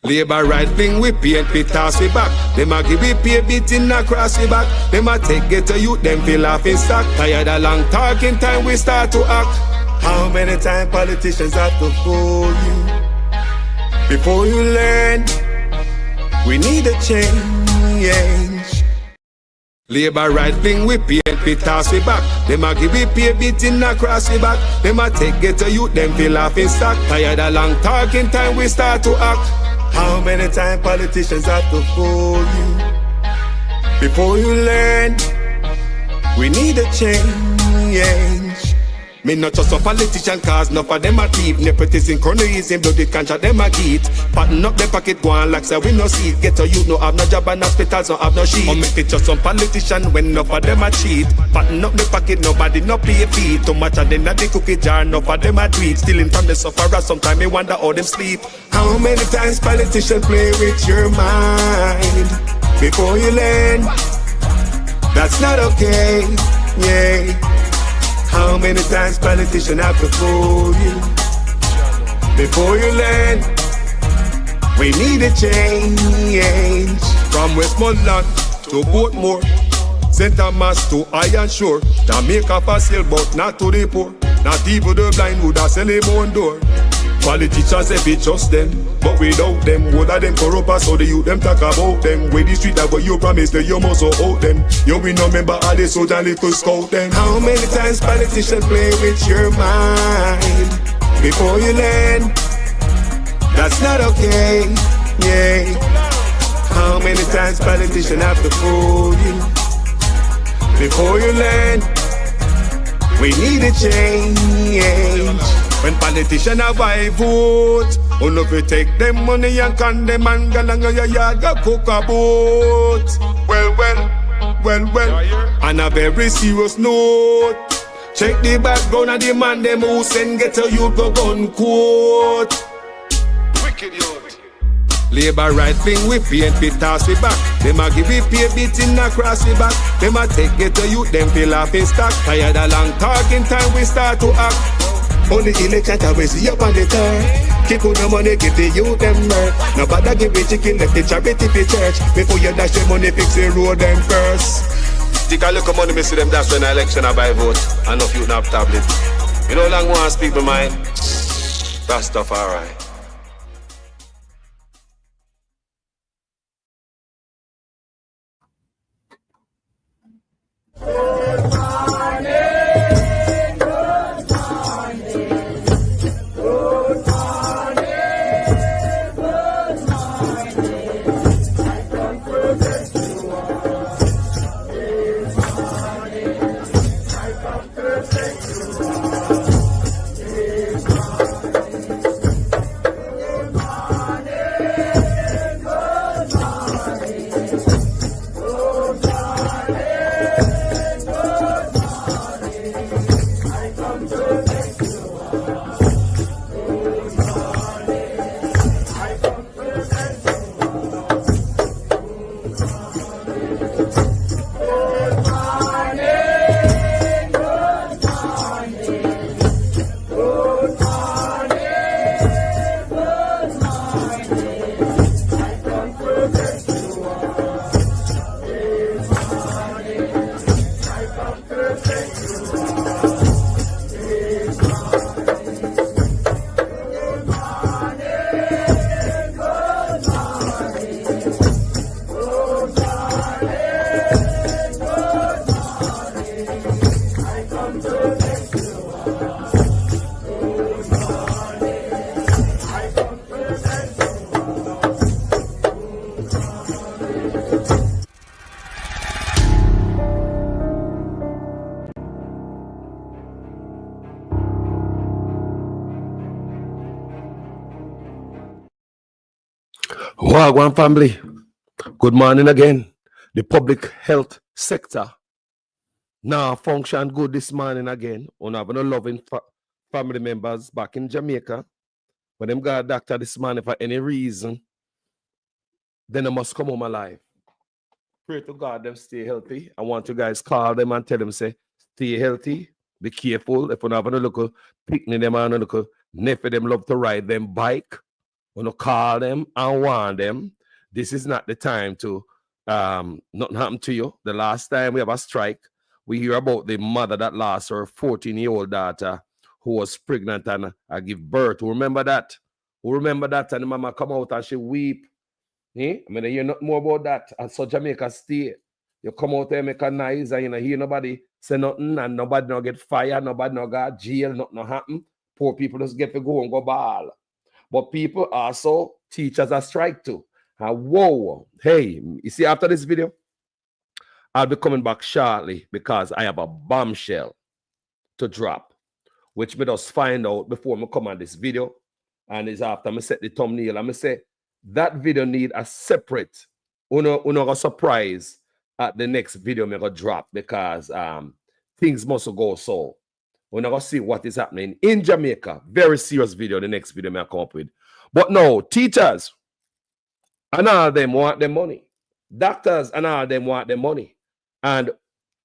Labor right fling we paint we toss we back. Them a give we pay beating across we back. Them a take get to youth, them feel off in stock. Tired of long talking time we start to act. How many times politicians have to fool you before you learn? We need a change. Labor right fling we paint we toss we back. Them a give we pay beating across we back. Them a take get to youth, them feel off in stock. Tired of long talking time we start to act. How many times politicians have to fool you before you learn? We need a change. Me not just a politician cause enough of them a thief. Nepotism, cronyism, bloody contract them a get. Pattern up the pocket go on like say we no see it. Get to youth no have no job and hospitals no have no sheet. Or make it just some politician when enough of them a cheat. Pattern up the pocket nobody no pay a fee. Too much of them at the cookie jar enough of them a tweet. Stealing from the sufferer sometimes me wonder how them sleep. How many times politicians play with your mind before you learn? That's not okay, yeah. How many times politicians have to fool you before you learn? We need a change. From Westmoreland to Portmore, St. Thomas to Iron Shore, Jamaica for sale but not to the poor. Not even the blind would have sell him on door. Politicians if we trust them, but without them, what are them corrupt us? So the youth them talk about them. With the street that what you promised, that you must hold them. You will not remember all the soldiers little scout them. How many times politicians play with your mind before you learn? That's not okay, yeah. How many times politicians have to fool you before you learn? We need a change. When politicians have I vote, oh if you take them money and can them and go along your yard go cook a boat. Well, on a very serious note, check the background of the man them who send get a youth go gun quote. Wicked youth. Labor right fling we paint we toss we back. Them a give we pay beating across we back. Them a take get a youth, them feel off in stock. Tired of long talking time we start to act. Only election time we see up on the turn. Keep on the money, give the youth them mirth. Nobody give the chicken, left the charity for church. Before you dash the money, fix the road them first. Take a look at money, me see them dash when the election I buy vote. And no youth have tablet. You know long want to speak my mind. That stuff alright. Wagwan family, good morning again. The public health sector now function good this morning again. On having a loving family members back in Jamaica. When them got a doctor this morning for any reason, then they must come home alive. Pray to God them stay healthy. I want you guys call them and tell them say stay healthy, be careful. If you have a local picnic them and a local nephew them love to ride them bike. When you call them and warn them, this is not the time to nothing happened to you. The last time we have a strike, we hear about the mother that lost her 14-year-old daughter who was pregnant and give birth. Who remember that? Who remember that? And the mama come out and she weep. I mean, you hear nothing more about that. And so Jamaica stay. You come out there, make a noise, and you know, hear nobody say nothing, and nobody no get fired, nobody no got jail, nothing no happen. Poor people just get to go and go ball. But people also, teachers are strike too. And whoa, hey, you see, after this video, I'll be coming back shortly because I have a bombshell to drop, which me just find out before me come on this video. And it's after me set the thumbnail. I'm say that video need a separate, a surprise at the next video me gonna drop because things must go so. We're not gonna see what is happening in Jamaica. Very serious video, the next video me I come up with. But no, teachers and all them want their money. Doctors and all them want their money. And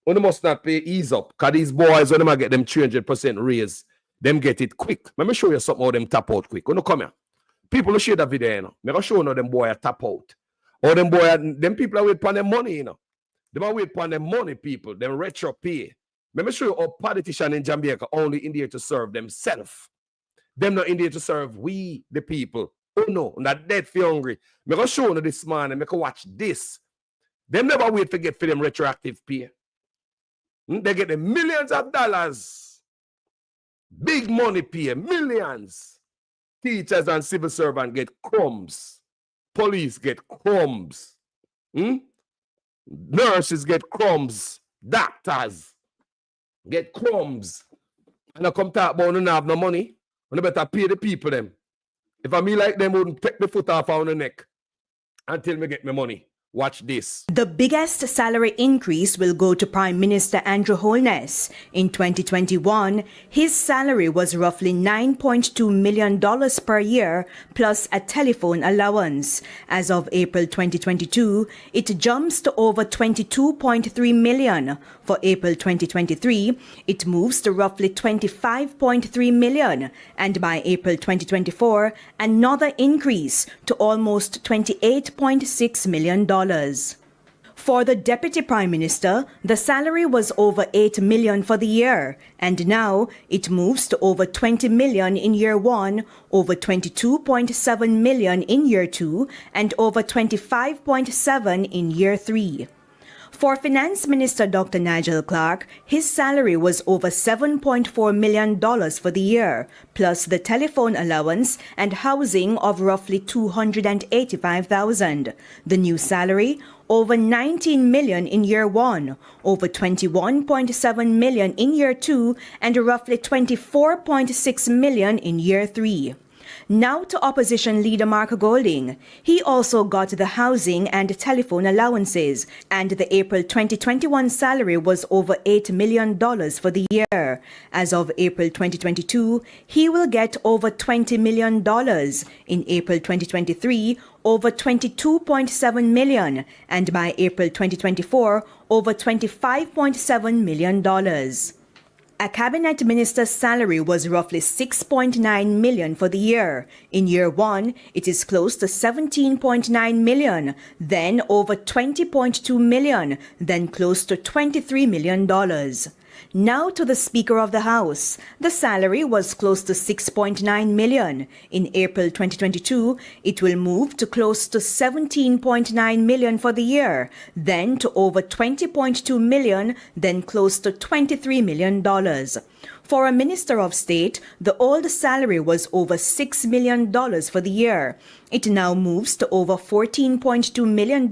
we must not pay ease up. Because these boys, when they get them 300% raise, them get it quick. Let me show you something how them tap out quick. When you come here, people will share that video, you know. I'm going to show you how them boys tap out. Or them boys, them people are waiting for their money, you know. They are waiting for their money, people. Them retro pay. Let me show you how politicians in Jamaica only in there to serve themselves. Them not in there to serve we, the people. Oh no, not dead for hungry. I'm going to show you this morning. I'm going to watch this. Them never wait to get for them retroactive pay. They get the millions of dollars. Big money pay, millions. Teachers and civil servants get crumbs. Police get crumbs. Nurses get crumbs. Doctors get crumbs. And I come talk about you not have no money. You better pay the people them. If I me like them, wouldn't take the foot off on the neck until me get my money. Watch this. The biggest salary increase will go to Prime Minister Andrew Holness. In 2021, his salary was roughly $9.2 million per year, plus a telephone allowance. As of April 2022, it jumps to over $22.3 million. For April 2023, it moves to roughly $25.3 million. And by April 2024, another increase to almost $28.6 million. For the Deputy Prime Minister, the salary was over $8 million for the year, and now it moves to over $20 million in year 1, over $22.7 million in year 2, and over $25.7 in year 3. For Finance Minister Dr. Nigel Clarke, his salary was over $7.4 million for the year, plus the telephone allowance and housing of roughly $285,000. The new salary, over $19 million in year 1, over $21.7 million in year 2, and roughly $24.6 million in year 3. Now to opposition leader Mark Golding. He also got the housing and telephone allowances, and the April 2021 salary was over $8 million for the year. As of April 2022, he will get over $20 million. In April 2023, over $22.7 million, and by April 2024, over $25.7 million. A cabinet minister's salary was roughly $6.9 million for the year. In year 1, it is close to $17.9 million, then over $20.2 million, then close to $23 million. Now to the Speaker of the House. The salary was close to $6.9 million. In April 2022, it will move to close to $17.9 million for the year, then to over $20.2 million, then close to $23 million. For a Minister of State, the old salary was over $6 million for the year. It now moves to over $14.2 million,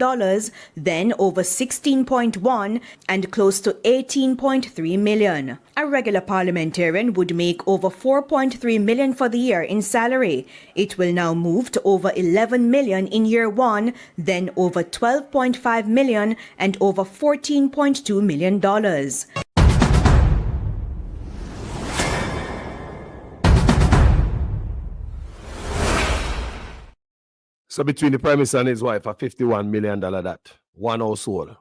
then over $16.1 and close to $18.3 million. A regular parliamentarian would make over $4.3 million for the year in salary. It will now move to over $11 million in year 1, then over $12.5 million and over $14.2 million. So between the Prime Minister and his wife, a $51 million that, one household,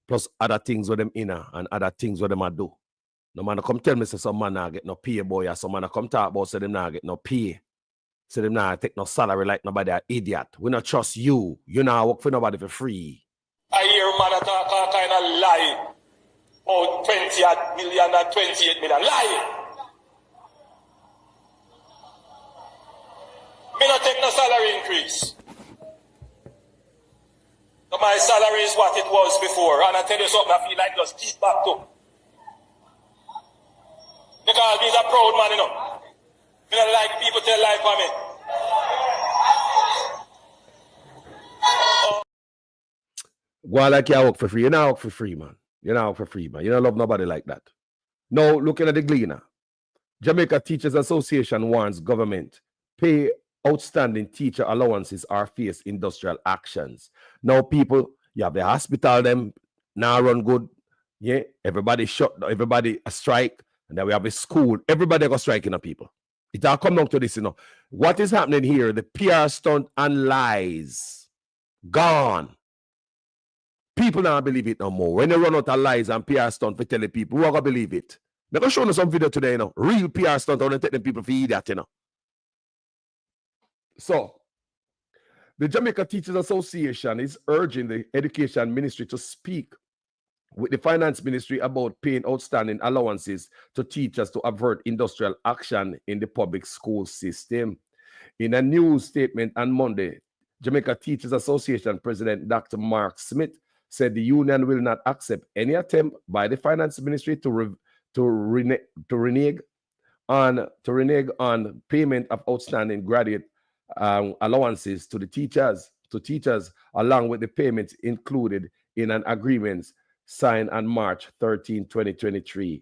plus other things with them inner and other things with them I do. No man come tell me say some man not get no pay, boy, or some man come talk about say them not get no pay. So them not take no salary like nobody an idiot. We not trust you. You not work for nobody for free. I hear man talk all kind of lie. Oh, 20 million and 28 million. Lie. Me not take no salary increase. So my salary is what it was before. And I tell you something, I feel like just keep back to. Because he's a proud man, you know. Me don't like people tell lie for me. Go on like you work for free. You not work for free, man. You not work for free, man. You don't love nobody like that. Now, looking at the Gleaner. Jamaica Teachers Association warns government pay outstanding teacher allowances or face industrial actions. Now, people, you have the hospital, them now run good. Yeah, everybody shut, everybody a strike, and then we have a school. Everybody go striking up people. It all come down to this, you know. What is happening here? The PR stunt and lies. Gone. People don't believe it no more. When they run out of lies and PR stunt for telling people, who are going to believe it? They're going to show us some video today, you know. Real PR stunt, I want to take them people for idiot, you know. So, the Jamaica Teachers Association is urging the Education Ministry to speak with the Finance Ministry about paying outstanding allowances to teachers to avert industrial action in the public school system. In a news statement on Monday, Jamaica Teachers Association President Dr. Mark Smith said the union will not accept any attempt by the Finance Ministry to renege on payment of outstanding graduate allowances to the teachers, along with the payments included in an agreement signed on March 13, 2023.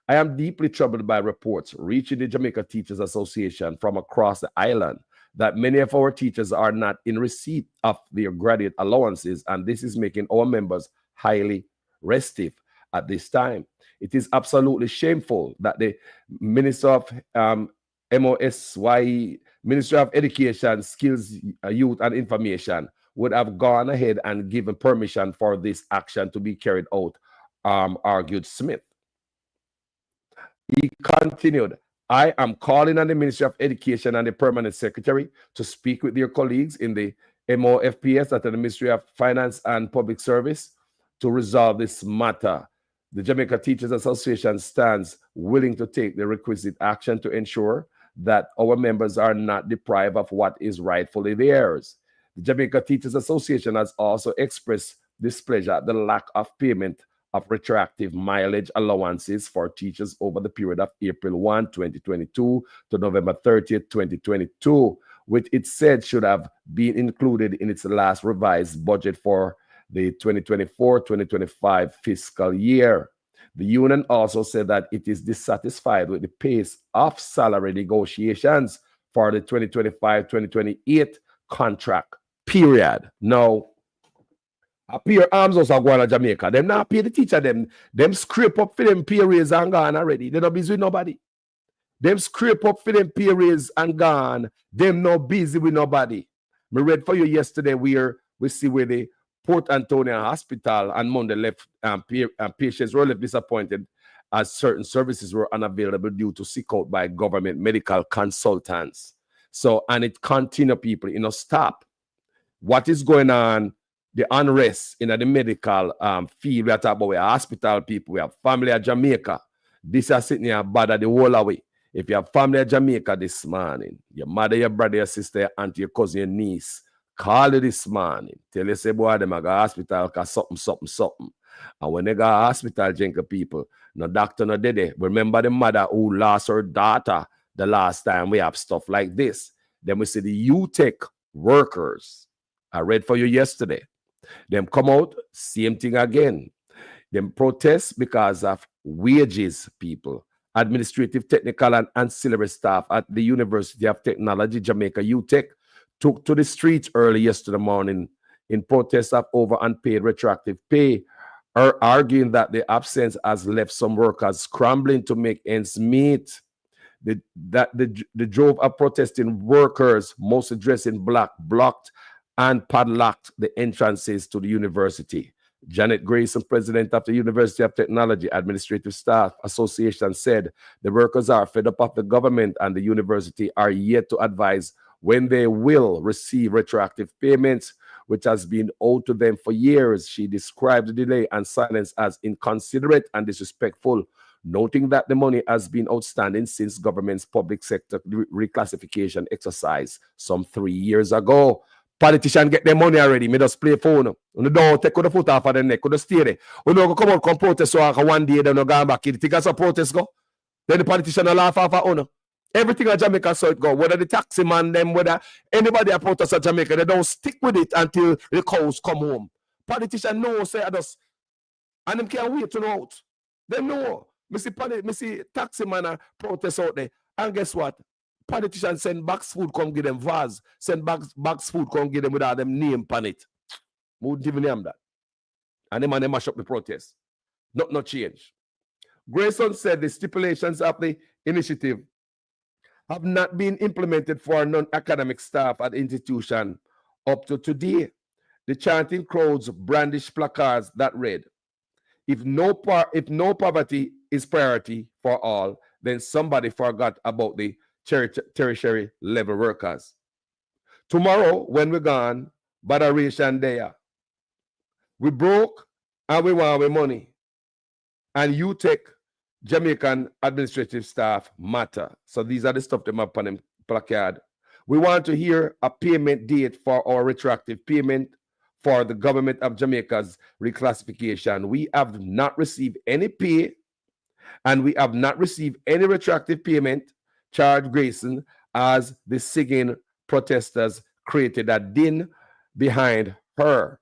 I am deeply troubled by reports reaching the Jamaica Teachers Association from across the island that many of our teachers are not in receipt of their graduate allowances, and this is making our members highly restive at this time. It is absolutely shameful that the Minister of MOSYE, Ministry of Education, Skills, Youth and Information would have gone ahead and given permission for this action to be carried out, argued Smith. He continued, I am calling on the Ministry of Education and the Permanent Secretary to speak with their colleagues in the MOFPS at the Ministry of Finance and Public Service to resolve this matter. The Jamaica Teachers Association stands willing to take the requisite action to ensure that our members are not deprived of what is rightfully theirs. The Jamaica Teachers Association has also expressed displeasure at the lack of payment of retroactive mileage allowances for teachers over the period of April 1, 2022 to November 30th, 2022, which it said should have been included in its last revised budget for the 2024-2025 fiscal year. The union also said that it is dissatisfied with the pace of salary negotiations for the 2025-2028 contract period. Now, a peer arms also going to Jamaica. Them not pay the teacher, them scrape up for them pay raise and gone already. They not busy with nobody. Them scrape up for them pay raise and gone. Them not busy with nobody. I read for you yesterday where we see where the Port Antonio Hospital on Monday left patients were left disappointed as certain services were unavailable due to seek out by government medical consultants. So, and it continue, people, stop. What is going on? The unrest in the medical field. We are talking about hospital people. We have family at Jamaica. This is sitting here bad at the whole away. If you have family at Jamaica this morning, your mother, your brother, your sister, your auntie, your cousin, your niece, call you this morning. Tell you, say, boy, them go to hospital because something. And when they go to hospital, Jenka people, no doctor, no dede. Remember the mother who lost her daughter the last time we have stuff like this. Then we see the UTech workers. I read for you yesterday. Them come out, same thing again. Them protest because of wages, people. Administrative, technical, and ancillary staff at the University of Technology, Jamaica, UTech, took to the streets early yesterday morning in protest of over unpaid retroactive pay, arguing that the absence has left some workers scrambling to make ends meet. The drove of protesting workers, mostly dressed in black, blocked and padlocked the entrances to the university. Janet Grayson, president of the University of Technology Administrative Staff Association, said the workers are fed up of the government and the university are yet to advise when they will receive retroactive payments, which has been owed to them for years. She described the delay and silence as inconsiderate and disrespectful, noting that the money has been outstanding since government's public sector reclassification exercise some 3 years ago. Politicians get their money already. Me just play phone. You don't take the foot off of the neck. You stay there. You know, come out, come protest so one day, then you go back. You think that's a protest go? Then the politician will laugh off of you. Everything at Jamaica so it go. Whether the taxi man, them, whether anybody a protest at Jamaica, they don't stick with it until the cows come home. Politicians know, say, and them can't wait to know out. They know. Me see taxi man a protest out there. And guess what? Politicians send box food, come give them vase. Send box food, come give them without them name on it. Wouldn't even name that. And them and they mash up the protest. No change. Grayson said the stipulations of the initiative have not been implemented for non-academic staff at the institution up to today. The chanting crowds brandished placards that read, if no poverty is priority for all, then somebody forgot about the tertiary level workers. Tomorrow, when we're gone, Badaration there. We broke and we want our money. And you take Jamaican administrative staff matter. So these are the stuff them up on them placard. We want to hear a payment date for our retroactive payment for the government of Jamaica's reclassification. We have not received any pay and we have not received any retroactive payment, charged Grayson, as the singing protesters created a din behind her.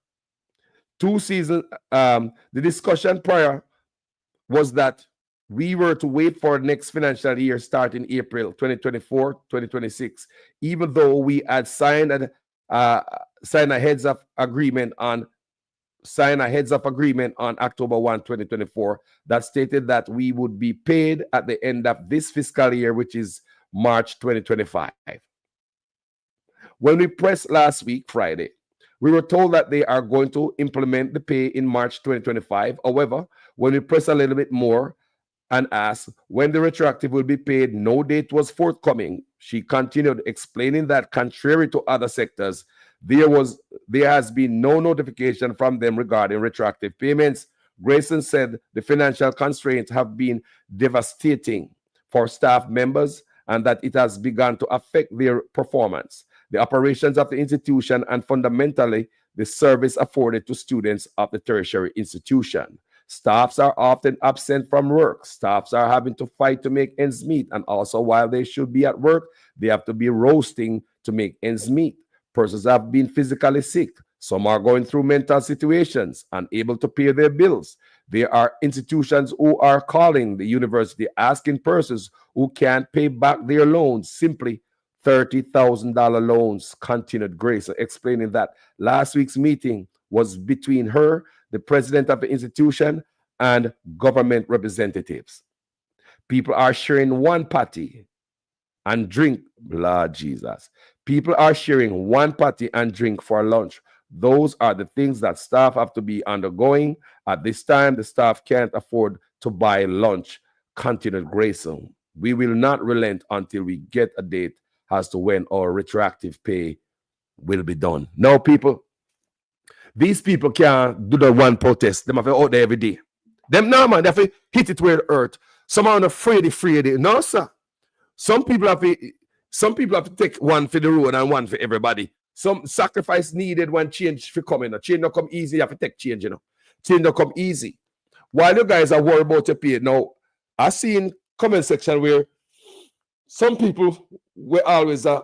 2 seasons, the discussion prior was that we were to wait for next financial year starting April 2024-2026, even though we had signed a heads of agreement on October 1, 2024 that stated that we would be paid at the end of this fiscal year, which is March 2025. When we pressed last week, Friday, we were told that they are going to implement the pay in March 2025. However, when we pressed a little bit more and asked when the retroactive will be paid, no date was forthcoming. She continued explaining that contrary to other sectors, there has been no notification from them regarding retroactive payments. Grayson said the financial constraints have been devastating for staff members and that it has begun to affect their performance, the operations of the institution, and fundamentally the service afforded to students of the tertiary institution. Staffs are often absent from work. Staffs are having to fight to make ends meet. And also, while they should be at work, they have to be roasting to make ends meet. Persons have been physically sick. Some are going through mental situations, unable to pay their bills. There are institutions who are calling the university, asking persons who can't pay back their loans, simply $30,000 loans, continued Grace, explaining that last week's meeting was between her, the president of the institution, and government representatives. People are sharing one party and drink, Lord Jesus. People are sharing one party and drink for lunch. Those are the things that staff have to be undergoing. At this time, the staff can't afford to buy lunch, continued Grayson. We will not relent until we get a date as to when our retroactive pay will be done. Now, people, these people can't do the one protest. They have to out there every day. Them now, man, they have to hit it where it hurt. Some are afraid. No, sir. Some people have to take one for the road and one for everybody. Some sacrifice needed when change for coming. Change not come easy. You have to take change, Change not come easy. While you guys are worried about your pay, now, I see in comment section where some people were always come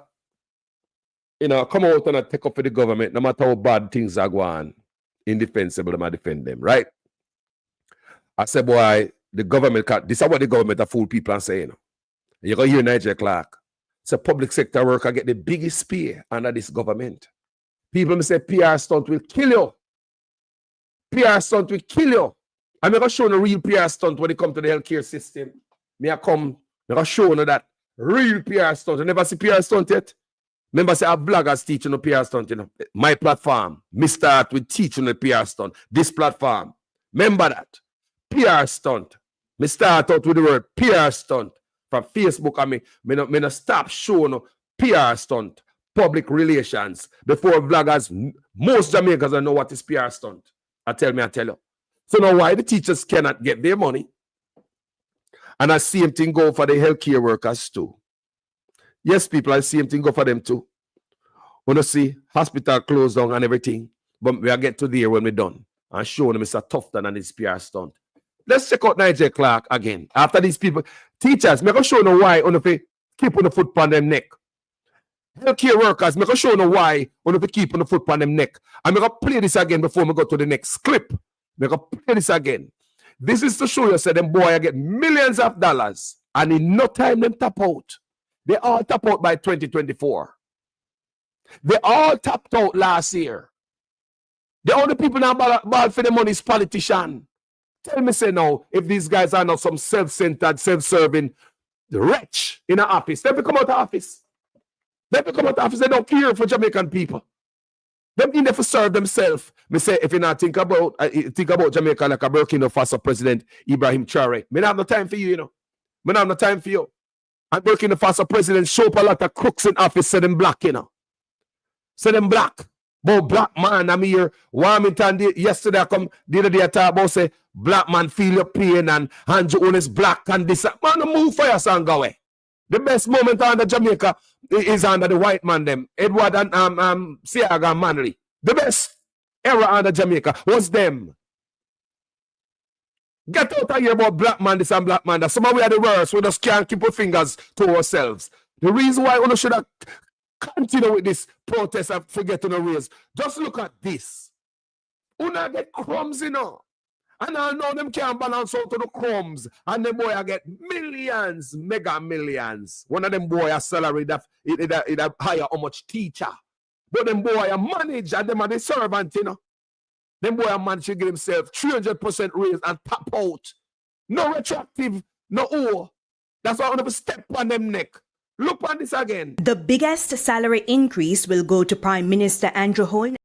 out and take up for the government, no matter how bad things are going, indefensible, them defend them, right? I said, boy, the government can't, this is what the government are fool people and say, You're going to hear Nigel Clark. It's a public sector worker get the biggest pay under this government. People may say PR stunt will kill you. PR stunt will kill you. I'm going to show you a real PR stunt when it comes to the healthcare system. I'm going to show you that real PR stunt. You never see PR stunt yet? Remember, say, I have bloggers teaching the PR stunt, My platform, me start with teaching the PR stunt. This platform. Remember that. PR stunt. Me start out with the word PR stunt. From Facebook, I mean, me no stop showing PR stunt. public relations before vloggers. Most Jamaicans don't know what is PR stunt. I tell you. So now why the teachers cannot get their money? And I see same thing go for the healthcare workers too. Yes, people, I see same thing go for them too. When you see hospital closed down and everything, but we'll get to there when we're done and show them Mr. Tufton and his PR stunt. Let's check out Nigel Clark again. After these people, teachers, make us show them why on the keep on the foot on them neck. Healthcare workers, make us show them why on the keep on the foot on them neck. I'm going to play this again before we go to the next clip. Make us play this again. This is to show you that them boy get millions of dollars and in no time them tap out. They all tap out by 2024. They all tapped out last year. The only people now ball for the money is politician. Tell me, say now, if these guys are not some self-centered, self-serving wretch in the office, they become out of office. They become out of office. They don't care for Jamaican people. Them in there for serve themselves. Me say, if you not think about Jamaica like a Burkina Faso president, Ibrahim Traore, me not have no time for you, Me not have no time for you. And Burkina Faso president show up a lot of crooks in office, say them black, Say them black. But black man, I'm here. Warmington, yesterday I come, the other day I talk about say, black man feel your pain and hand you on is black and this. Man, move for your son, go away. The best moment under Jamaica is under the white man, them. Edward and Siaga and Manley. The best era under Jamaica was them. Get out of here about black man, this and black man that. Some of we are the worst. We just can't keep our fingers to ourselves. The reason why we should have continue with this protest and forget to raise. Just look at this. Una get crumbs, And I know them can't balance out to the crumbs. And them boy get millions, mega millions. One of them boy a salary that it hire how much teacher. But them boy a manage and them are the servant, Them boy a manage to get himself 300% raise and tap out. No retroactive, no owe. That's why I want to step on them neck. Look on this again. The biggest salary increase will go to Prime Minister Andrew Holness.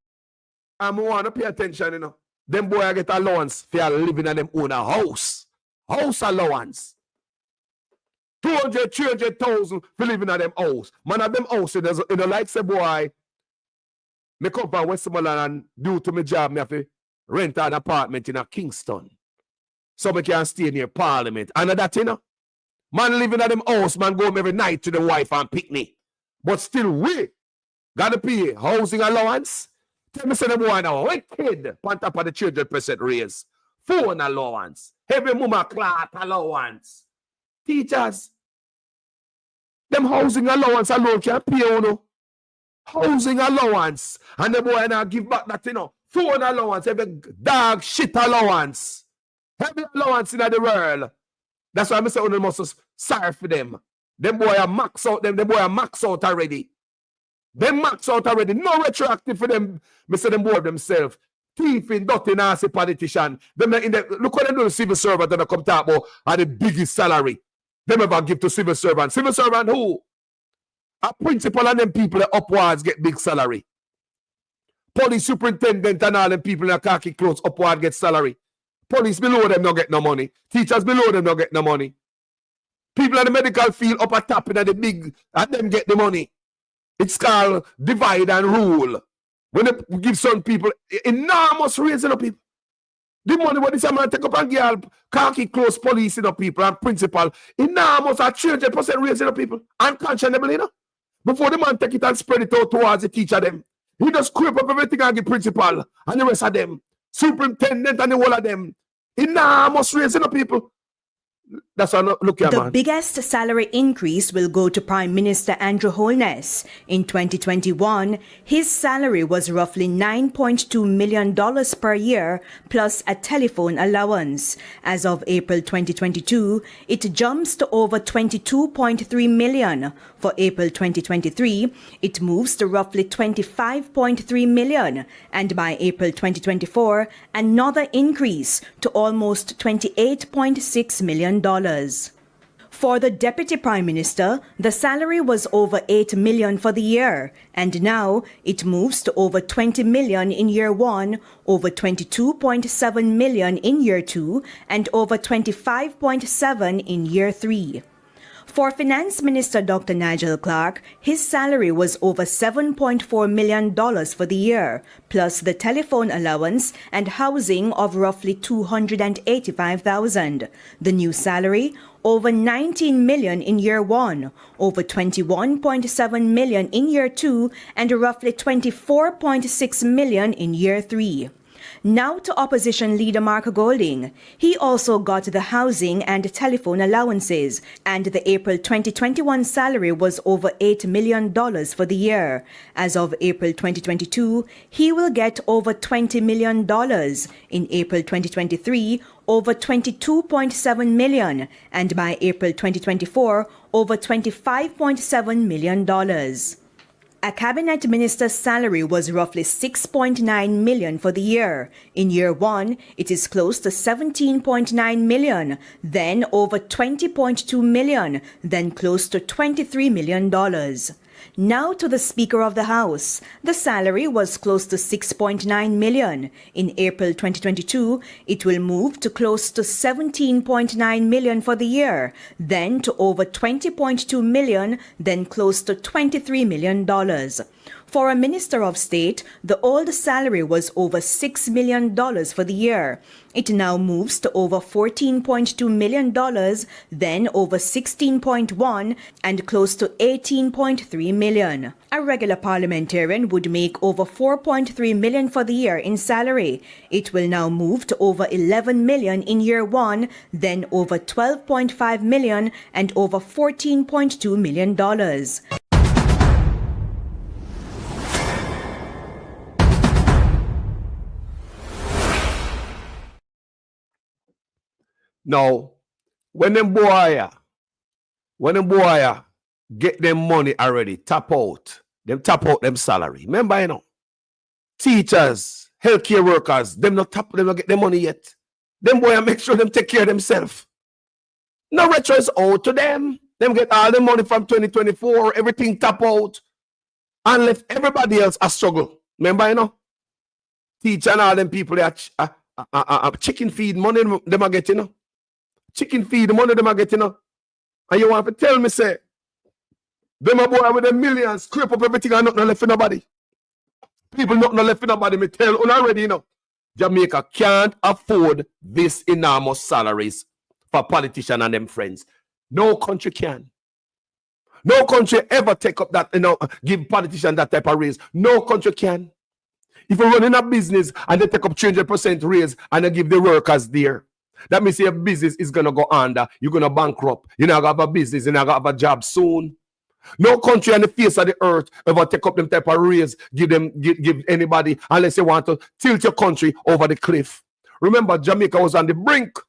I want to pay attention, Them boy get allowance for living in them own a house. House allowance. 200, 300,000 for living in them house. Man of them house, in the like say boy, me come from Westmoreland and due to my job, me have to rent an apartment in a Kingston. So me can stay near Parliament. And that, Man living at them house, man go home every night to the wife and picnic. But still we gotta pay housing allowance. Tell me say the boy now, wicked, on top of the 300% raise. Phone allowance. Every mama cloth allowance. Teachers, them housing allowance alone can pay, Housing allowance. And the boy now give back that, phone allowance, every dog shit allowance. Every allowance in the world. That's why I say on must sorry for them. Them boy are max out them. Them boy are max out already. Them max out already. No retroactive for them. Me say them boy themselves. Thieving, dirty, nasty politician. Them look what they do to civil servant and they come talk about are the biggest salary. Them ever give to civil servant. Civil servant who? A principal and them people that upwards get big salary. Police superintendent and all them people in a khaki clothes upward get salary. Police below them don't get no money. Teachers below them don't get no money. People in the medical field up at top in the big, and them get the money. It's called divide and rule. When they give some people enormous raising of people. The money what this man take up and give khaki clothes police people and principal, enormous at 300% raising of people. Unconscionable, Before the man take it and spread it out towards the teacher them. He just scrape up everything and give principal and the rest of them. Superintendent and the whole of them. Enormous raising of people. That's why look here, man. The biggest salary increase will go to Prime Minister Andrew Holness. In 2021, his salary was roughly $9.2 million per year, plus a telephone allowance. As of April 2022, it jumps to over $22.3 million. For April 2023, it moves to roughly $25.3 million. And by April 2024, another increase to almost $28.6 million. For the Deputy Prime Minister, the salary was over $8 million for the year, and now it moves to over $20 million in year 1, over $22.7 million in year 2, and over $25.7 in year 3. For Finance Minister Dr. Nigel Clark, his salary was over $7.4 million for the year, plus the telephone allowance and housing of roughly $285,000. The new salary, over $19 million in year one, over $21.7 million in year two, and roughly $24.6 million in year three. Now to opposition leader Mark Golding. He also got the housing and telephone allowances, and the April 2021 salary was over $8 million for the year. As of April 2022, he will get over $20 million. In April 2023, over $22.7 million, and by April 2024, over $25.7 million. A cabinet minister's salary was roughly $6.9 million for the year. In year one, it is close to $17.9 million, then over $20.2 million, then close to $23 million. Now to the Speaker of the House. The salary was close to $6.9 million. In April 2022, it will move to close to $17.9 million for the year, then to over $20.2 million, then close to $23 million. For a Minister of State, the old salary was over $6 million for the year. It now moves to over $14.2 million, then over $16.1 and close to $18.3 million. A regular parliamentarian would make over $4.3 million for the year in salary. It will now move to over $11 million in year one, then over $12.5 million and over $14.2 million. Now, when them boy get them money already, tap out them salary. Remember, you know, teachers, healthcare workers, them not get their money yet. Them boy make sure them take care of themselves. No retro is owed to them. Them get all the money from 2024, everything tap out, and left everybody else a struggle. Remember, you know, teacher and all them people that chicken feed money them are getting, you know. Chicken feed, the money them are getting, you know. And you want to tell me, say, them a boy with a million, scrape up everything and nothing left for nobody. People nothing left for nobody, me tell you already, you know. Jamaica can't afford this enormous salaries for politicians and them friends. No country can. No country ever take up that, you know, give politicians that type of raise. No country can. If you're running a business and they take up 300% raise and they give the workers there, that means your business is going to go under. You're going to bankrupt. You're not going to have a business. You're not going to have a job soon. No country on the face of the earth ever take up them type of raise, give anybody, unless you want to tilt your country over the cliff. Remember, Jamaica was on the brink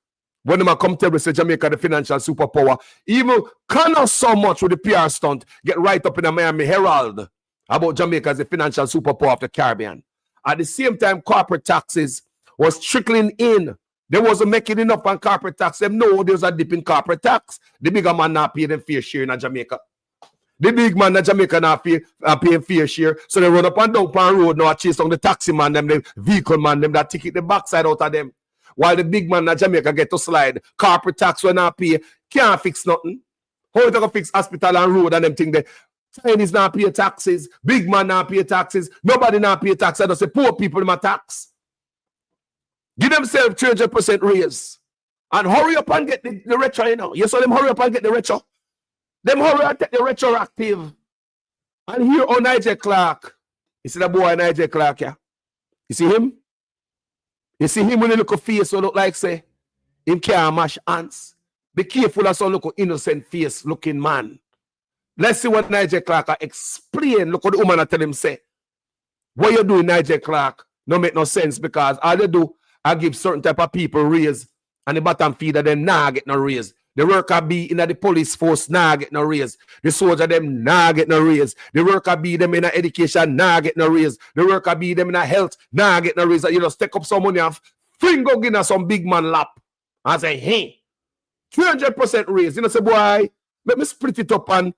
when they come tell me say Jamaica the financial superpower. Even cannot so much with the PR stunt get right up in the Miami Herald about Jamaica as the financial superpower of the Caribbean. At the same time, corporate taxes was trickling in. They wasn't making enough on corporate tax. Them know there's a dip in corporate tax. The bigger man not pay them fair share in Jamaica. The big man in Jamaica not paying fair share. So they run up and down the road now, chase on the taxi man, them, the vehicle man, them that ticket the backside out of them. While the big man in Jamaica get to slide. Corporate tax when not pay, can't fix nothing. How you gonna fix hospital and road and them thing there? Chinese not pay taxes. Big man not pay taxes. Nobody not pay taxes. I don't say poor people in my tax. Give themselves 300% raise. And hurry up and get the retro, you know. You saw them hurry up and get the retro. Them hurry and take the retroactive. And here on Nigel Clark. You see that boy Nigel Clark, yeah? You see him? You see him when he look a face so look like say, him can't mash ants. Be careful of some look innocent face looking man. Let's see what Nigel Clark explain. Look what the woman I tell him say. What you doing, Nigel Clark, no make no sense because all they do, I give certain type of people raise and the bottom feeder them nah get no raise. The worker be in the police force nah get no raise. The soldier them nah get no raise. The worker be them in a education nah get no raise. The worker be them in a health nah get no raise. You know, stick up some money and finger in some big man lap and say, hey, 300% raise. You know, say, boy, let me split it up and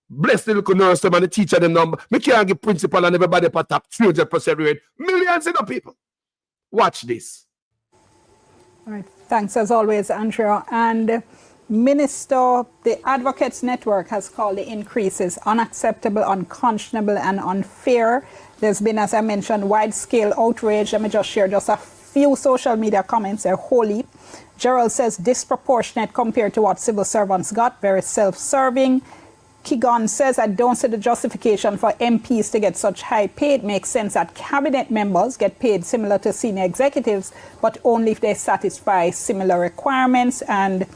bless the little nurse them and the teacher them number. Me can't give principal and everybody per tap 300% raise. Millions of people. Watch this. All right. Thanks as always, Andrea. And Minister, the Advocates Network has called the increases unacceptable, unconscionable, and unfair. There's been, as I mentioned, wide-scale outrage. Let me just share just a few social media comments. They're wholly. Gerald says disproportionate compared to what civil servants got, very self-serving. Kigon says, I don't see the justification for MPs to get such high pay. It makes sense that cabinet members get paid similar to senior executives, but only if they satisfy similar requirements. And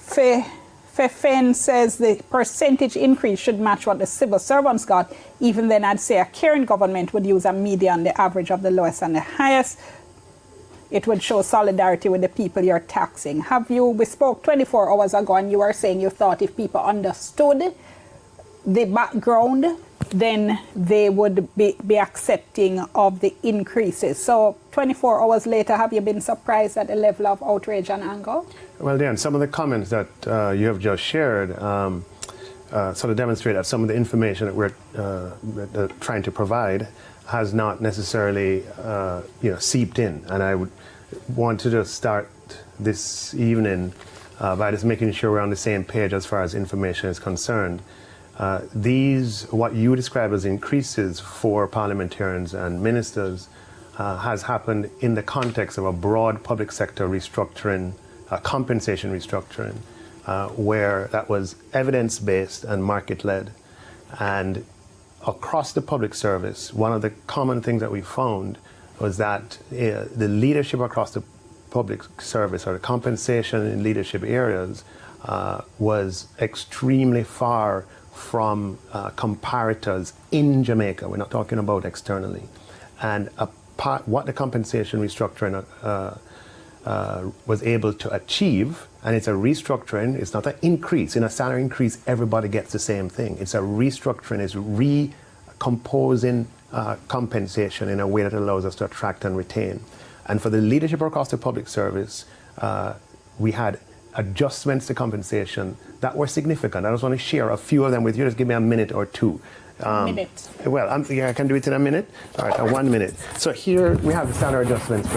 Fefen says the percentage increase should match what the civil servants got. Even then, I'd say a current government would use a median, the average of the lowest and the highest. It would show solidarity with the people you're taxing. We spoke 24 hours ago and you were saying you thought if people understood the background, then they would be accepting of the increases. So 24 hours later, have you been surprised at the level of outrage and anger? Well, Dan, some of the comments that you have just shared sort of demonstrate that some of the information that we're trying to provide has not necessarily seeped in. And I would want to just start this evening by just making sure we're on the same page as far as information is concerned. What you describe as increases for parliamentarians and ministers has happened in the context of a broad public sector restructuring, compensation restructuring, where that was evidence-based and market-led. And across the public service, one of the common things that we found was that the leadership across the public service, or the compensation in leadership areas, was extremely far from comparators in Jamaica. We're not talking about externally. And what the compensation restructuring was able to achieve, and it's a restructuring, it's not an increase. In a salary increase, everybody gets the same thing. It's a restructuring, it's recomposing compensation in a way that allows us to attract and retain. And for the leadership across the public service, we had adjustments to compensation that were significant. I just want to share a few of them with you. Just give me a minute or two. A minute. Well, I can do it in a minute. All right, 1 minute. So here we have the salary adjustments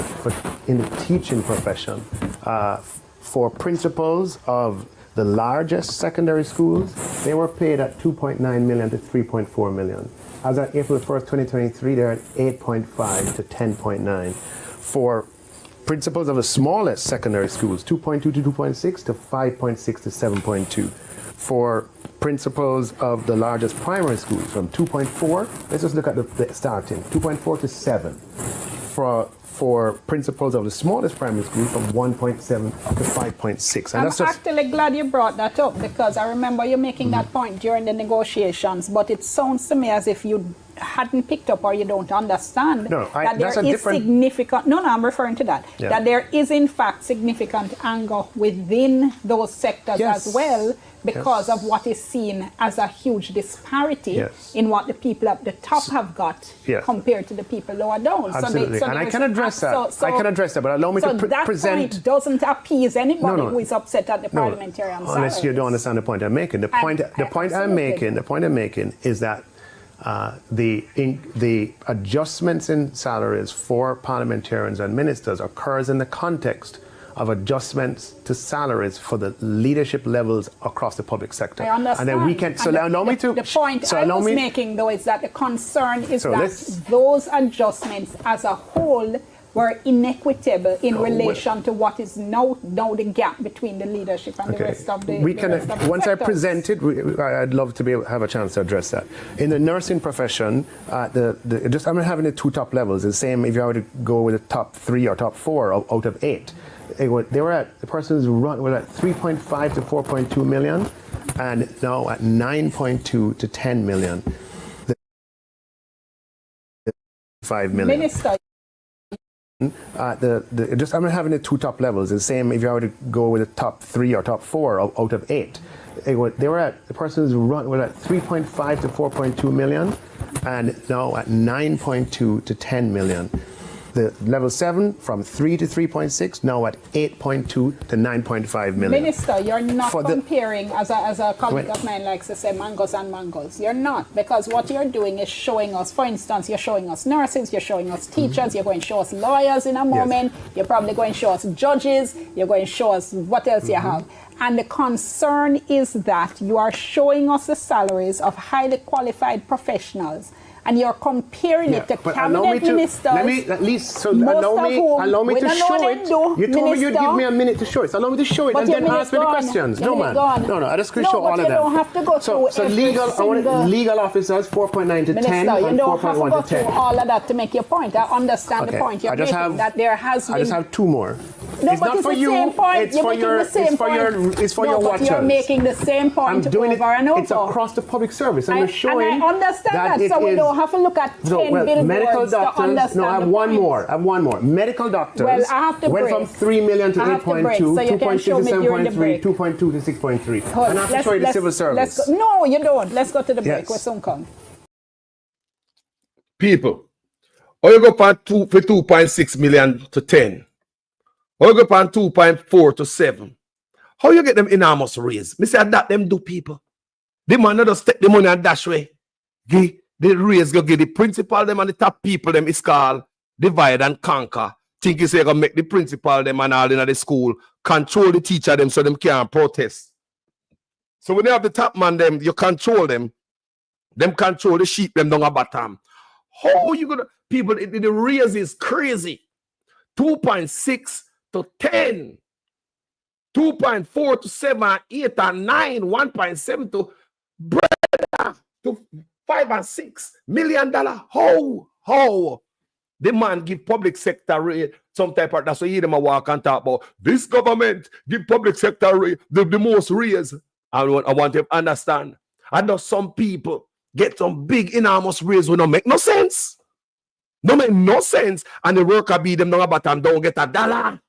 in the teaching profession. For principals of the largest secondary schools, they were paid at 2.9 million to 3.4 million. As of April 1st, 2023, they're at 8.5 to 10.9. For principals of the smallest secondary schools, 2.2 to 2.6 to 5.6 to 7.2. For principals of the largest primary schools, from 2.4, let's just look at the starting, 2.4 to 7. For principals of the smallest primary schools, from 1.7 to 5.6. And I'm actually glad you brought that up, because I remember you making that point during the negotiations, but it sounds to me as if you hadn't picked up or you don't understand that there is significant, I'm referring to that, that there is in fact significant anger within those sectors as well, because of what is seen as a huge disparity in what the people at the top have got compared to the people lower down. Absolutely. And I can address that. I can address that, but allow me to present. Point doesn't appease anybody who is upset at the parliamentarian side. Unless you don't understand the point I'm making. The point I'm making is that the adjustments in salaries for parliamentarians and ministers occurs in the context of adjustments to salaries for the leadership levels across the public sector. I understand. And then we can. So allow me to. The point I was making, though, is that the concern is that those adjustments as a whole were inequitable in relation to what is now the gap between the leadership and the rest of the. Once I present it, I'd love to have a chance to address that. In the nursing profession, I'm having the two top levels. The same if you were to go with the top 3 or top 4 out of 8. The persons were at 3.5 to 4.2 million, and now at 9.2 to 10 million. 5 million. Minister. I'm having the two top levels. The same if you were to go with the top 3 or top 4 out of 8. The persons were at 3.5 to 4.2 million, and now at 9.2 to 10 million. The level 7 from 3 to 3.6, now at 8.2 to 9.5 million. Minister, you're not comparing, as a colleague of mine likes to say, mangoes and mangoes. You're not, because what you're doing is showing us, for instance, you're showing us nurses, you're showing us teachers, you're going to show us lawyers in a moment, you're probably going to show us judges, you're going to show us what else you have. And the concern is that you are showing us the salaries of highly qualified professionals, and you're comparing it to cabinet ministers. Let me at least allow me to show it. You told me you'd give me a minute to show it. So allow me to show it and then ask me the questions. No, man. No, I just could show all of them. You don't have to go through so legal officers 4.9 to 10 and 4.1 to 10. You don't have to go through all of that to make your point. I understand the point you're making, that there has been... I just have two more. No, it's but not it's for the you. Same point. It's for your. It's for your watchers. You're making the same point over and over. It's across the public service, and we're showing. And I understand that. So we don't have to look at 10 billboards medical doctors. to understand. No, I have one more. Medical doctors. Well, I have to went from 3 million to 8.2, 2.6 to 7.3, 2.2 to 6.3. And I have to show you the civil service. No, you don't. Let's go to the break. We'll soon come. People, or you go for 2.6 million to 10. Or you go from 2.4 to 7. How you get them enormous raise? Me say that them do people. The man not just take the money and dash way. Give the raise, go give the principal them and the top people them is called divide and conquer. Think you say gonna make the principal them and all in the school control the teacher them so them can't protest. So when you have the top man them, you control them. Them control the sheep them down a bottom. How you gonna people? The raise is crazy. 2.6 to 10, 2.4 to 7, 8 and 9, 1.7 to brother to 5 and 6 $1 million. How? The man give public sector rate some type of, that's why you hear them a walk and talk about this government give public sector rate the most raise. I want to understand. I know some people get some big enormous raise will not make no sense. No make no sense. And the worker be them no bottom don't get $1.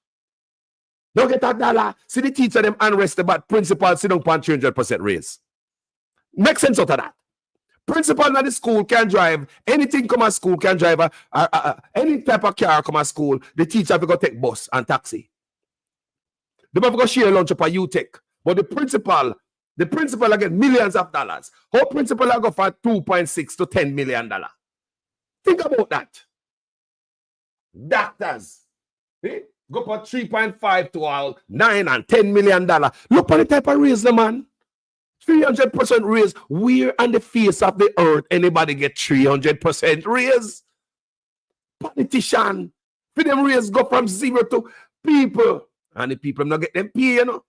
Don't get $1. See the teacher them unrested, but principal sit down on 300% raise. Make sense out of that. Principal in the school can drive anything come at school, can drive any type of car come at school. The teacher have to go take bus and taxi. They have to go share lunch up a UTech. But the principal will get millions of dollars. How principal will go for 2.6 to $10 million? Think about that. Doctors. Eh? Go for 3.5 to all 9 and $10 million. Look at the type of raise, the man. 300% raise. Where on the face of the earth anybody get 300% raise? Politician. For them raise go from 0 to people. And the people not get them pay, you know.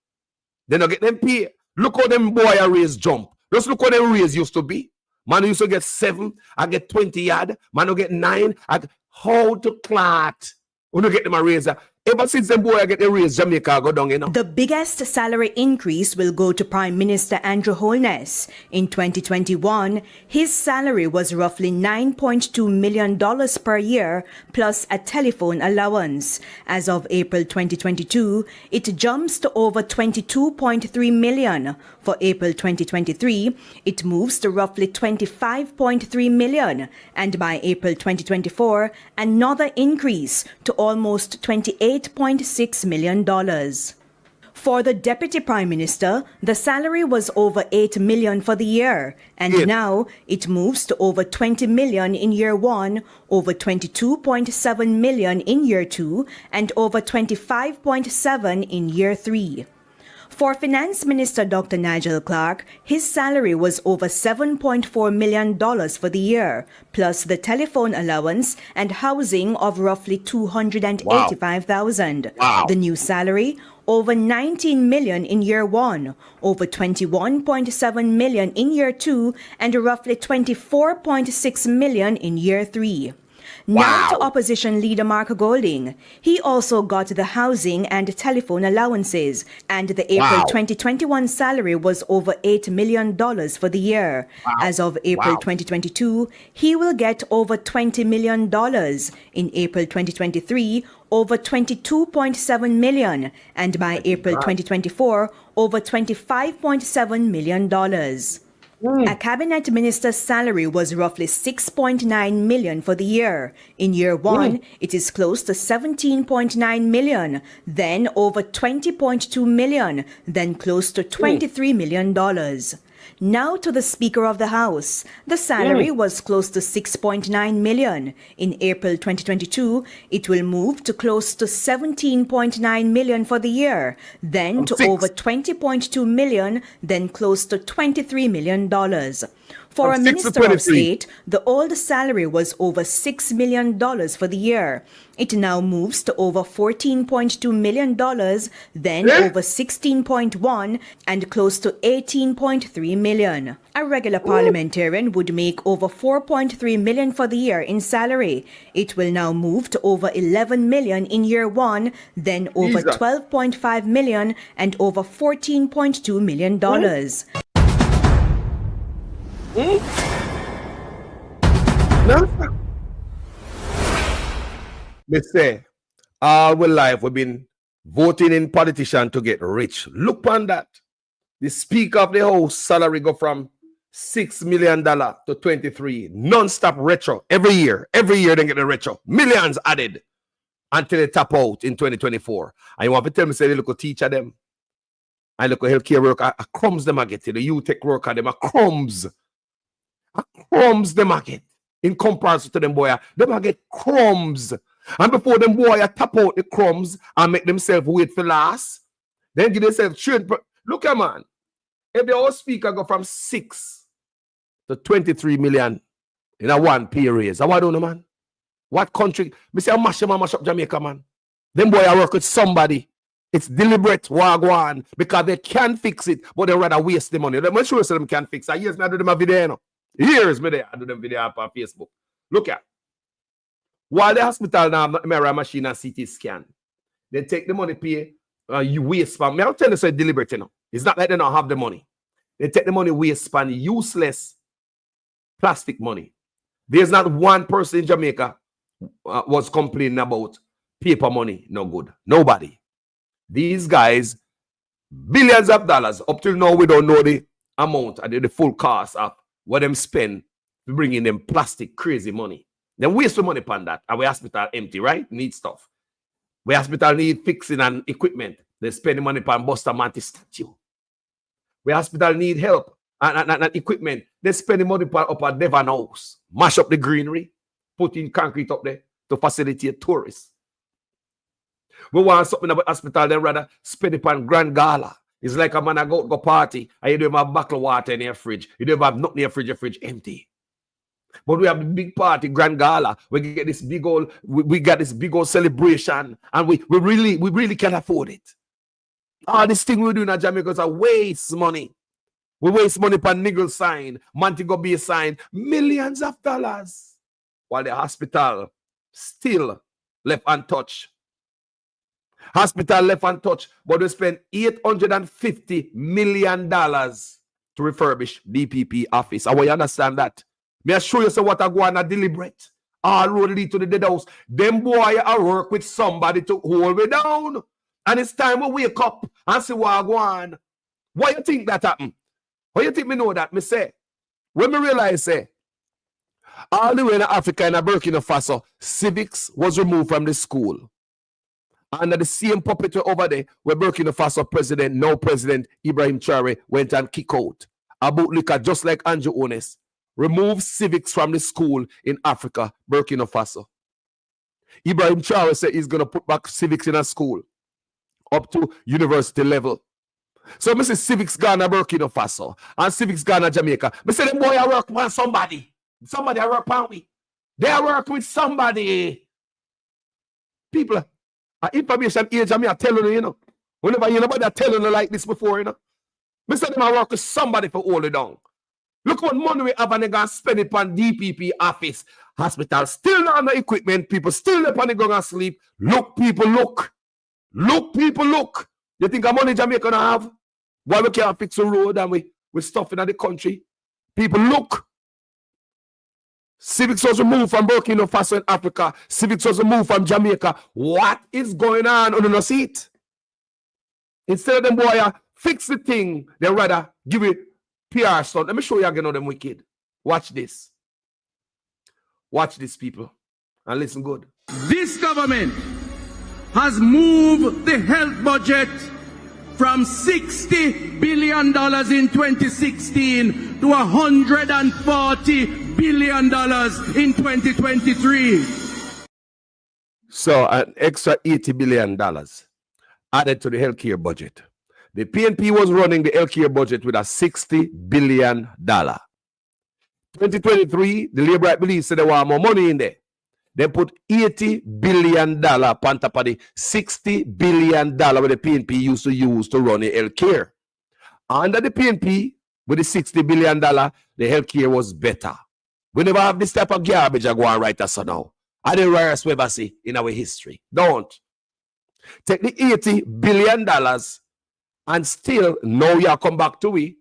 They not get them pay. Look how them boy a raise jump. Just look how them raise used to be. Man used to get 7, I get 20 yard. Man will get 9. How to clot? When you get them a raise. Ever since them boy get a raise, Jamaica go down, you know. The biggest salary increase will go to Prime Minister Andrew Holness. In 2021, his salary was roughly $9.2 million per year, plus a telephone allowance. As of April 2022, it jumps to over $22.3 million. For April 2023, it moves to roughly $25.3 million. And by April 2024, another increase to almost $28.6 million. For the Deputy Prime Minister, the salary was over $8 million for the year, and now it moves to over $20 million in year 1, over $22.7 million in year 2, and over $25.7 in year 3. For Finance Minister Dr. Nigel Clark, his salary was over $7.4 million for the year, plus the telephone allowance and housing of roughly $285,000. Wow. The new salary, over $19 million in year 1, over $21.7 million in year 2, and roughly $24.6 million in year 3. Now to opposition leader Mark Golding. He also got the housing and telephone allowances, and the April 2021 salary was over $8 million for the year. As of April 2022, he will get over $20 million. In April 2023, over $22.7 million, and by April 2024, over $25.7 million. A cabinet minister's salary was roughly 6.9 million for the year. In year one, it is close to 17.9 million, then over 20.2 million, then close to $23 million. Now to the Speaker of the House. The salary was close to 6.9 million. In April 2022, it will move to close to 17.9 million for the year, then to over 20.2 million, then close to $23 million. For a minister of state, the old salary was over $6 million for the year. It now moves to over $14.2 million, then over 16.1 and close to 18.3 million. A regular parliamentarian would make over 4.3 million for the year in salary. It will now move to over 11 million in year one, then over 12.5 million and over $14.2 million. Me say, all our life we've been voting in politicians to get rich. Look on that. The Speaker of the House salary go from $6 million to 23. Non-stop retro every year. Every year they get the retro. Millions added until they tap out in 2024. And you want to tell me, say, they look at teacher them. And look at healthcare worker, a crumbs them I get. The UTech worker, them a crumbs. A crumbs them I get. In comparison to them boy, them I get crumbs. And before them boy tap out the crumbs and make themselves wait for last, then give themselves trade. Look at man. If the whole speaker go from 6 to 23 million in a one pay raise, I don't know, man. What country? Me say I mash up Jamaica, man. Them boy I work with somebody. It's deliberate wagwan because they can fix it, but they rather waste the money. I'm sure some of them can fix it. Years me I do them a video, you know. Years me there I do them video up on Facebook. Look at. While the hospital now MRI machine and CT scan, they take the money pay. You waste span. Me I'll tell you so deliberate, you know. It's not like they don't have the money. They take the money waste span, useless plastic money. There's not one person in Jamaica was complaining about paper money. No good. Nobody. These guys, billions of dollars. Up till now, we don't know the amount and the full cost of what them spend to bring in them plastic crazy money. They waste the money upon that. And we hospital empty, right? Need stuff. We hospital need fixing and equipment. They spend the money upon Buster Mantis statue. We hospital need help and equipment. They spend the money upon Devon House. Mash up the greenery. Put in concrete up there to facilitate tourists. We want something about hospital, then rather spend it on Grand Gala. It's like a man I go party and you don't have a bottle of water in your fridge. You don't have nothing in your fridge empty. But we have the big party, Grand Gala. We get this big old, we got this big old celebration, and we really can afford it. All this thing we do in Jamaica is a waste money. We waste money upon Niggle sign, Montego Bay sign, millions of dollars. While the hospital still left untouched. Hospital left untouched, but we spent $850 million to refurbish DPP office. I want you understand that. May I show you what I go on a deliberate. All road lead to the dead house. Them boy I work with somebody to hold me down. And it's time we wake up and see what I go on. Why you think that happened? Why you think me know that? Me say, when me realize, say, all the way in Africa, in Burkina Faso, civics was removed from the school. Under the same puppet over there, where Burkina Faso president, now President Ibrahim Traore, went and kicked out a bootlicker just like Andrew Ones. Remove civics from the school in Africa, Burkina Faso. Ibrahim Traore said he's going to put back civics in a school up to university level. So I say civics gone to Burkina Faso and civics gone to Jamaica. I say the boy I work with somebody. Somebody I work with me. They work with somebody. People, information age, I'm telling you, you know. Whenever you nobody telling you like this before, you know. I say them I work with somebody for hold it down. Look what money we have and they gonna spend it on DPP office. Hospital still not on the equipment. People still up on the ground and sleep. Look, people, look. Look, people, look. You think how money Jamaica gonna have? Why we can't fix the road and we stuff in the country? People, look. Civics was removed from Burkina Faso in Africa. Civics was removed from Jamaica. What is going on under the seat? Instead of them boy fix the thing, they rather give it PR stunt. Let me show you again how them wicked. Watch this. Watch this, people. And listen good. This government has moved the health budget from $60 billion in 2016 to $140 billion in 2023. So an extra $80 billion added to the healthcare budget. The PNP was running the healthcare budget with a $60 billion. 2023, the Labour, I believe, said they want more money in there. They put $80 billion on top of the $60 billion where the PNP used to use to run the healthcare. Under the PNP, with the $60 billion, the healthcare was better. We never have this type of garbage I go and write us now. I didn't write we ever see in our history. Don't. Take the $80 billion and still, now you come back to we.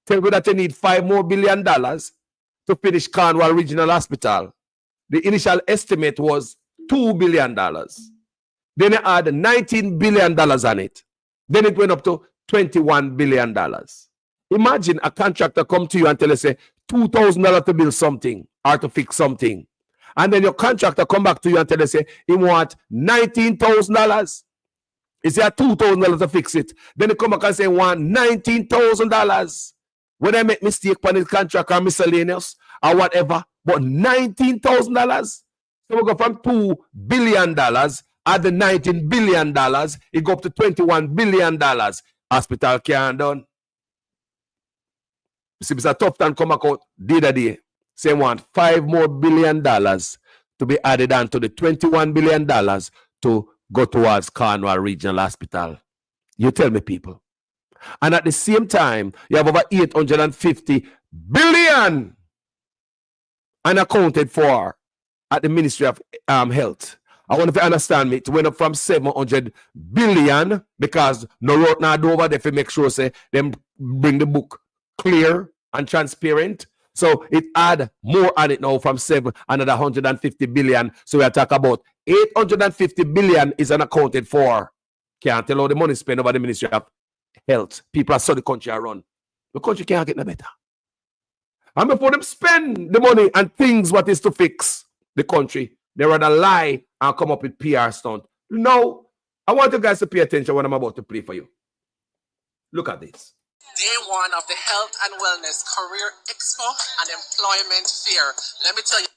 Tell me that you need $5 more billion to finish Cornwall Regional Hospital. The initial estimate was $2 billion. Then you add $19 billion on it. Then it went up to $21 billion. Imagine a contractor come to you and tell you, say, $2,000 to build something or to fix something. And then your contractor come back to you and tell you, say, he want $19,000. He say $2,000 to fix it. Then he come back and say, want $19,000. When I make mistake on his contract or miscellaneous or whatever, but $19,000. So we go from $2 billion at the $19 billion, it go up to $21 billion. Hospital can't done. You see, it's a tough time come back out the other day. Say want $5 more billion to be added on to the $21 billion to go towards Cornwall Regional Hospital. You tell me, people. And at the same time, you have over $850 billion unaccounted for at the Ministry of Health. I want to understand me. It went up from $700 billion because no road now over there to make sure say them bring the book clear and transparent. So it add more on it now from 7 another $150 billion. So we are talking about $850 billion is unaccounted for. Can't tell all the money spent over the Ministry of Health. People are so the country are run. The country can't get no better. And before them spend the money and things what is to fix the country, they rather lie and come up with PR stunt. No, I want you guys to pay attention when I'm about to play for you. Look at this. Day one of the Health and Wellness Career Expo and Employment Fair. Let me tell you,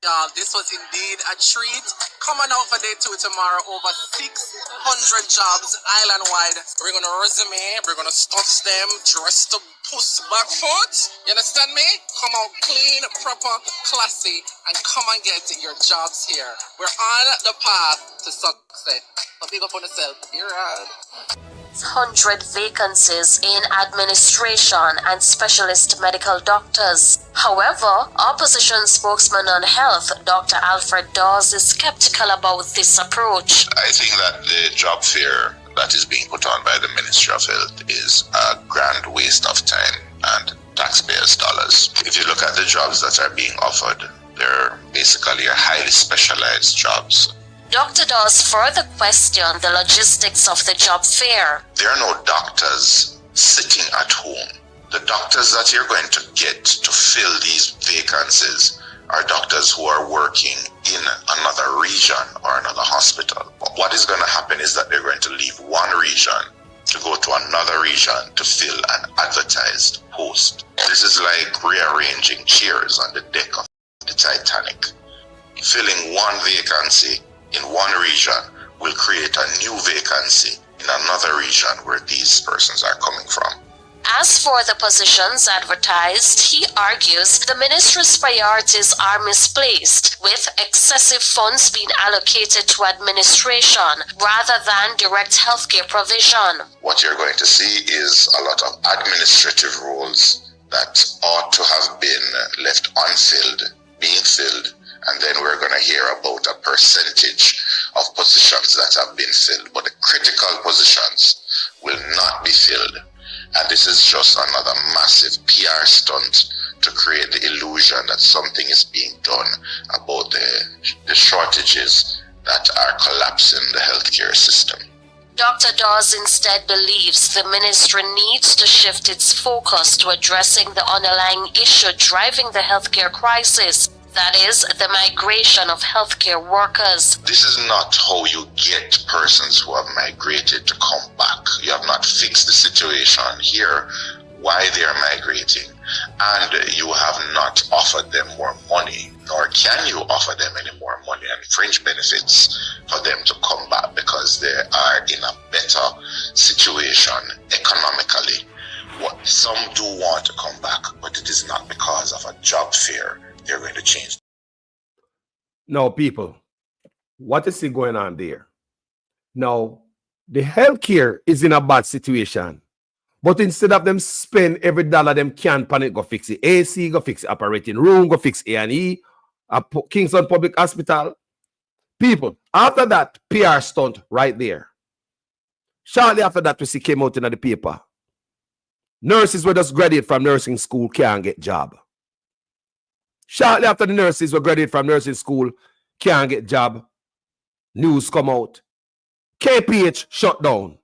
y'all, this was indeed a treat. Come on out for day 2 tomorrow. Over 600 jobs island-wide. We're going to resume. We're going to stuff them, dress to puss back foot. You understand me? Come out clean, proper, classy, and come and get your jobs here. We're on the path to success. So big up on yourself. You're out. 100 vacancies in administration and specialist medical doctors. However, opposition spokesman on health, Dr. Alfred Dawes, is skeptical about this approach. I think that the job fair that is being put on by the Ministry of Health is a grand waste of time and taxpayers' dollars. If you look at the jobs that are being offered, they're basically highly specialized jobs. Dr. Dawes further questioned the logistics of the job fair. There are no doctors sitting at home. The doctors that you're going to get to fill these vacancies are doctors who are working in another region or another hospital. But what is going to happen is that they're going to leave one region to go to another region to fill an advertised post. This is like rearranging chairs on the deck of the Titanic. Filling one vacancy in one region will create a new vacancy in another region where these persons are coming from. As for the positions advertised, he argues the ministry's priorities are misplaced, with excessive funds being allocated to administration rather than direct healthcare provision. What you're going to see is a lot of administrative roles that ought to have been left unfilled, being filled. And then we're going to hear about a percentage of positions that have been filled. But the critical positions will not be filled. And this is just another massive PR stunt to create the illusion that something is being done about the shortages that are collapsing the healthcare system. Dr. Dawes instead believes the ministry needs to shift its focus to addressing the underlying issue driving the healthcare crisis, that is, the migration of healthcare workers. This is not how you get persons who have migrated to come back. You have not fixed the situation here, why they are migrating, and you have not offered them more money, nor can you offer them any more money and fringe benefits for them to come back because they are in a better situation economically. Some do want to come back, but it is not because of a job fair they're going to change. No, people, what is it going on there? Now, the healthcare is in a bad situation. But instead of them spend every dollar them can pan it, go fix the AC, go fix the operating room, go fix A&E, Kingston Public Hospital. People, after that, PR stunt right there. Shortly after that, we see came out in the paper. Nurses were just graduated from nursing school, can't get job. Shortly after the nurses were graduated from nursing school, can't get job. News come out. KPH shut down.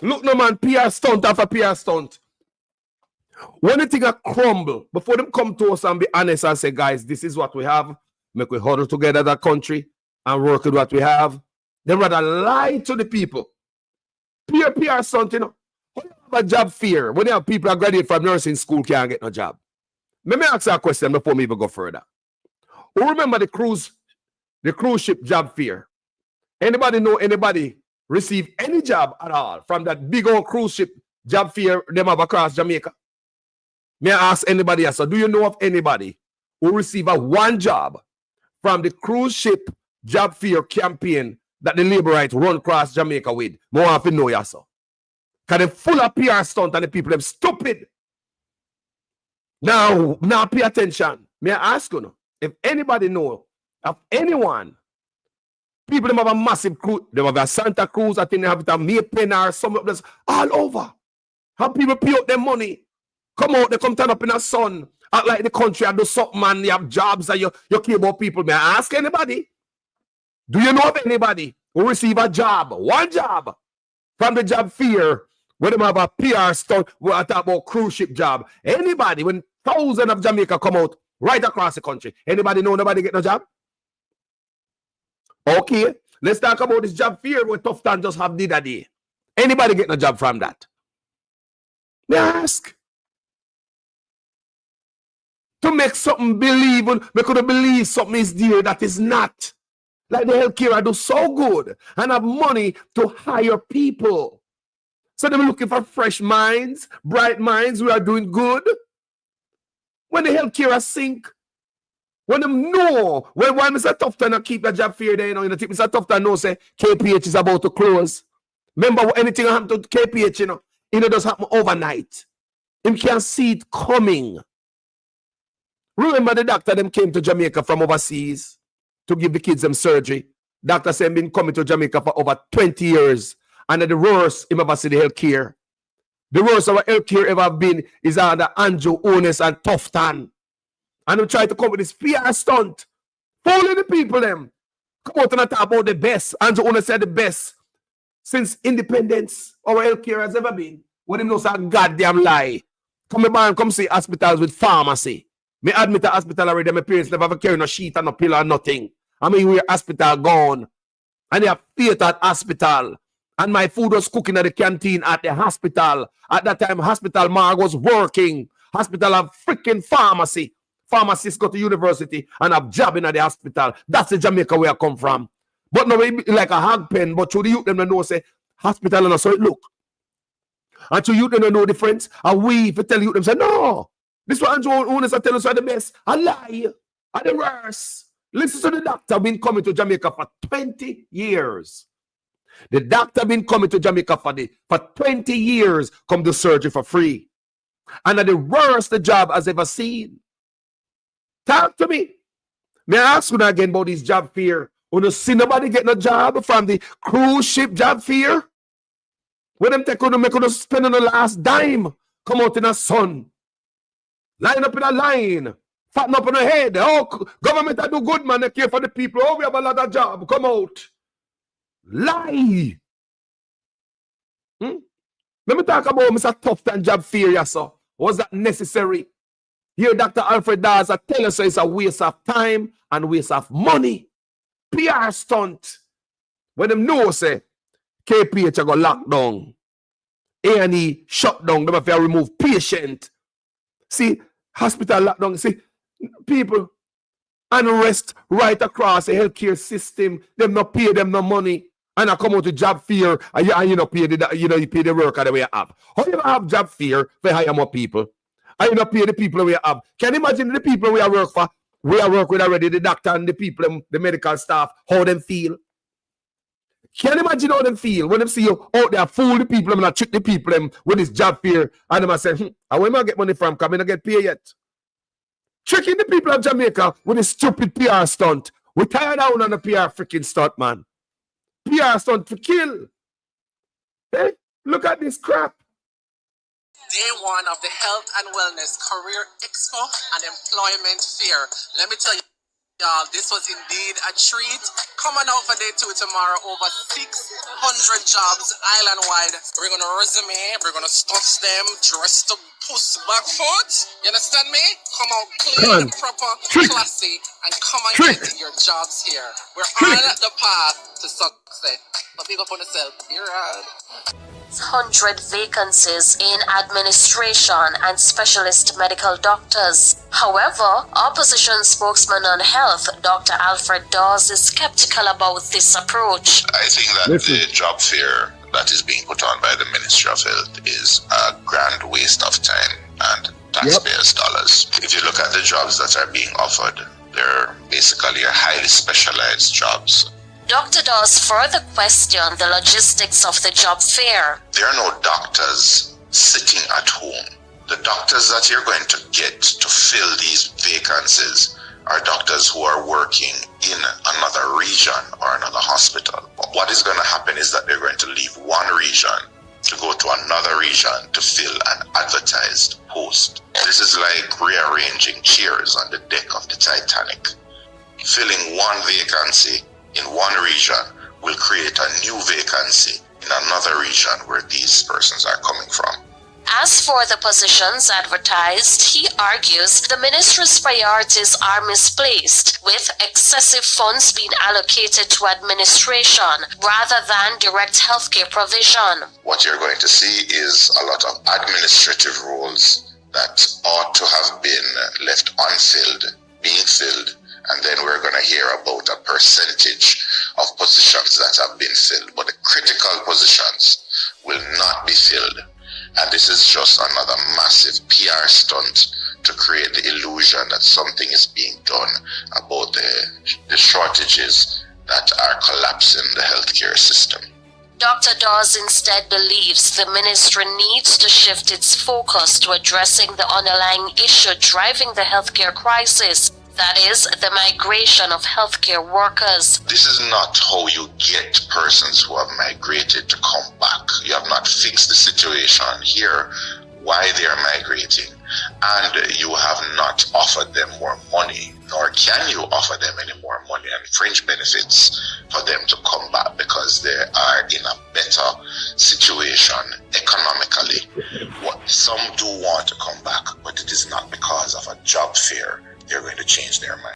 Look, no man, PR stunt after PR stunt. When the thing crumble, before them come to us and be honest and say, guys, this is what we have, make we huddle together as a country and work with what we have, they rather lie to the people. PR stunt, you know. When you have a job fear, when you have people who graduate from nursing school can't get no job. Let me ask you a question before we even go further. Who remember the cruise ship job fear? Anybody know anybody receive any job at all from that big old cruise ship job fair them have across Jamaica? May I ask anybody else? So do you know of anybody who receive a one job from the cruise ship job fair campaign that the labor rights run across Jamaica with? More often know you so. Because they're full of PR stunt and the people them stupid. Now pay attention. May I ask you, if anybody know of anyone, people them have a massive cruise, they have a Santa Cruz, I think they have it a Maypen or some of this all over. Have people pay out their money. Come out, they come turn up in the sun, act like the country and do something, man. You have jobs and you care about people. May I ask anybody? Do you know of anybody who receive a job, one job, from the job fair, when they have a PR stunt, we are talking about cruise ship job? Anybody, when thousands of Jamaica come out right across the country, anybody know nobody get no job? Okay, let's talk about this job fair where Tough Time just have did a day. Anybody getting a job from that? May I ask? To make something believable, we could believe something is there that is not. Like the healthcare, I do so good and have money to hire people. So they're looking for fresh minds, bright minds who are doing good. When the healthcare sink, when them know, when Mr. Tough Time keep the job fair there, you know, Mr. Tough Time know say KPH is about to close. Remember, anything happened to KPH, you know, it does happen overnight. Him can't see it coming. Remember the doctor them came to Jamaica from overseas to give the kids them surgery. Doctor said been coming to Jamaica for over 20 years. And the worst him ever see the health care. The worst our health care ever been is under Andrew, Honest, and Tough Time. And they try to come with this PR stunt. Fooling the people them. Come out and talk about the best. Andrew Honest said the best since independence our health care has ever been. When him knows a goddamn lie. Come see hospitals with pharmacy. Me admit a hospital already, my parents never ever carry no sheet and no pill or nothing. I mean, we're hospital gone. And they have theater at hospital. And my food was cooking at the canteen at the hospital. At that time, hospital Marg was working. Hospital have freaking pharmacy. Pharmacists go to university and have jobbing at the hospital. That's the Jamaica where I come from. But no, like a hog pen, but to the youth, them know say, hospital and so it look. And to youth, them don't know the difference. And we, if you tell you, them say, no. This one Andrew Honest tell us are the best. A lie. And the worst. Listen to the doctor been coming to Jamaica for 20 years. The doctor been coming to Jamaica for 20 years, come to surgery for free. And at the worst the job has ever seen. Talk to me. May I ask you again about this job fair? When you see nobody getting a job from the cruise ship job fair? When them take on make on spend on the last dime, come out in the sun. Line up in a line, fatten up on the head. Oh, government I do good, man. They care for the people. Oh, we have a lot of job. Come out. Lie. Let me talk about Mr. Tufton job fear, yes, sir. Was that necessary? Here, Dr. Alfred Daza tell us it's a waste of time and waste of money. PR stunt. When them know, say, KPH are going to lock down. A&E shut down. Them have to remove patient. See, hospital lock down. See, people unrest right across the healthcare system. Them not pay them no money. And I come out to job fear and you know pay the you pay the worker the way you have. How you have job fear for hire more people? And you not pay the people we have. Can you imagine the people we work for? We are work with already, the doctor and the people, the medical staff, how them feel. Can you imagine how them feel when them see you out there fool the people and trick the people with this job fear and them say, and where am I get money from? Come in and get paid yet. Tricking the people of Jamaica with a stupid PR stunt. We tired down on the PR freaking stunt, man. PR stunt to kill. Hey, look at this crap. Day one of the Health and Wellness Career Expo and Employment Fair. Let me tell you, y'all, this was indeed a treat. Coming out for day 2 tomorrow, over 600 jobs island-wide. We're going to resume, we're going to stuff them, dress the puss back foot. You understand me? Come out clean, proper, classy, and come and get your jobs here. We're on the path to success. But big up on yourself. You're right. 100 vacancies in administration and specialist medical doctors. However, opposition spokesman on health, Dr. Alfred Dawes, is skeptical about this approach. I think that the job fair that is being put on by the Ministry of Health is a grand waste of time and taxpayers' dollars. If you look at the jobs that are being offered, they're basically highly specialized jobs. Dr. Dawes further questioned the logistics of the job fair. There are no doctors sitting at home. The doctors that you're going to get to fill these vacancies are doctors who are working in another region or another hospital. What is going to happen is that they're going to leave one region to go to another region to fill an advertised post. This is like rearranging chairs on the deck of the Titanic. Filling one vacancy in one region will create a new vacancy in another region where these persons are coming from. As for the positions advertised, he argues the ministry's priorities are misplaced, with excessive funds being allocated to administration rather than direct healthcare provision. What you're going to see is a lot of administrative roles that ought to have been left unfilled, being filled, and then we're going to hear about a percentage of positions that have been filled, but the critical positions will not be filled. And this is just another massive PR stunt to create the illusion that something is being done about the shortages that are collapsing the healthcare system. Dr. Dawes instead believes the ministry needs to shift its focus to addressing the underlying issue driving the healthcare crisis. That is, the migration of healthcare workers. This is not how you get persons who have migrated to come back. You have not fixed the situation here, why they are migrating, and you have not offered them more money, nor can you offer them any more money and fringe benefits for them to come back because they are in a better situation economically. Some do want to come back, but it is not because of a job fair. They're going to change their mind.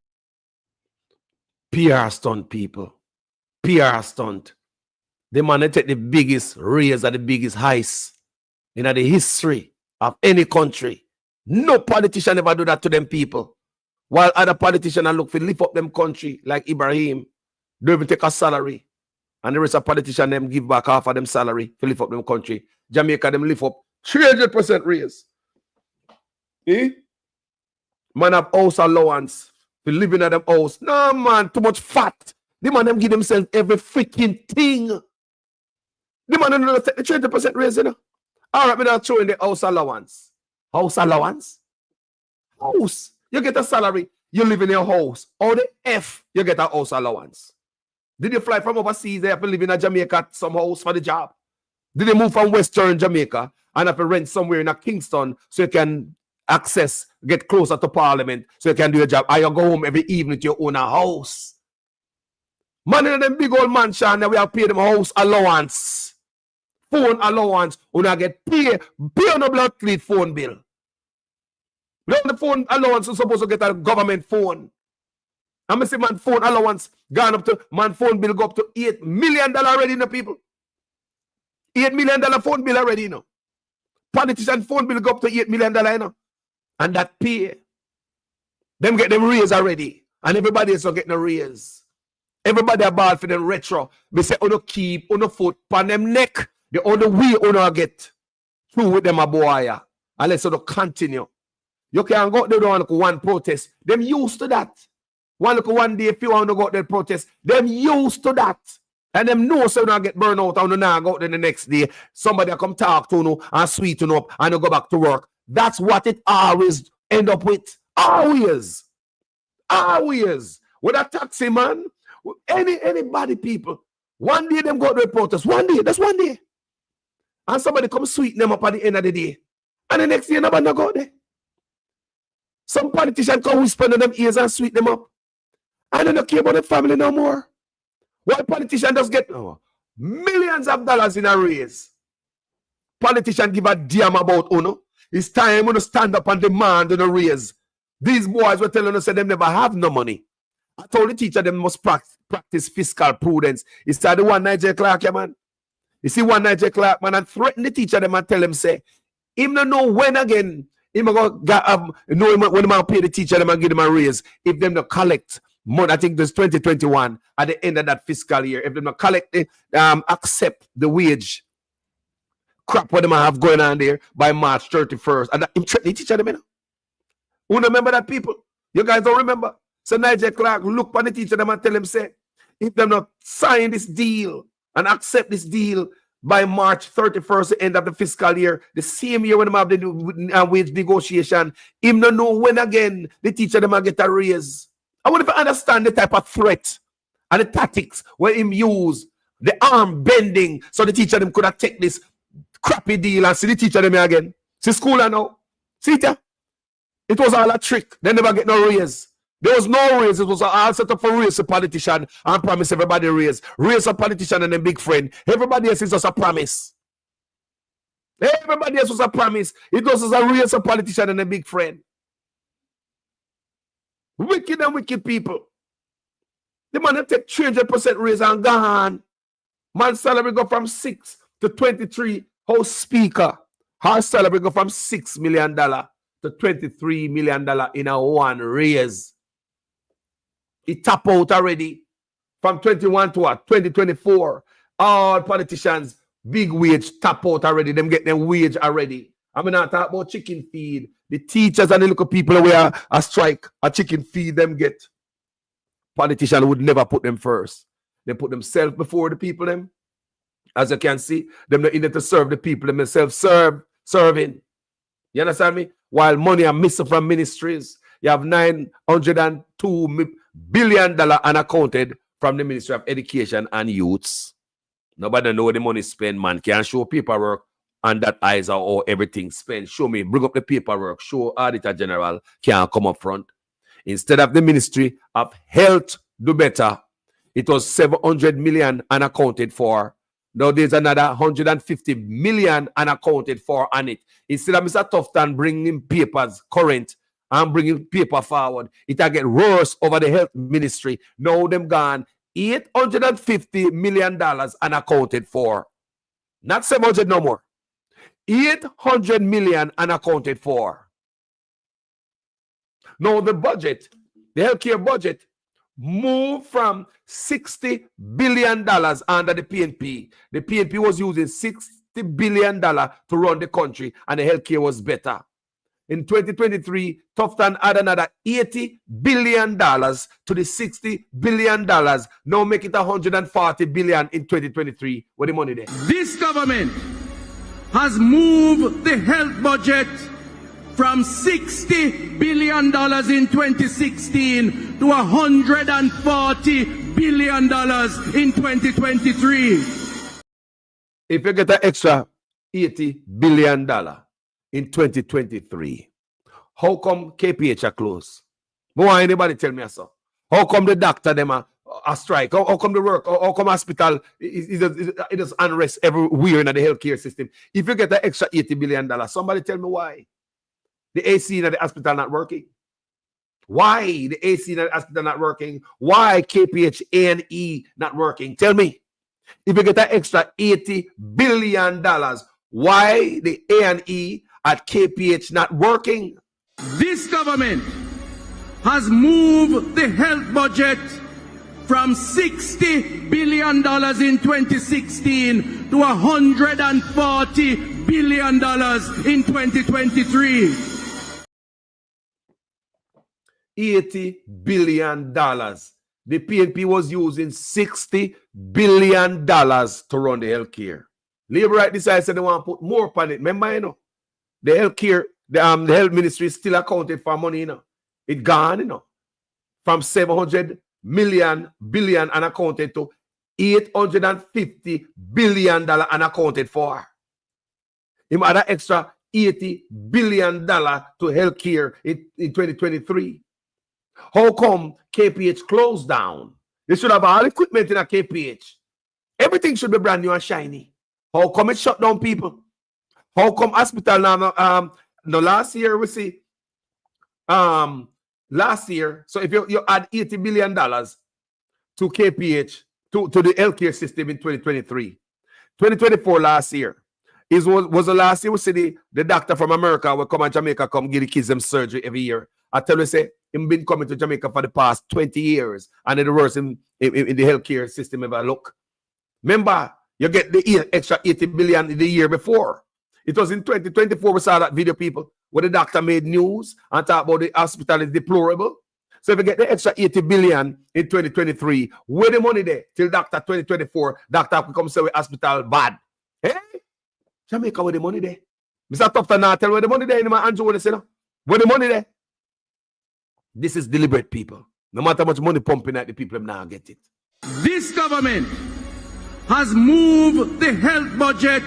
PR stunt, people. PR stunt. The man that take the biggest raise or the biggest heist in the history of any country. No politician ever do that to them people. While other politicians look for lift up them country, like Ibrahim, don't even take a salary. And the rest of politicians them give back half of them salary to lift up them country. Jamaica them lift up 300% raise. Eh? Man have house allowance for living at them house. No, man, too much fat. The man them give themselves every freaking thing. The man don't take the 20% raise, you know. All right, me not throwing the house allowance. House allowance? House. You get a salary, you live in your house. Or the F, you get a house allowance. Did you fly from overseas there to live in a Jamaica some house for the job? Did you move from Western Jamaica and have to rent somewhere in a Kingston so you can get closer to Parliament so you can do your job? Or you go home every evening to your own house? Man in them big old mansion that we have paid them house allowance phone allowance, una get pay on a blood clean phone bill. The phone allowance is supposed to get a government phone. I'm say man phone allowance gone up to man phone bill go up to $8 million already, you know, people. $8 million phone bill already, you know. Politician phone bill go up to $8 million, you know. And that pay. Them get them raise already. And everybody is getting a raise. Everybody about for them retro. They say, oh no keep, oh no foot, pan them neck. The only way oh no get through with them a boy. Unless you continue. You can't go there on one protest. Them used to that. One day if you want to go out there protest, them used to that. And them know so don't get burned out and now go out there the next day. Somebody come talk to you and sweeten up and you go back to work. That's what it always end up with. Always. Always. With a taxi man, anybody people. One day them go to the protest. One day, that's one day. And somebody come sweeten them up at the end of the day. And the next day nobody no go there. Some politician come whisper in them ears and sweet them up. And they don't care about the family no more. Why politician does get millions of dollars in a raise? Politician give a damn about Uno. It's time to stand up and demand on a raise. These boys were telling us that they never have no money. I told the teacher they must practice fiscal prudence. It's the one Nigel Clark, yeah, man. You see one Nigel Clark, man, and threaten the teacher them and tell them, say, him don't know when again. Him go know him when him pay the teacher them and give them a raise. If them not collect money, I think there's 2021 at the end of that fiscal year. If them not collect it, accept the wage crap what them have going on there by March 31st. And him threaten the teacher them, you know? Who remember that, people? You guys don't remember? So Nigel Clark look for the teacher them and tell them, say, if them not sign this deal and accept this deal by March 31st, the end of the fiscal year, the same year when them have the wage negotiation, him don't know when again the teacher them get a raise. I want to understand the type of threat and the tactics where him use the arm bending so the teacher them could have take this crappy deal and see the teacher them again. See school I know. See it? It was all a trick. They never get no raise. There was no raise. It was all set up for raise a politician and promise everybody raise. Raise a politician and a big friend. Everybody else is just a promise. Everybody else was a promise. It was just a raise a politician and a big friend. Wicked and wicked people. The man take 300% raise and gone. Man's salary go from 6 to 23. House Speaker. Her salary go from $6 million to $23 million in a one raise. It tap out already from 21 to what? 2024. All politicians, big wage tap out already. Them get them wage already. I'm not talking about chicken feed. The teachers and the little people who are a strike, a chicken feed them get. Politicians would never put them first. They put themselves before the people them. As you can see, them not in there to serve the people themselves serving. You understand me? While money are missing from ministries, you have $902 billion unaccounted from the Ministry of Education and Youths. Nobody know where the money spent, man. Can't show paperwork and that eyes are all everything spent. Show me, bring up the paperwork, show Auditor General can't come up front. Instead of the Ministry of Health do better, it was 700 million unaccounted for. Now there's another 150 million unaccounted for on it. Instead of Mr. Tufton bringing papers current and bringing paper forward, it will get worse over the health ministry. Now them gone $850 million unaccounted for. Not 700 no more. 800 million unaccounted for. Now the budget, the healthcare budget, moved from $60 billion under the PNP. The PNP was using $60 billion to run the country, and the healthcare was better. In 2023, Tufton add another $80 billion to the $60 billion. Now make it $140 billion in 2023. Where the money there? This government has moved the health budget from $60 billion in 2016 to $140 billion in 2023. If you get an extra $80 billion in 2023, how come KPH are closed? Why anybody tell me so? How come the doctor them are a strike? How come the work? How come hospital it does unrest everywhere in the healthcare system? If you get an extra $80 billion, somebody tell me why. The AC in the hospital not working. Why the AC in the hospital not working? Why KPH A&E not working? Tell me. If you get an extra $80 billion, why the A&E at KPH not working? This government has moved the health budget from $60 billion in 2016 to $140 billion in 2023. $80 billion. The PNP was using $60 billion to run the healthcare. Labor right decided they want to put more upon it. Remember, you know, the healthcare, the health ministry is still accounted for money, you know. It gone, you know, from 700 billion unaccounted to $850 billion unaccounted for. Him add an extra $80 billion to healthcare in 2023. How come KPH closed down? They should have all equipment in a KPH. Everything should be brand new and shiny. How come it shut down people? How come hospital now? No, last year we see. Last year, so if you add $80 billion to KPH, to the healthcare system in 2023, 2024 last year, was the last year we see the doctor from America will come to Jamaica, come give the kids them surgery every year. I tell you, say, him been coming to Jamaica for the past 20 years, and it worse in the healthcare system ever look. Remember, you get the extra $80 billion in the year before. It was in 2024 we saw that video, people, where the doctor made news and talked about the hospital is deplorable. So if you get the extra $80 billion in 2023, where the money there till doctor 2024, doctor will come say the hospital bad. Hey, Jamaica, where the money there? Mr. Tufton now tell where the money there in my Andrew, what they say now? Where the money there? This is deliberate, people. No matter how much money pumping at the people, now get it. This government has moved the health budget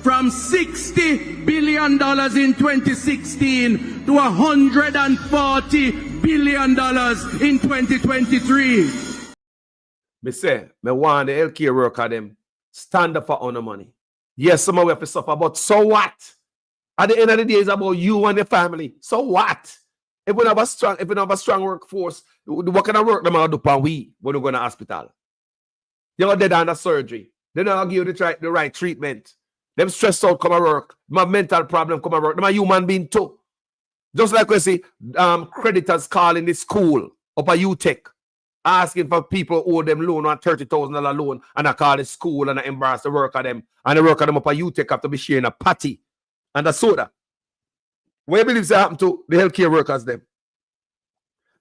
from $60 billion in 2016 to $140 billion in 2023. Me say, me want the healthcare worker them stand up for honor money. Yes, some of we have to suffer, but so what? At the end of the day, it's about you and the family. So what? If we have a strong workforce, what kind of work them are do when we go to the hospital? You're dead under surgery. They don't give you the right treatment. Them stressed out come to work. My mental problem come to work. Them a human being too. Just like we see creditors calling the school up at UTech, asking for people who owe them loan on $30,000 loan, and I call the school and I embarrass the work of them. And the work of them up at UTech have to be sharing a patty and a soda. What you believe that happen to the healthcare workers them?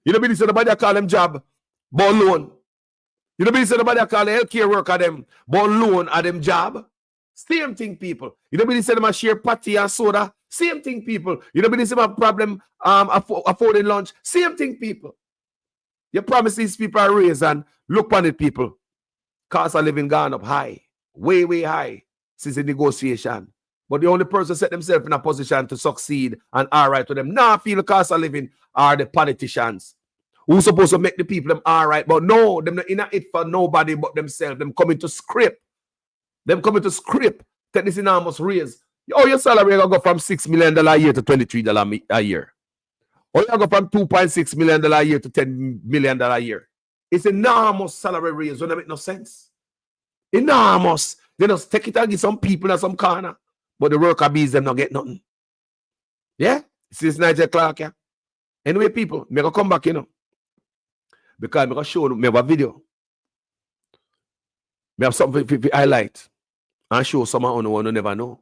You don't believe somebody call them job, but loan. You don't believe somebody call the healthcare worker them, but loan at them job? Same thing, people. You don't believe them a share patty and soda? Same thing, people. You don't believe them a problem affording lunch? Same thing, people. You promise these people a raise and look on it, people. Cost of living gone up high, way, way high since the negotiation. But the only person set themselves in a position to succeed and all right to them now feel the cost of living are the politicians who supposed to make the people them all right. But no, them not in it for nobody but themselves. Them coming to script. Them coming to script. Take this enormous raise. Oh, your salary will go from $6 million a year to $23 a year. Or you go from $2.6 million a year to $10 million a year. It's enormous salary raise. Don't make no sense. Enormous. They just take it and give some people in some corner. But the worker bees them not get nothing. Yeah? Since 9 o'clock, yeah? Anyway, people, I'm going to come back, you know. Because I'm going to show you, I have a video. I have something to highlight and show someone who never know.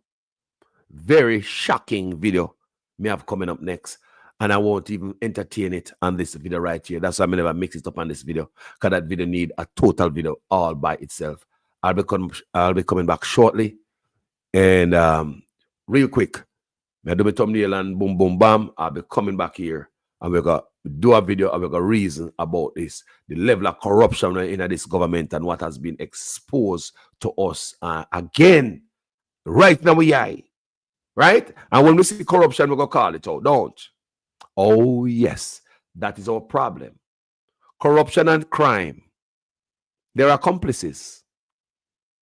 Very shocking video me have coming up next. And I won't even entertain it on this video right here. That's why I never mix it up on this video. Because that video need a total video all by itself. I'll be coming back shortly. And real quick, I do my thumbnail and boom, boom, bam. I'll be coming back here and we're going to do a video and we're going to reason about this, the level of corruption in this government and what has been exposed to us again. Right now we are, right? And when we see corruption, we're going to call it out, don't? Oh, yes, that is our problem. Corruption and crime They're accomplices.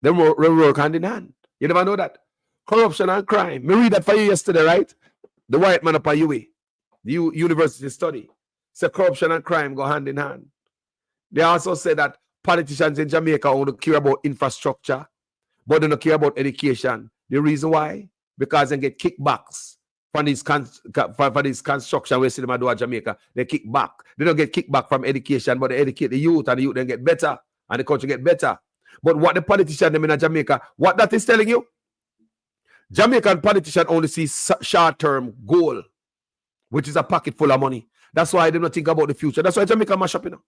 They work hand in hand. You never know that. Corruption and crime. Me read that for you yesterday, right? The white man up at UWI, the university study, said corruption and crime go hand in hand. They also say that politicians in Jamaica only care about infrastructure, but they don't care about education. The reason why? Because they get kickbacks from these construction we see them do at Jamaica. They kick back. They don't get kickback from education, but they educate the youth, and the youth then get better, and the country get better. But what the politician them in Jamaica, what that is telling you? Jamaican politicians only see short-term goal, which is a pocket full of money. That's why they don't think about the future. That's why Jamaica mash up, you know.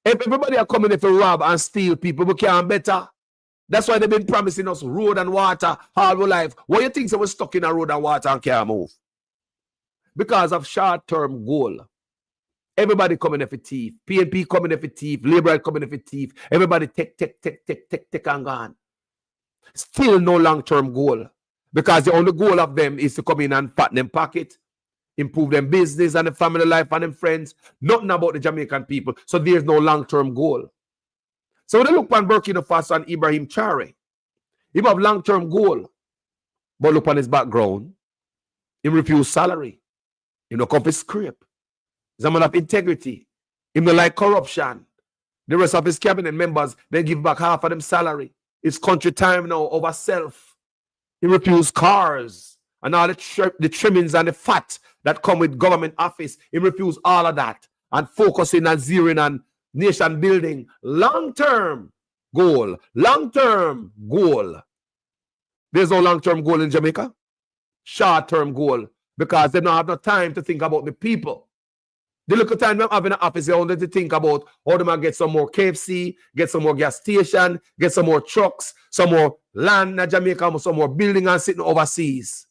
If everybody are coming if to rob and steal people, we can't better. That's why they've been promising us road and water all our life. What you think so we're stuck in a road and water and can't move? Because of short-term goal. Everybody coming if a thief. PNP coming if a thief. Labour coming if a thief. Everybody take and gone. Still no long-term goal. Because the only goal of them is to come in and fatten them pocket, improve them business and the family life and them friends. Nothing about the Jamaican people. So there's no long-term goal. So when they look on Burkina Faso and Ibrahim Traore, he have long-term goal. But look on his background. He refuse salary. He no come for scrape. He's a man of integrity. He no like corruption. The rest of his cabinet members, they give back half of them salary. It's country time now over self. He refuse cars and all the trimmings and the fat that come with government office. He refuse all of that and focusing on zeroing on nation building. Long-term goal. Long-term goal. There's no long-term goal in Jamaica. Short-term goal. Because they don't have no time to think about the people. The little time they have in the office, they only to think about how they might get some more KFC, get some more gas station, get some more trucks, some more land in Jamaica, some more building and sitting overseas.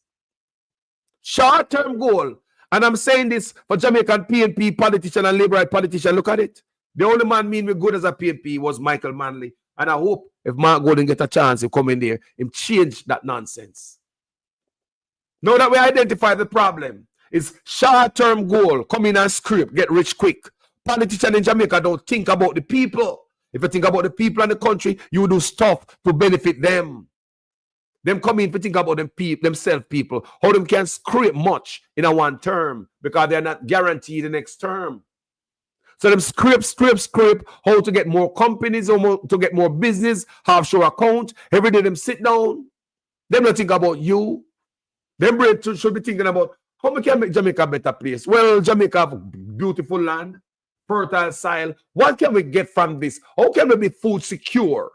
Short-term goal. And I'm saying this for Jamaican PNP politician and Labour politician. Look at it. The only man mean me good as a PNP was Michael Manley. And I hope if Mark Golden get a chance to come in there, him change that nonsense. Now that we identify the problem, it's short-term goal, come in and script, get rich quick. Politicians in Jamaica don't think about the people. If you think about the people in the country, you do stuff to benefit them. Them come in to think about themselves people, how them can script much in a one term because they're not guaranteed the next term. So them script, how to get more companies or to get more business, offshore account. Every day them sit down. Them don't think about you. Them should be thinking about how we can make Jamaica a better place. Well, Jamaica have beautiful land, fertile soil. What can we get from this? How can we be food secure?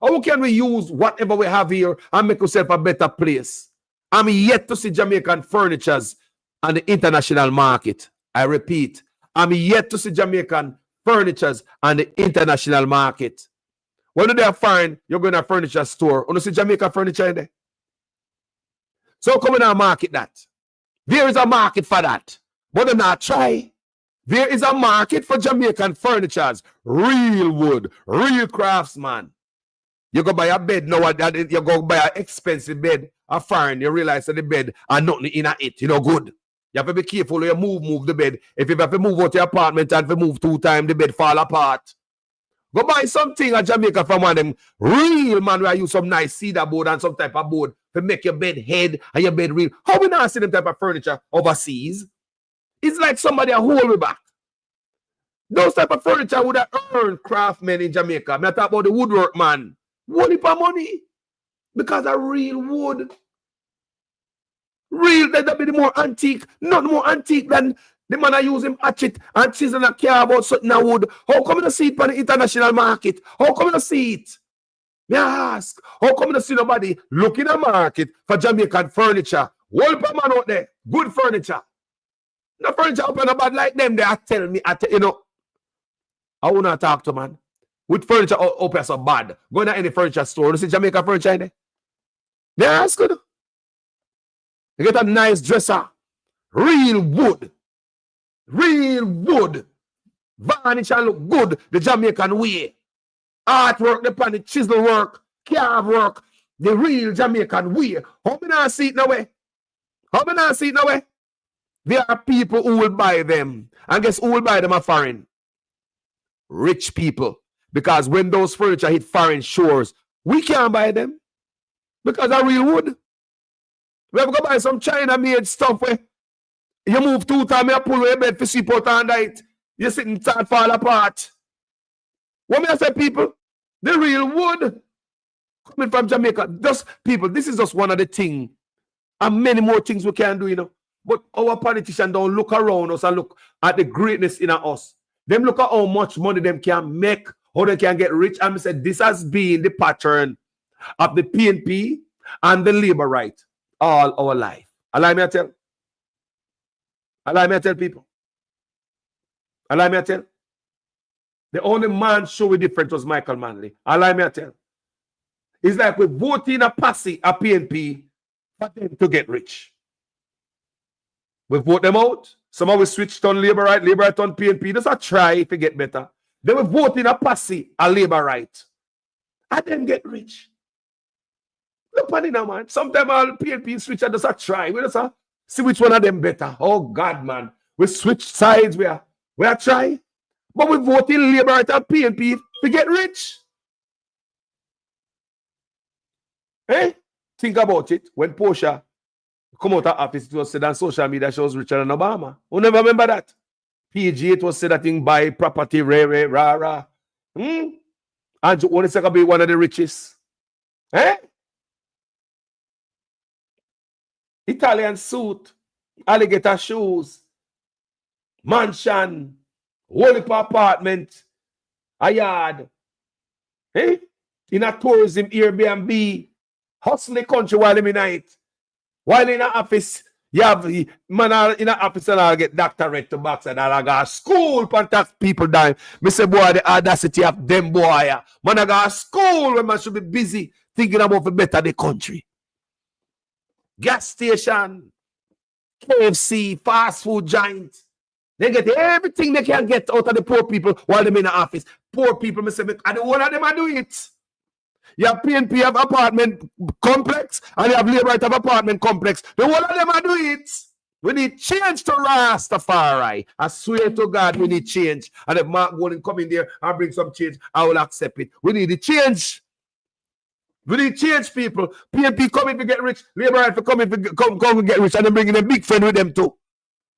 How can we use whatever we have here and make ourselves a better place? I'm yet to see Jamaican furnitures on the international market. I repeat, I'm yet to see Jamaican furnitures on the international market. When do they find you're going to a furniture store? You see Jamaica furniture in there? So come in and market that. There is a market for that. But do not try. There is a market for Jamaican furnitures. Real wood, real craftsman. You go buy a bed now, you go buy an expensive bed, a foreign, you realize that the bed and nothing in it, you know, good. You have to be careful when you move the bed. If you have to move out your apartment and if you move 2 times, the bed fall apart. Go buy something at Jamaica from one of them real man where you use some nice cedar board and some type of board to make your bed head and your bed real. How we not see them type of furniture overseas? It's like somebody a hold me back. Those type of furniture would have earned craftsmen in Jamaica. I talk about the woodwork man. Whole heap of money. Because of real wood. Real, that'd be the more antique. Not more antique than the man I use him hatchet and chisel and care about something of wood. How come you see it on the international market? How come you see it? May I ask? How come you see nobody looking at market for Jamaican furniture? Whole heap of man out there. Good furniture. No furniture up and bad like them. They are telling me, you know. I want to talk to man. With furniture up so bad. Go to any furniture store. You see Jamaica furniture in there? They ask good. You get a nice dresser. Real wood. Real wood. Varnish and look good. The Jamaican way. Artwork, the planet, chisel work, carve work. The real Jamaican way. How many not see it now way? How many not see it now way? There are people who will buy them. And guess who will buy them a foreign? Rich people. Because when those furniture hit foreign shores, we can't buy them. Because of real wood. We have to go buy some China-made stuff where you move 2 times, you pull your bed for sleep out and night. You sit and start fall apart. What may I say, people? The real wood coming from Jamaica. Just people, this is just one of the things. And many more things we can do, you know. But our politicians don't look around us and look at the greatness in us. Them look at how much money them can make, how they can get rich. And I said, this has been the pattern of the PNP and the labor right all our life. Allow me to tell. Allow me to tell people. Allow me to tell. The only man showing difference was Michael Manley. Allow me to tell. It's like we vote in a posse, a PNP, for them to get rich. We vote them out. Somehow we switched on labor right on PNP. Just a try if it get better. Then we vote in a posse, a labor right. And then get rich. Look at it now, man. Sometimes all PNP switch and just a try. We just see which one of them better. Oh God, man. We switch sides. We are try. But we vote in labor right and PNP to get rich. Eh? Think about it. When Portia come out of office, it was said on social media she was richer than Obama. Who never remember that? PG, it was said that thing buy property, rah. And you want to be one of the richest. Eh? Italian suit, alligator shoes, mansion, whole apartment, a yard. Eh? In a tourism Airbnb, hustle the country while in night. While in an office, you have man in an office and I'll get doctorate to box and I'll go to school for tax people dying. Me say, boy, the audacity of them boy. Man, I go to school when man should be busy thinking about the better the country. Gas station, KFC, fast food giant. They get everything they can get out of the poor people while they're in the office. Poor people, me say, and the one of them are doing it. You have PNP have apartment complex and you have labor right have apartment complex. The one of them are doing it. We need change to Rastafari. I swear to God, we need change. And if Mark Golden come in there and bring some change, I will accept it. We need the change. We need change, people. PNP coming to get rich. Labor right for coming to get rich. And then bringing a big friend with them too.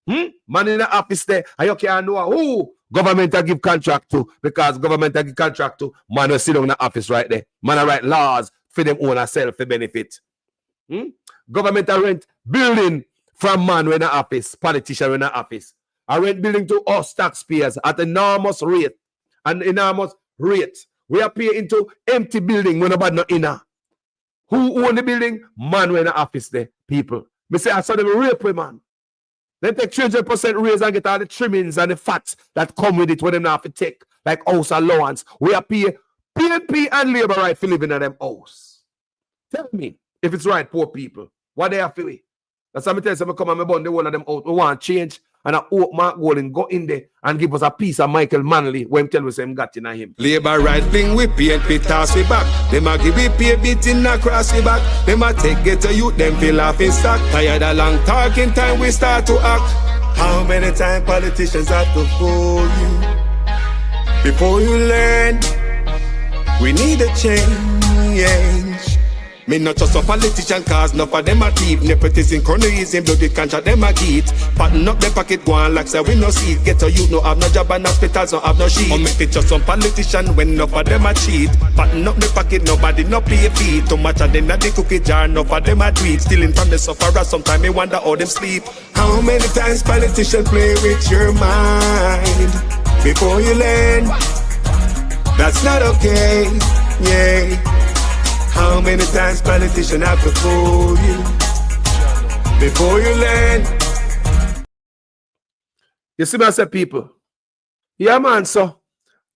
Man in the office there, and you can't know who government give contract to, because government give contract to man will sit down in the office right there. Man will write laws for them own self for benefit. Government rent building from man in the office, politician in the office. I rent building to us taxpayers at enormous rate. We are paying into empty building when nobody not in. Who own the building? Man in the office there, people. Me say I saw them rape man. They take 300% raise and get all the trimmings and the fats that come with it when them not have to take, like house allowance. We are paying PNP and labor right for living in them house. Tell me if it's right, poor people. What they have to do? That's why I tell you, I come and I bond the one of them out. We want change. And I hope Mark Golden go in there and give us a piece of Michael Manley when tell us him got in him. Labor right thing we PNP toss we back. Them a give we pay beating across we back. Them a take get to youth, them feel off in stock. Tired of long talking time we start to act. How many times politicians have to fool you? Before you learn, we need a change. Me not just a politician cause enough of them a thief. Nepotism, cronyism, bloody contract them a get. Pattern up the pocket go on like say we no see it. Get a youth no have no job and hospitals no have no sheet. Or make it just some politician when enough of them a cheat. Pattern up the pocket nobody no play feet. Too much of them at the cookie jar enough of them a tweet. Stealing from the sufferer sometimes me wonder how them sleep. How many times politicians play with your mind before you learn? That's not okay, yeah. How many times politicians have to fool you before you learn? You see me, I say, people. Yeah, man, so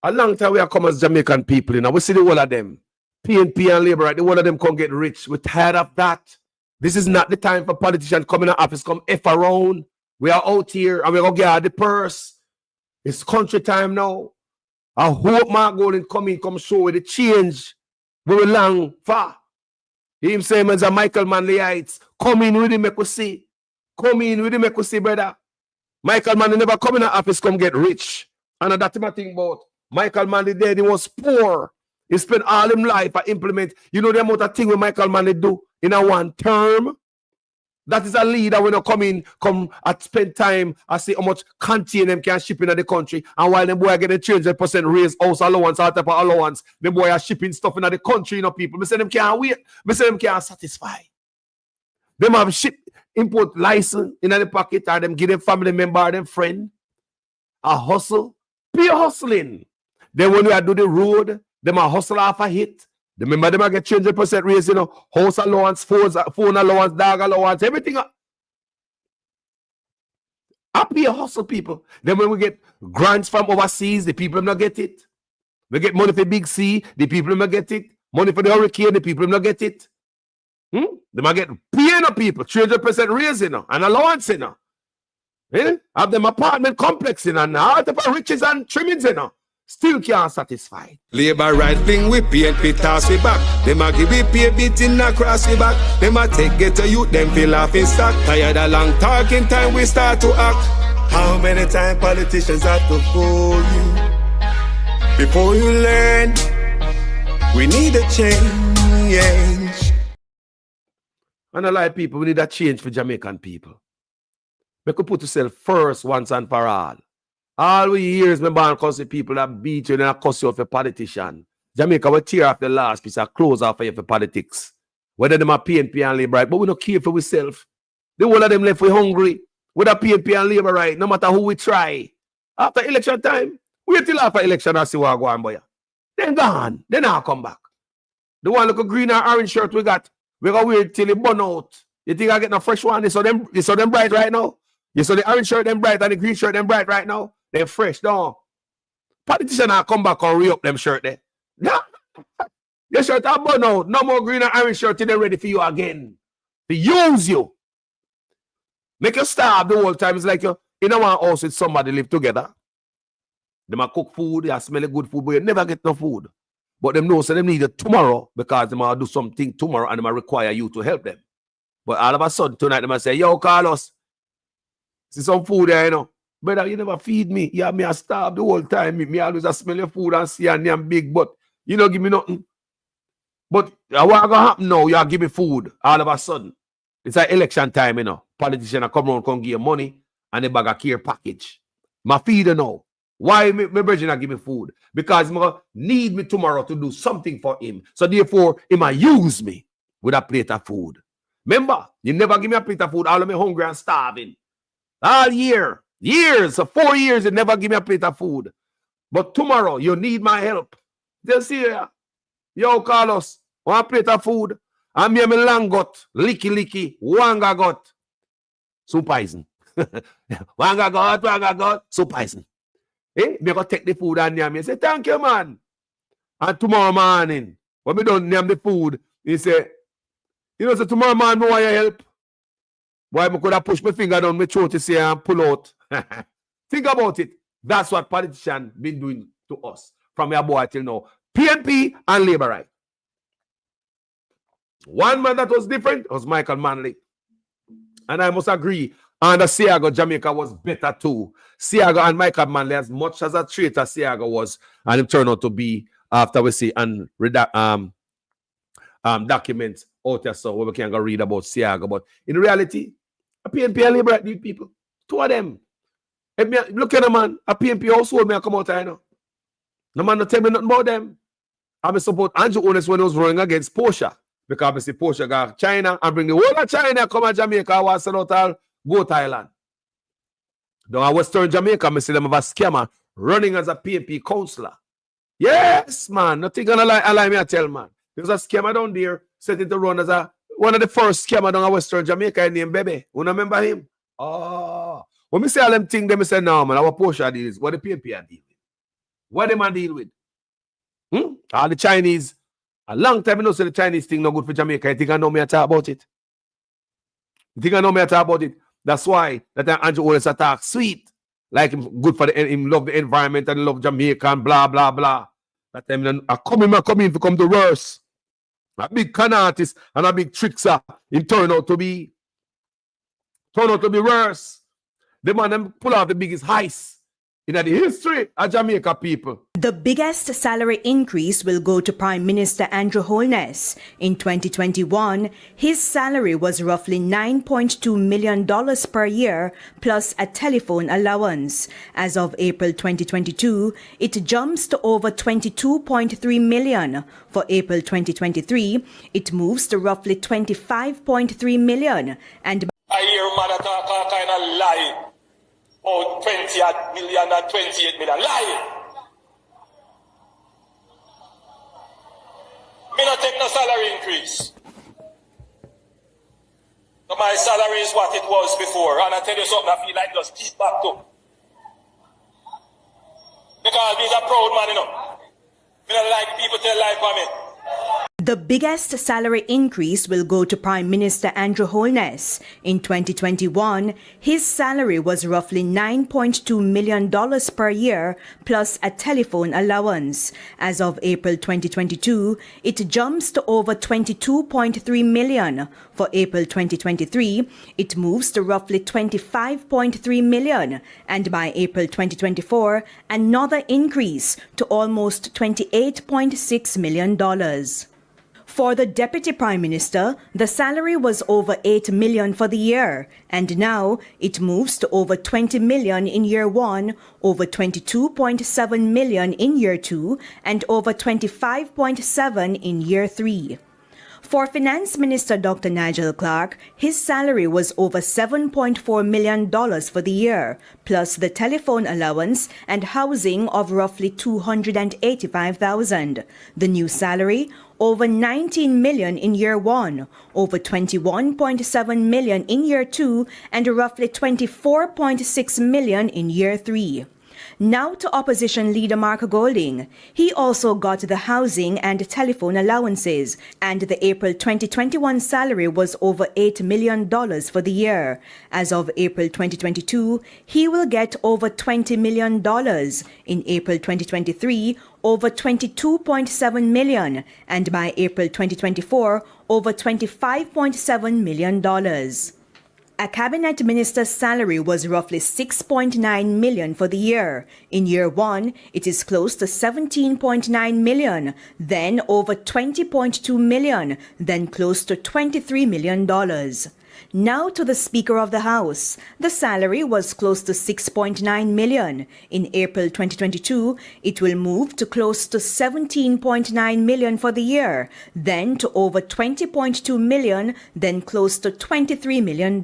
a long time we have come as Jamaican people, you know. We see the whole of them. PNP and Labour, right? The whole of them can't get rich. We're tired of that. This is not the time for politicians coming in the office, come F around. We are out here and we're going to get out the purse. It's country time now. I hope Mark Golden come show with the change. We will long for him same as a Michael Manley heights. Come in with him, make we see. Come in with him, make we see, brother. Michael Manley never come in the office, come get rich. And that's my thing about Michael Manley dead, he was poor. He spent all his life to implement. You know the amount of thing with Michael Manley do in a one term? That is a leader when you come and spend time and see how much contain them can ship in the country. And while them boy are getting 300% raise house allowance, all type of allowance, them boy are shipping stuff in the country, you know, people. Me say them can't wait. Me say them can't satisfy. Them have ship import license in the pocket, or them give them family member or them friend a hustle. Pure hustling. Then when we do the road, them a hustle off a hit. Remember them a get 300% raise, you know, house allowance, phone allowance, dog allowance, everything. Happy hustle people. Then when we get grants from overseas, the people not get it. We get money for Big C, the people not get it. Money for the hurricane, the people not get it. They might get paying up people, 300% raise, you know, and allowance, you know. Have them apartment complex, you know, and all type of riches and trimmings, you know. Still can't satisfy. Labor right thing we PNP toss we back. Them a give we pay beating across we back. Them a take get to you, them feel off in stock. Tired of long talking time we start to act. How many times politicians have to fool you? Before you learn, we need a change. And a lot of people, we need a change for Jamaican people. We could put yourself first once and for all. All we years, remember, and cuss people that beat you and cuss you off a politician. Jamaica will tear off the last piece of clothes off of you for politics. Whether them are PNP and Labour right, but we don't care for ourselves. The whole of them left we hungry. Whether PNP and Labour right, no matter who we try. After election time, wait till after election and see what go on, boy. Then gone. Then I'll come back. The one look green and orange shirt we got wait till it burn out. You think I get no fresh one? You saw them bright right now? You saw the orange shirt them bright and the green shirt them bright right now? They're fresh, no. Politicians now come back and re-up them shirt there. Nah. Your shirt are burn out. No more green and orange shirt till they're ready for you again. To use you. Make you starve the whole time. It's like you in a one house with somebody live together. They might cook food, they smell good food, but you never get no food. But them know so them need it tomorrow because they might do something tomorrow and they might require you to help them. But all of a sudden tonight they might say, yo, Carlos, see some food there, you know. Brother, you never feed me. Yeah, me I starve the whole time. Me always I smell your food and see and I'm big, but you don't give me nothing. But what gonna happen now? You give me food all of a sudden. It's like election time, you know. Politicians come around, come give you money and a bag of care package. My feeder now. Why my virgin give me food? Because he need me tomorrow to do something for him. So therefore, he might use me with a plate of food. Remember, you never give me a plate of food. All of me hungry and starving. All year. Years, so 4 years, you never give me a plate of food. But tomorrow, you need my help. They'll see you. Yo, Carlos, one plate of food. And me langot, licky, wanga got. Soup poison. wanga got, soup poison. Me go take the food and name me. Say, thank you, man. And tomorrow morning, when we don't name the food, he say, you know, so tomorrow morning, I want your help. Why I could have pushed my finger down my throat to say and pull out. Think about it. That's what politicians been doing to us from your boy till now. PNP and Labour right. One man that was different was Michael Manley. And I must agree, and Siago Jamaica was better too. Siago and Michael Manley, as much as a traitor Siago was, and it turned out to be after we see and documents out there so we can go read about Siago. But in reality, a PNP and Labour need people. Two of them. If me, look at the man, a PNP household me come out here, you know. No man not tell me nothing about them. I support Andrew Honest when he was running against Porsche. Because I see Porsche go China and bring the whole of China come to Jamaica and want to sell out all go Thailand. Down in Western Jamaica, I see them have a scammer running as a PNP councillor. Yes, man. Nothing gonna lie me I tell, man. There's a scammer down there set it to run as one of the first scammer down in Western Jamaica named Bebe. You remember him? Oh. When we say all them things, they say, no, man, our Porsche deal is what the PNP are deal with. What them are deal with? All the Chinese, a long time I know say the Chinese thing no good for Jamaica. You think I know me to talk about it? You think I know me to talk about it? That's why that Andrew always attack sweet. Like him good for him love the environment and love Jamaica and blah, blah, blah. That time I come in to come to worse. A big con artist and a big trickster. Him turn out to be worse. The man them pull out the biggest heist in the history of Jamaica people. The biggest salary increase will go to Prime Minister Andrew Holness. In 2021, his salary was roughly $9.2 million per year plus a telephone allowance. As of April 2022, it jumps to over $22.3 million. For April 2023, it moves to roughly $25.3 million. And I hear man talk kind of lie. Oh, 20 million and 28 million. Lie! Me not take no salary increase. So my salary is what it was before. And I tell you something, I feel like just keep back to. Because he's a proud man, you know. Me don't like people tell lie for me. the biggest salary increase will go to Prime Minister Andrew Holness. In 2021, his salary was roughly $9.2 million per year plus a telephone allowance. As of April 2022, it jumps to over $22.3 million. For April 2023, it moves to roughly $25.3 million. And by April 2024, another increase to almost $28.6 million. For the Deputy Prime Minister, the salary was over $8 million for the year, and now it moves to over $20 million in year 1, over $22.7 million in year 2, and over $25.7 in year 3. For Finance Minister Dr. Nigel Clarke, his salary was over $7.4 million for the year, plus the telephone allowance and housing of roughly $285,000. The new salary, over $19 million in year 1, over $21.7 million in year 2, and roughly $24.6 million in year 3. Now to Opposition Leader Mark Golding. He also got the housing and telephone allowances, and the April 2021 salary was over $8 million for the year. As of April 2022, he will get over $20 million. In April 2023, over $22.7 million, and by April 2024, over $25.7 million. A cabinet minister's salary was roughly $6.9 million for the year. In year 1, it is close to $17.9 million, then over $20.2 million, then close to $23 million. Now to the Speaker of the House. The salary was close to $6.9 million. In April 2022, it will move to close to $17.9 million for the year, then to over $20.2 million, then close to $23 million.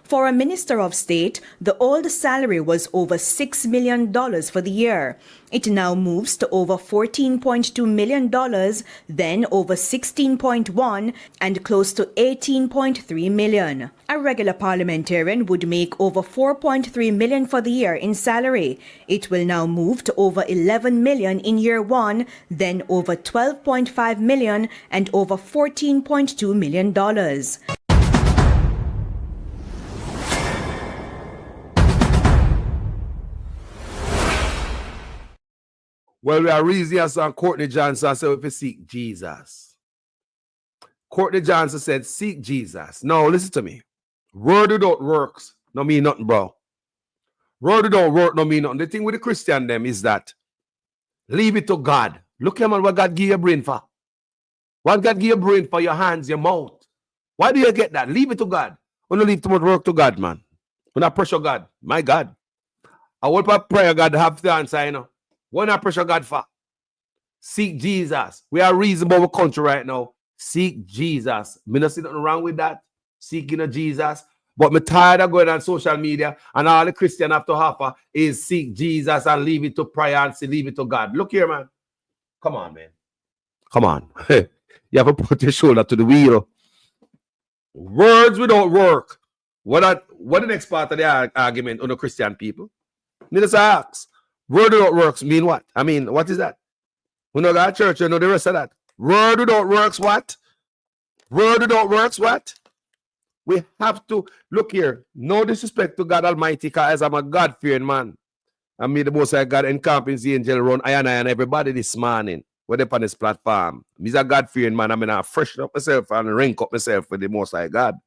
For a Minister of State, the old salary was over $6 million for the year. It now moves to over $14.2 million, then over $16.1 and close to $18.3 million. A regular parliamentarian would make over $4.3 million for the year in salary. It will now move to over $11 million in year 1, then over $12.5 million and over $14.2 million. Well, we are reasoning as on Courtney Johnson said if you seek Jesus. Courtney Johnson said, seek Jesus. Now, listen to me. Word without works no mean nothing, bro. Word without work no mean nothing. The thing with the Christian them is that leave it to God. Look at man, what God give you brain for. What God give you brain for, your hands, your mouth. Why do you get that? Leave it to God. When you leave too much work to God, man. When I pressure God, my God. I want to pray God have the answer, you know. What not pressure God for? Seek Jesus. We are reasonable country right now. Seek Jesus. Me not see nothing wrong with that. Seeking a Jesus. But me tired of going on social media and all the Christian have to offer is seek Jesus and leave it to prayer and leave it to God. Look here, man. Come on, man. Come on. You have to put your shoulder to the wheel. Words without work. What the next part of the argument on the Christian people? Me just ask. Word without works mean what? I mean, what is that? We know that church, you know the rest of that. Word without works, what? Word without works, what? We have to, look here, no disrespect to God Almighty, because I'm a God-fearing man. I mean, the Most High God encamping the angel around I and everybody this morning, where they on this platform. He's a God-fearing man. I mean, I freshen up myself and rank up myself with the Most High God.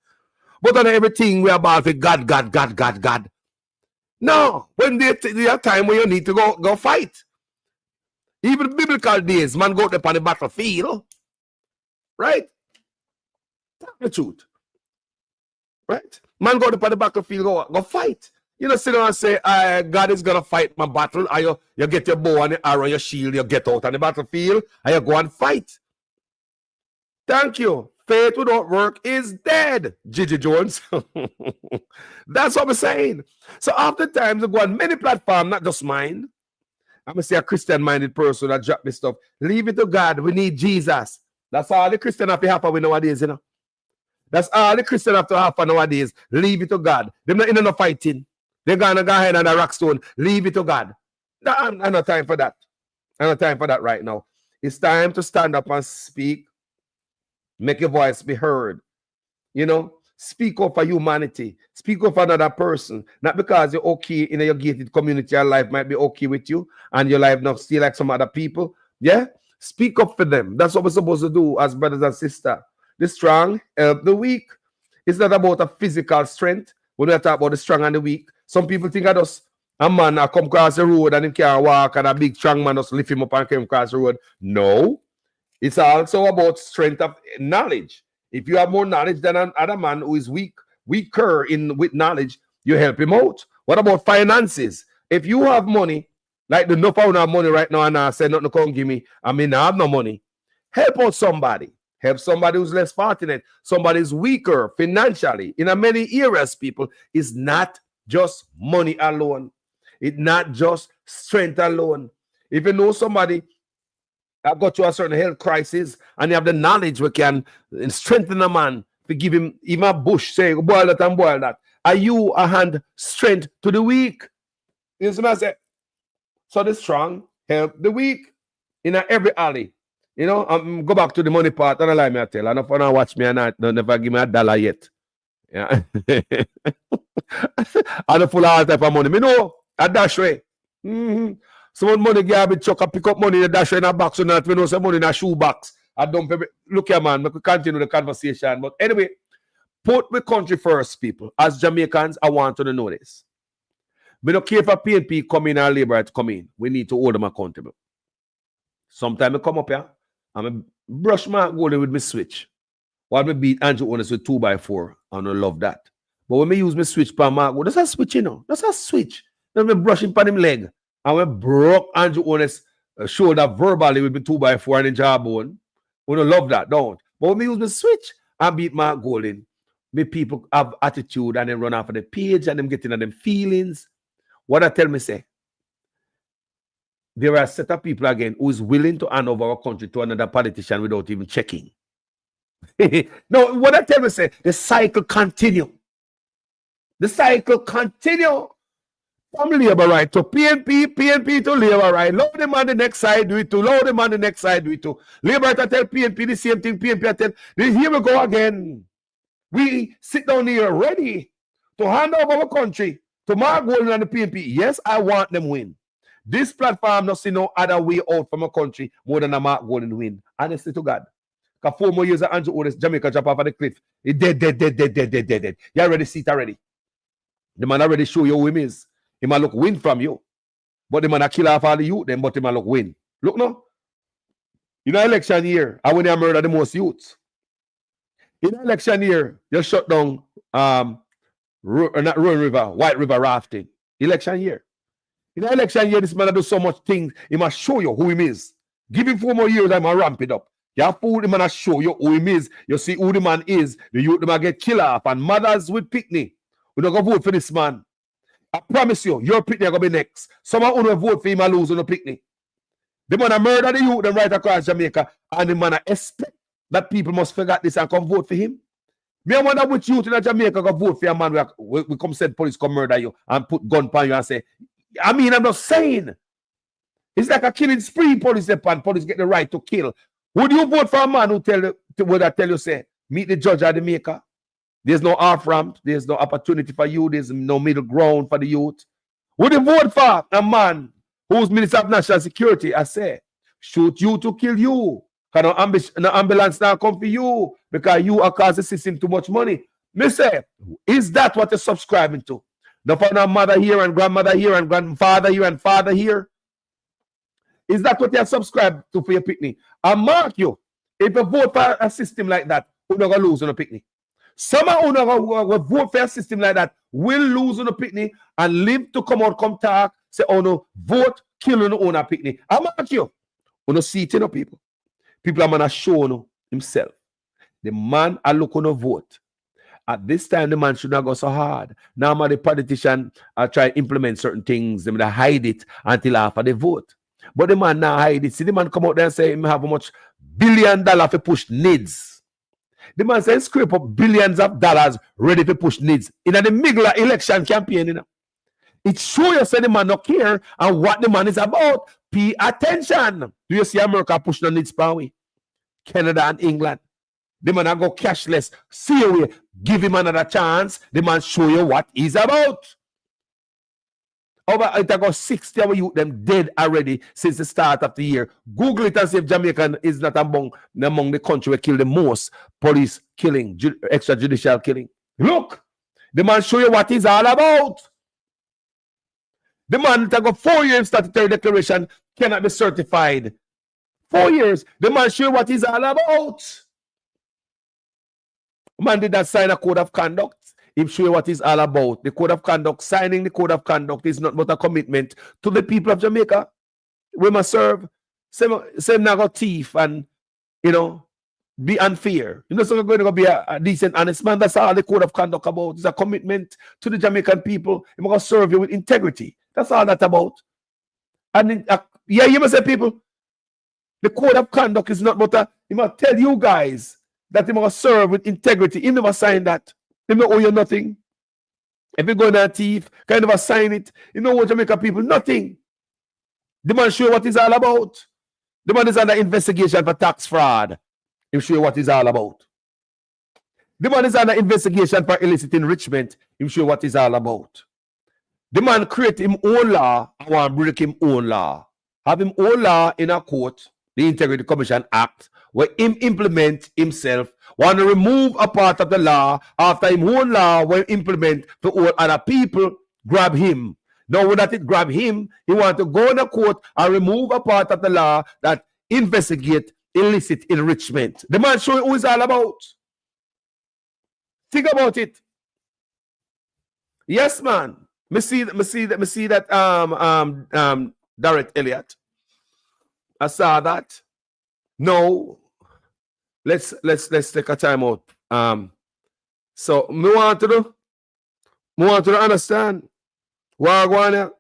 But on everything, we are about with God. No, when there are time when you need to go fight. Even biblical days, man go up on the battlefield, right? Tell the truth, right? Man go up on the battlefield, go fight. You know, sit down and say, God is gonna fight my battle. And you get your bow and your arrow, your shield, you get out on the battlefield, and you go and fight. Thank you. Faith without work is dead, Gigi Jones. That's what I'm saying. So oftentimes I go on many platforms, not just mine. I'm going to say a Christian-minded person that drop this stuff. Leave it to God. We need Jesus. That's all the Christian have to happen with nowadays, you know. That's all the Christian have to happen nowadays. Leave it to God. They're not in no fighting. They're going to go ahead on a rock stone. Leave it to God. No, I'm not time for that. I'm not time for that right now. It's time to stand up and speak. Make your voice be heard. You know, speak up for humanity. Speak up for another person. Not because you're okay in your gated community, your life might be okay with you, and your life not still like some other people. Yeah? Speak up for them. That's what we're supposed to do as brothers and sisters. The strong help the weak. It's not about a physical strength. When we talk about the strong and the weak, some people think of us, a man that come across the road and he can't walk, and a big strong man just lift him up and come across the road. No. It's also about strength of knowledge. If you have more knowledge than another man who is weaker with knowledge, you help him out. What about finances? If you have money, like the no pound have money right now, and I say nothing to come give me, I mean I have no money. Help out somebody. Help somebody who's less fortunate. Somebody who's weaker financially. In many areas, people, it's not just money alone. It's not just strength alone. If you know somebody that got to a certain health crisis and you have the knowledge we can strengthen a man to give him even a bush, say boil that and boil that. Are you a hand strength to the weak? You see what I say? So the strong help the weak in every alley. You know, go back to the money part and I lie me I tell. I don't want to watch me and I don't never give me $1 yet. Yeah. I don't full all type of money. Me know a dash way. Someone money garbage truck and pick up money in the dash in a box or not. We know some money in a shoe box. I don't look here, man. We could continue the conversation. But anyway, put the country first, people. As Jamaicans, I want to know this. We don't care if a PNP come in or Labour to come in. We need to hold them accountable. Sometimes I come up here and I brush my golden with my switch. While I beat Andrew Honest with 2x4. And I love that. But when I use my switch per mark, that's a switch, you know. That's a switch. Then I brush him on him leg. And we broke Andrew Honest shoulder verbally with my 2x4 and the jawbone. We don't love that, don't. But when I use my switch, I beat my golden. Me people have attitude and they run off of the page and them getting on them feelings. What I tell me say, there are a set of people again who is willing to hand over our country to another politician without even checking. No, what I tell me say, the cycle continue. The cycle continue. From Labour right to PNP to Labour right. Load them on the next side, do it too. Load them on the next side, do it too. Labour to tell PNP the same thing. PNP tell, here we go again. We sit down here ready to hand over our country to Mark Golden and the PNP. Yes, I want them win. This platform not see no other way out from a country more than a Mark Golden win. Honestly to God. Because 4 more years of Andrew Otis, Jamaica jump off of the cliff. He dead. You already see it already. The man already show you who him is. He might look win from you. But the man a kill off all the youth, then but he might look win. Look now. In the election year, I when they murder the most youths. In the election year, you shut down not Roan River, White River rafting. Election year. In the election year, this man do so much things, he must show you who he is. Give him 4 more years, I must ramp it up. You have food, the man show you who he is. You see who the man is. The youth the man get killed off and mothers with picnic. We don't go vote for this man. I promise you, your picnic going to be next. Someone who don't vote for him and lose on the picnic. The man murder the youth them right across Jamaica and the man expect that people must forget this and come vote for him. Me I wonder which youth in Jamaica go vote for a man we come send police come murder you and put gun on you and say, I mean, I'm not saying. It's like a killing spree police upon police get the right to kill. Would you vote for a man who tell you say, meet the judge or the maker? There's no off ramp. There's no opportunity for you. There's no middle ground for the youth. Would you vote for a man who's Minister of National Security? I say, shoot you to kill you. Because no ambulance now come for you because you are causing the system too much money. Me say, is that what you're subscribing to? No for no mother here and grandmother here and grandfather here and father here. Is that what you subscribe to for your picnic? I mark you. If you vote for a system like that, you're not going to lose on a picnic. Some of you will vote for a system like that, will lose on a picnic and live to come out, come talk, say, oh no, vote, kill on a picnic. I mark you. You know, see it, you know, people. People are going to show you himself. The man I look on a vote. At this time, the man should not go so hard. Now, the politician try to implement certain things. They hide it until after the vote. But the man now hide it. See, the man come out there and say, him have how much $1 billion to push needs. The man says, scrape up billions of dollars ready to push needs. In the middle of election campaign, you know. It shows you say the man not care and what the man is about. Pay attention. Do you see America push the needs power? Canada and England. The man go cashless. See you, give him another chance. The man show you what he's about. Over it got 60 of you them dead already since the start of the year. Google it and see if Jamaica is not among the country where kill the most police killing, extrajudicial killing. Look, the man show you what he's all about. The man that got 4 years statutory declaration cannot be certified. 4 years. The man show you what he's all about. Man did not sign a code of conduct. He show you what it's all about. The code of conduct, signing the code of conduct is not but a commitment to the people of Jamaica. We must serve. Same not go thief and, you know, be unfair. You know, so we're going to be a decent, honest man. That's all the code of conduct about. It's a commitment to the Jamaican people. We're going to serve you with integrity. That's all that's about. And yeah, you must say, people, the code of conduct is not but he must tell you guys that he must serve with integrity. He never signed that. He don't owe you nothing. If you go in a thief, can never sign it. You know what Jamaica people? Nothing. The man show you what it's all about. The man is under investigation for tax fraud. He'll show you what it's all about. The man is under investigation for illicit enrichment. He'll show you what it's all about. The man create him own law. I want to break him own law. Have him own law in a court, the Integrity Commission Act, where him implement himself, want to remove a part of the law after him own law will implement to all other people, grab him. Now when that it grab him, he want to go in the court and remove a part of the law that investigate illicit enrichment. The man show you who it's all about. Think about it. Yes, man. Me see that Darrett Elliott. I saw that. No, let's take a time out. So me want to understand what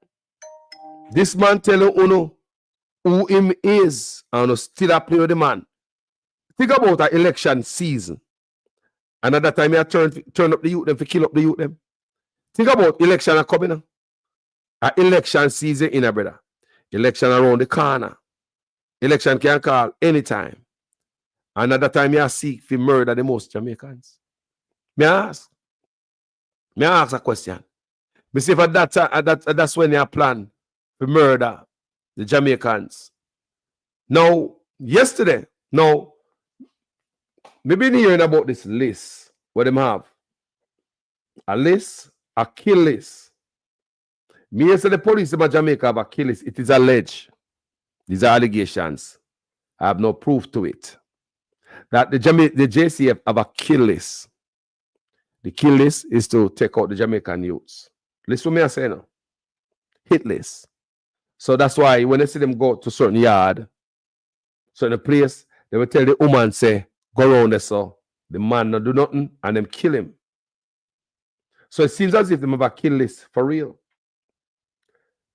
this man tell you who him is and still play with the man. Think about an election season. Another time you turn up the youth them to kill up the youth them. Think about election are coming. An election season in a brother. Election around the corner. Election can call anytime. Another time you seek to murder the most Jamaicans. May I ask a question? Me say for that's when you plan to murder the Jamaicans. Now, yesterday, we've been hearing about this list. What them have? A list, a kill list. Me say the police in Jamaica have a kill list. It is alleged. These are allegations. I have no proof to it. That the JCF have a kill list. The kill list is to take out the Jamaican youths. Listen to me I say now. Hit list. So that's why when they see them go to certain yard, certain place, they will tell the woman, say, go around there so the man not do nothing and them kill him. So it seems as if they have a kill list for real.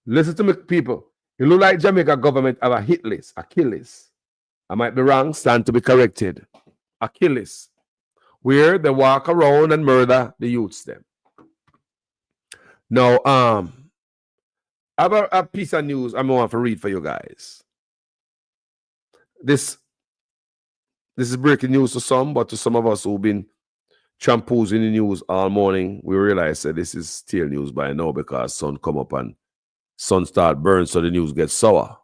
Listen to me, people. It look like Jamaica government have a hit list, a kill list. I might be wrong, stand to be corrected. A kill list. Where they walk around and murder the youths them. Now, I have a piece of news I want to read for you guys. This is breaking news to some, but to some of us who've been tramposing the news all morning, we realize that this is still news by now because sun come up and sun start burn, so the news gets sour.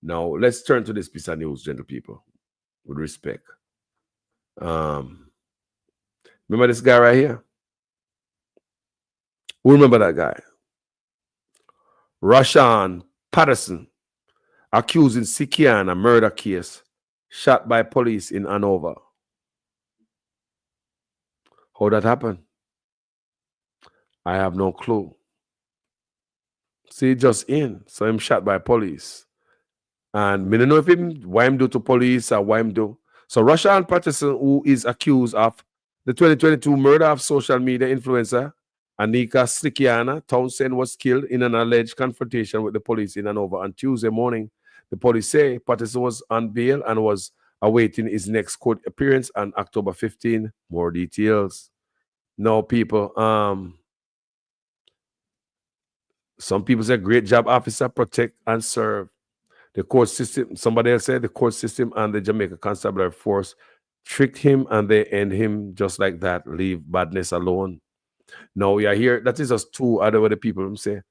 Now, let's turn to this piece of news, gentle people, with respect. Remember this guy right here? Who remember that guy? Rashawn Patterson, accused in Sikiana murder case, shot by police in Hanover. How that happened? I have no clue. See, just in. So him shot by police. And me don't know if him, why him do to police or why him do. So Rashawn Patterson, who is accused of the 2022 murder of social media influencer Anika Slikiana Townsend, was killed in an alleged confrontation with the police in Hanover on Tuesday morning. The police say Patterson was on bail and was awaiting his next court appearance on October 15. More details. No, people. Some people say great job, officer, protect and serve. The court system, somebody else said the court system and the Jamaica Constabulary Force tricked him and they end him just like that. Leave badness alone. No, we are here. That is just two other the people say.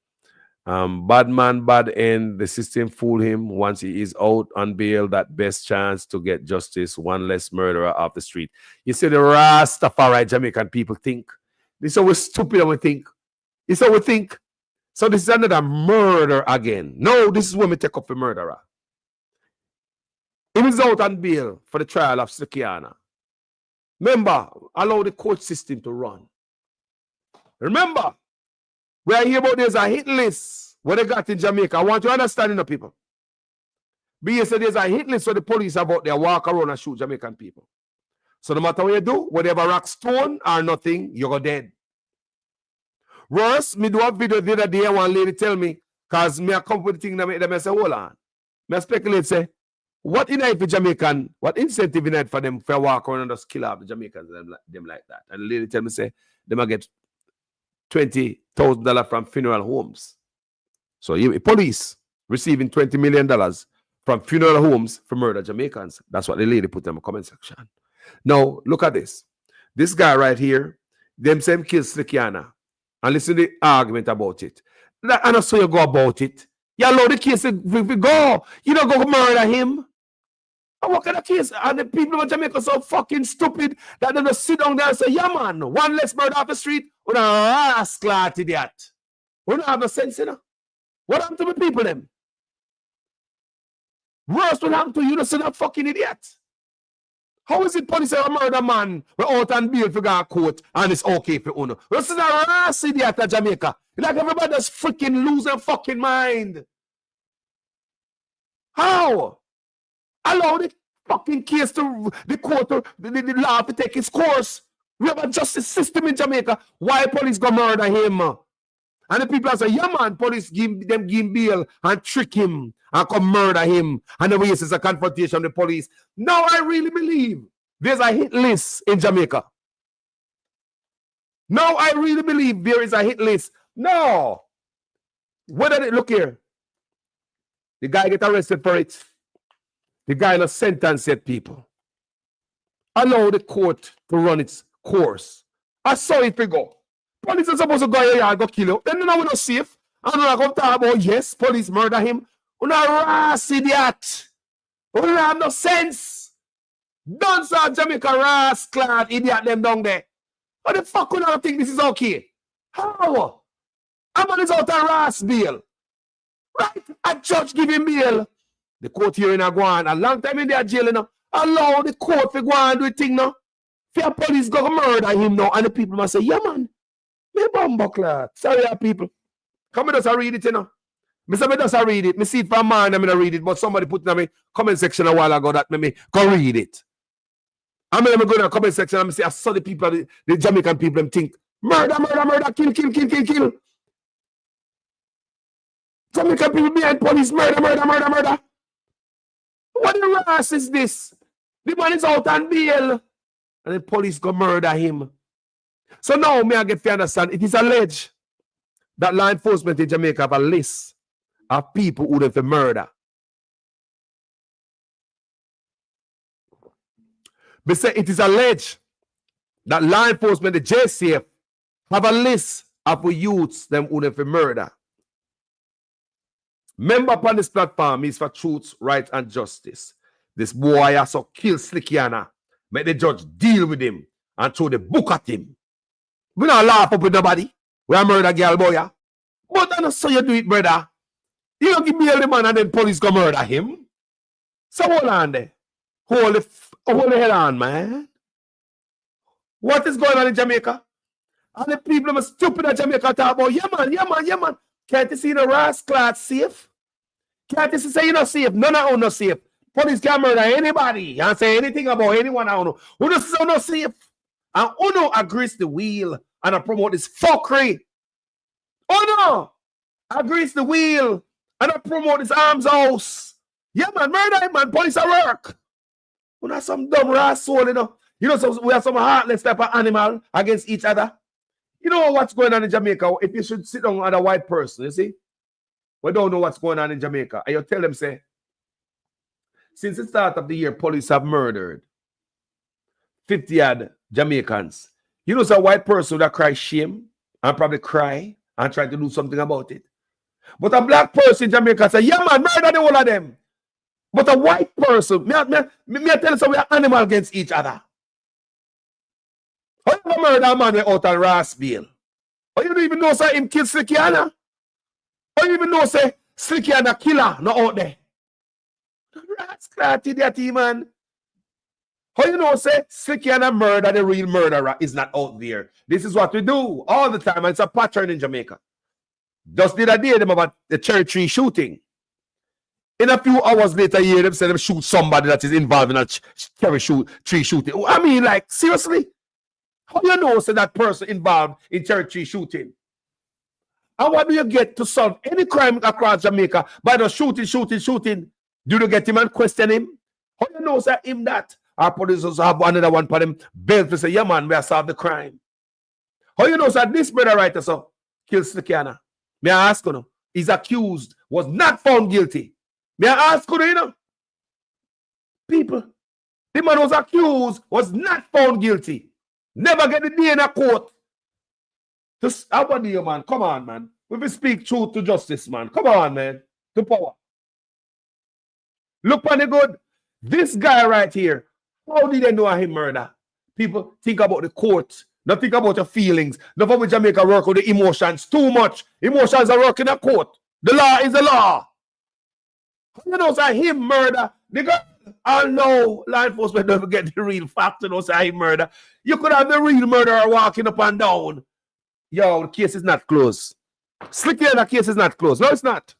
Bad man, bad end. The system fool him. Once he is out on bail, that best chance to get justice. One less murderer off the street. You see the Rastafari Jamaican people think. This is how we're stupid and we think. This is how we think. So this is another murder again. No, this is when we take up the murderer. He was out on bail for the trial of Sikiana. Remember, allow the court system to run. Remember, we are here about there's a hit list what they got in Jamaica. I want you to understand, you know, people. BS said there's a hit list where the police are out there walk around and shoot Jamaican people. So no matter what you do, whether you have a rock stone or nothing, you go dead. Worse, me do a video the other day, one lady tell me, because me a come with the thing that make them say, hold on. Me speculate, say, what in it for Jamaican, what incentive in it for them for walk around and just kill off the Jamaicans, them like that. And the lady tell me, say, they might get $20,000 from funeral homes. So police receiving $20 million from funeral homes for murder Jamaicans. That's what the lady put in the comment section. Now, look at this. This guy right here, them same kills Slikiana. And listen to the argument about it. And that's how you go about it. You allow the case to go. You don't go murder him. And what kind of case? And the people of Jamaica are so fucking stupid that they just sit down there and say, yeah, man, one less murder off the street. We're not rascal idiot. We don't have no sense, you know. What happened to the people, them? Worse what happened to you, that's not fucking idiot. How is it police say a murder man we're out on bail for go court and it's okay for uno? This is a rass idiot at Jamaica. Like everybody that's freaking lose their fucking mind. How? Allow the fucking case to the court or the law to take its course. We have a justice system in Jamaica. Why police go murder him? And the people say, yeah man, police give him bail and trick him and come murder him. And the way it's a confrontation with the police. Now I really believe there's a hit list in Jamaica. Now I really believe there is a hit list. No. Look here. The guy get arrested for it. The guy in a sentence yet, people. Allow the court to run its course. I saw it go. Police are supposed to go here and go kill you. Then now we're not safe. And we're not going to talk about, yes, police murder him. We're not rass idiot. We don't have no sense. Don't say Jamaica rass clad idiot them down there. How the fuck we don't think this is okay? How? A man is out on rass bail. Right? A judge give him bail. The court hearing are going a long time in their jail, you know. Allow the court to go and do a thing now. If your police go murder him now, and the people must say, yeah, man. Me bumbuckler. Sorry, people. Come and just read it, you know. Me say me just read it. Me see it from man, I'm gonna read it, but somebody put it in my comment section a while ago that me go read it. I'm gonna go in the comment section and say I saw the people, the Jamaican people, them think murder, murder, murder, kill, kill, kill, kill, kill. Jamaican people behind police, murder, murder, murder, murder. What the rass is this? The man is out on bail, and the police go murder him. So now, may I get to understand, it is alleged that law enforcement in Jamaica have a list of people who have murder. But say it is alleged that law enforcement, the JCF, have a list of youths them who have murder. Member upon this platform is for truth, right, and justice. This boy also kill Slikiana. Make the judge deal with him and throw the book at him. We don't laugh up with nobody. We are murder girl boy. Yeah? But I don't so you do it, brother. You don't give me the man and then police go murder him. So hold on there. Hold the hell on, man. What is going on in Jamaica? And the people are stupid at Jamaica talk about, yeah man. Can't you see the rascal safe? Can't you say you're not safe? None of you not safe. Police can't murder anybody and say anything about anyone I don't know. Who does not safe? And Uno agrees the wheel and I promote this fuckery. Uno agrees the wheel and I promote this arms house. Yeah, man, murder him, man. Police at work. We're not some dumb ras soul, you know. You know, so we have some heartless type of animal against each other. You know what's going on in Jamaica? If you should sit down with a white person, you see, we don't know what's going on in Jamaica. And you tell them, say, since the start of the year, police have murdered 50 odd Jamaicans. You know, some white person that cry shame and probably cry and try to do something about it. But a black person in Jamaica say, yeah, man, murder the whole of them. But a white person, me tell you, so we are animals against each other. How you murder a man out on Rasbill? How you don't even know, say, him kill Slickiana? How you even know, say, Slickiana killer not out there? Rascal, idiot, man. How you know, say, Slickiana murder, the real murderer, is not out there? This is what we do all the time, and it's a pattern in Jamaica. Just did I hear them about the cherry tree shooting. In a few hours later, you hear them say them shoot somebody that is involved in a cherry tree shooting. I mean, like, seriously? How you know, say, that person involved in cherry tree shooting? And what do you get to solve any crime across Jamaica by the shooting? Do you get him and question him? How you know, say, him that? Our police also have another one for them belt to say, yeah, man, we have solved the crime. How you know, say, this brother writer, so, kills Slickiana? May I ask you, he's accused, was not found guilty. May I ask you, you know? People, the man was accused, was not found guilty. Never get the day in a court. Just, how about you, man? Come on, man. We will speak truth to justice, man. Come on, man. To power. Look on the good. This guy right here, how did they know him murder? People think about the court. Not think about your feelings. Not about Jamaica work with the emotions too much. Emotions are working in court. The law is the law. You know, say him murder. The girl, I know law enforcement don't get the real fact. You know, say him murder. You could have the real murderer walking up and down. Yo, the case is not closed. Slicky, the case is not closed. No, it's not.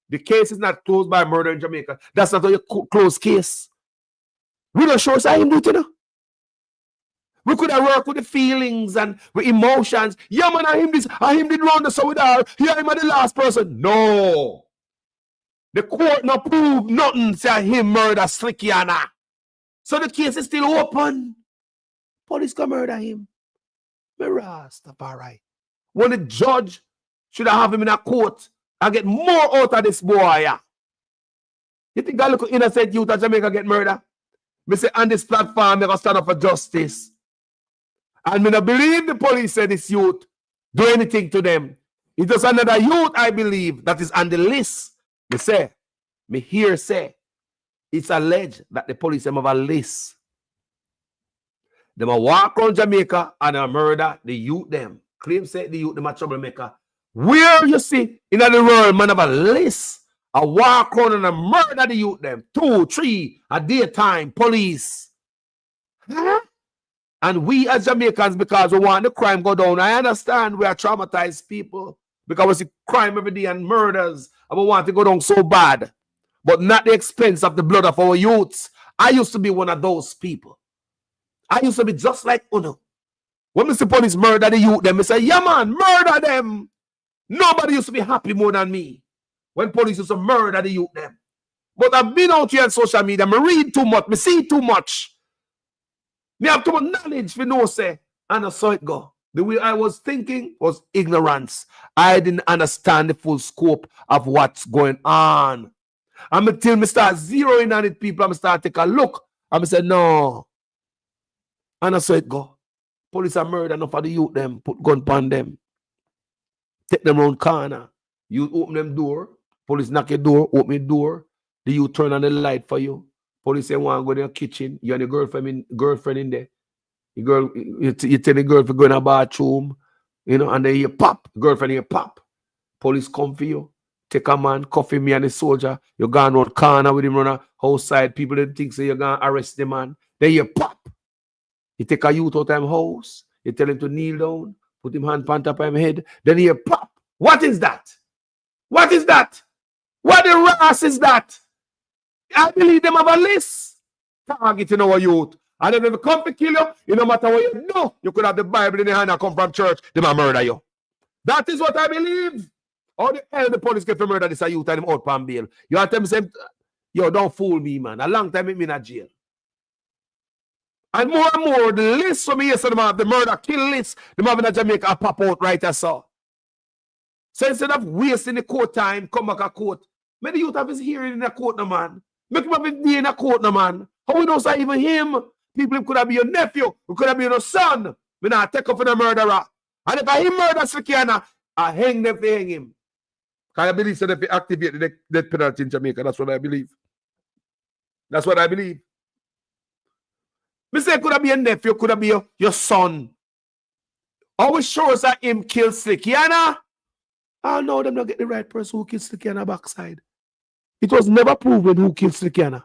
The case is not closed by murder in Jamaica. That's not a closed case. We don't show us how him do it, you know. We could have worked with the feelings and with emotions. Yeah, man, I him did wrong the so with her. Yeah, him the last person. No. The court not prove nothing say him murder Slickiana. So the case is still open. Police can murder him. Rastafari. When the judge should have him in a court and get more out of this boy. Yeah. You think that little innocent youth of Jamaica get murdered? Me say on this platform, they gonna stand up for justice. And me not believe the police say this youth do anything to them. It's just another youth, I believe, that is on the list. Me hear say, it's alleged that the police have a list. They will walk around Jamaica and murder the youth them. Claim say the youth them a troublemaker. Where you see in the world, man have a list. I walk around and murder the youth them. 2, 3, a daytime, police. Huh? And we as Jamaicans, because we want the crime go down, I understand we are traumatized people because we see crime every day and murders and we want to go down so bad, but not the expense of the blood of our youths. I used to be one of those people. I used to be just like Uno. When Mr. Police murder the youth, them, I say, yeah man, murder them. Nobody used to be happy more than me when police used to murder the youth them. But I've been out here on social media, I read too much, I see too much. Me have too much knowledge for no say, and I saw it go. The way I was thinking was ignorance. I didn't understand the full scope of what's going on. And until me start zeroing on it, people, I start take a look. And I said, no. And I saw it go. Police are murder enough of the youth them, put gun upon them. Take them round corner. You open them door. Police knock your door, open your door. The youth turn on the light for you. Police say, want to go to your kitchen. You and your girlfriend in there. You tell the girl to go in a bathroom. You know, and then you pop, girlfriend, you pop. Police come for you. Take a man, coffee me and a soldier. You gone on corner with him on a outside. People didn't think so you're going to arrest the man. Then you pop. You take a youth out of him house. You tell him to kneel down. Put him hand on top of him head. Then you pop. What is that? What is that? What the race is that? I believe them have a list. Targeting our youth. And if they come to kill you, it no matter what you do, you could have the Bible in your hand and come from church, they might murder you. That is what I believe. How the hell the police get to murder this youth and him out on bail? You have to tell me, yo, don't fool me, man. A long time I'm in a jail. And more, the list for me yesterday, the murder, kill list, the man in Jamaica pop out right as so. So instead of wasting the court time, come back a court. May the youth have his hearing in a court, no man. Make him have his day in a court, no man. How we know say even him? People could have been your nephew, it could have been your son. We not take up for the murderer. And if I him murder Slikiana, I hang them to hang him. Because I believe that if they activate the death penalty in Jamaica, that's what I believe. That's what I believe. Me say could have been your nephew, could have been your son. Always shows that him kill Slikiana. Oh no, them not get the right person who killed Slikiana backside. It was never proven who killed Slikiana.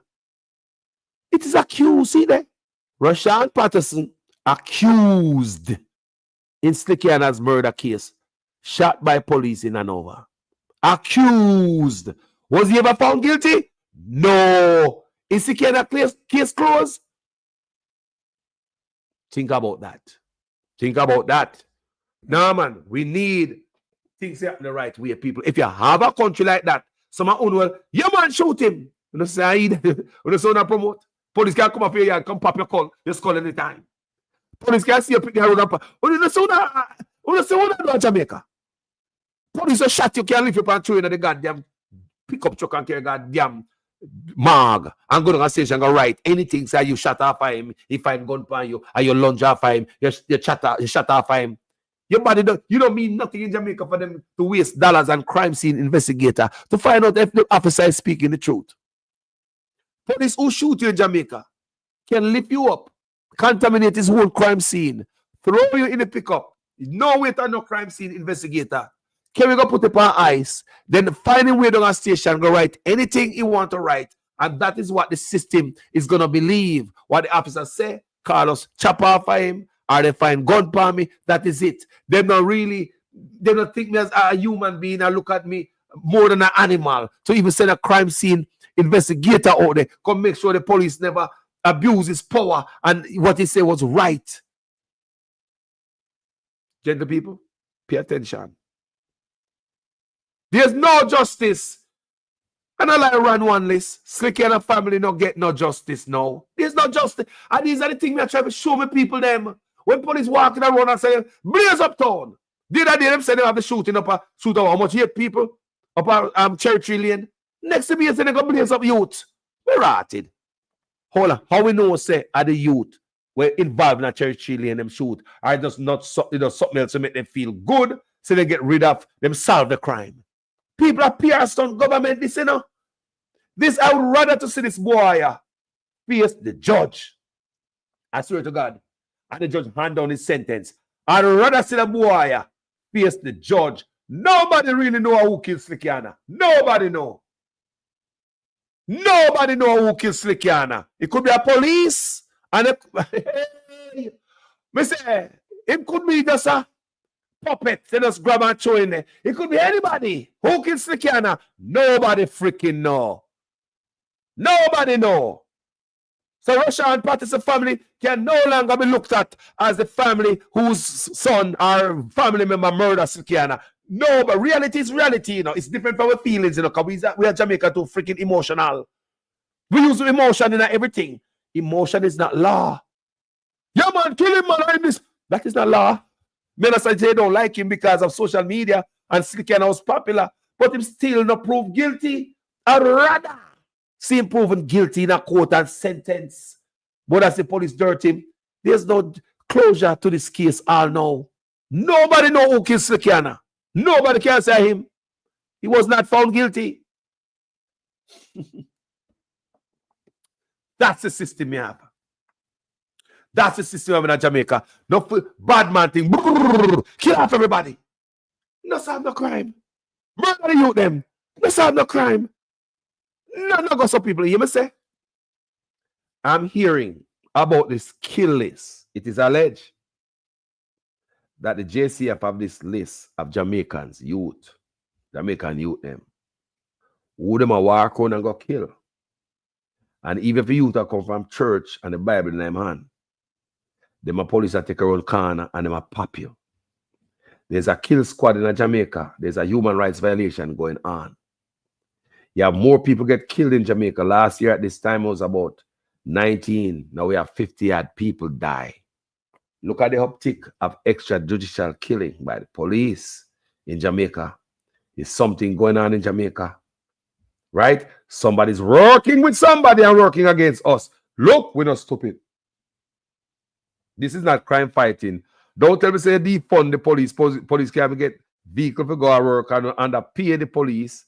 It is accused, see there? Rashawn Patterson accused in Slikiana's murder case, shot by police in Hanover. Accused. Was he ever found guilty? No. Is Slikiana case closed? Think about that. Think about that. No, man, we need things happen the right way, people. If you have a country like that, someone own well, your man shoot him. You know, say, you know, so not promote. Police can come up here and come pop your call. Just call anytime. Police can see you pick the road up. You know, so that Jamaica. Police will shot you, can't leave you and throw in the goddamn pickup truck and carry goddamn mag and go to a station and go right. Anything say you shut off of him, he find gun on you, and you lunge off of him, you shut off of him. Your body don't, you don't mean nothing in Jamaica for them to waste dollars and crime scene investigator to find out if the officer is speaking the truth. Police who shoot you in Jamaica can lift you up, contaminate his whole crime scene, throw you in the pickup. No wait on no crime scene investigator. Can we go put it on ice? Then find him way down a station, go write anything he want to write. And that is what the system is going to believe. What the officers say, Carlos, chop off of him, or they find gun for me. That is it. They don't think me as a human being and look at me more than an animal. To even send a crime scene investigator out there, come make sure the police never abuse his power and what he said was right. Gentle people, pay attention. There's no justice. And I like run one list. Slicky and a family not get no justice now. There's no justice. And these are the things I try to show me people them. When police walking around and say, blaze up town. The other day them say they have the shooting up how much 8 people up Cherry Tree Lane. Next to me they say they go blaze up youth. We're ratted. Hold on. How we know say are the youth were involved in a Cherry Tree Lane them shoot? Or just not something else to make them feel good so they get rid of them solve the crime. People are pierced on government, this, you know. This, I would rather to see this boy face the judge. I swear to God. And the judge hand down his sentence. I'd rather see the boy face the judge. Nobody really know who killed Slikiana. Nobody know. Nobody know who killed Slikiana. It could be a police. And me say, it could be just a puppet, they just grab and throw in there. It could be anybody. Who kills Slikiana? Nobody freaking know. Nobody know. So Rashawn Patterson family can no longer be looked at as the family whose son or family member murdered Slikiana. No, but reality is reality, you know. It's different from our feelings, you know, because we are Jamaica too freaking emotional. We use emotion in everything. Emotion is not law. Yeah, man, kill him, man. That is not law. Men say they don't like him because of social media and Slikiana was popular, but him still not proved guilty. I'd rather see him proven guilty in a court and sentence. But as the police dirt him, there's no closure to this case all now. Nobody know who killed Slikiana. Nobody can say him. He was not found guilty. That's the system you have. That's the system in Jamaica. No bad man thing. Kill off everybody. No solve no crime. Murder the youth them. No solve no crime. No go some people. You must say. I'm hearing about this kill list. It is alleged that the JCF have this list of Jamaican youth them. Who them a walk on and go kill. And even if the youth are come from church and the Bible in them hand, them a police a take around corner and them a pop you. There's a kill squad in Jamaica. There's a human rights violation going on. You have more people get killed in Jamaica. Last year at this time it was about 19. Now we have 50-odd people die. Look at the uptick of extrajudicial killing by the police in Jamaica. There's something going on in Jamaica. Right? Somebody's working with somebody and working against us. Look, we're not stupid. This is not crime fighting. Don't tell me say defund the police. Police can't get vehicle to go to work and underpay the police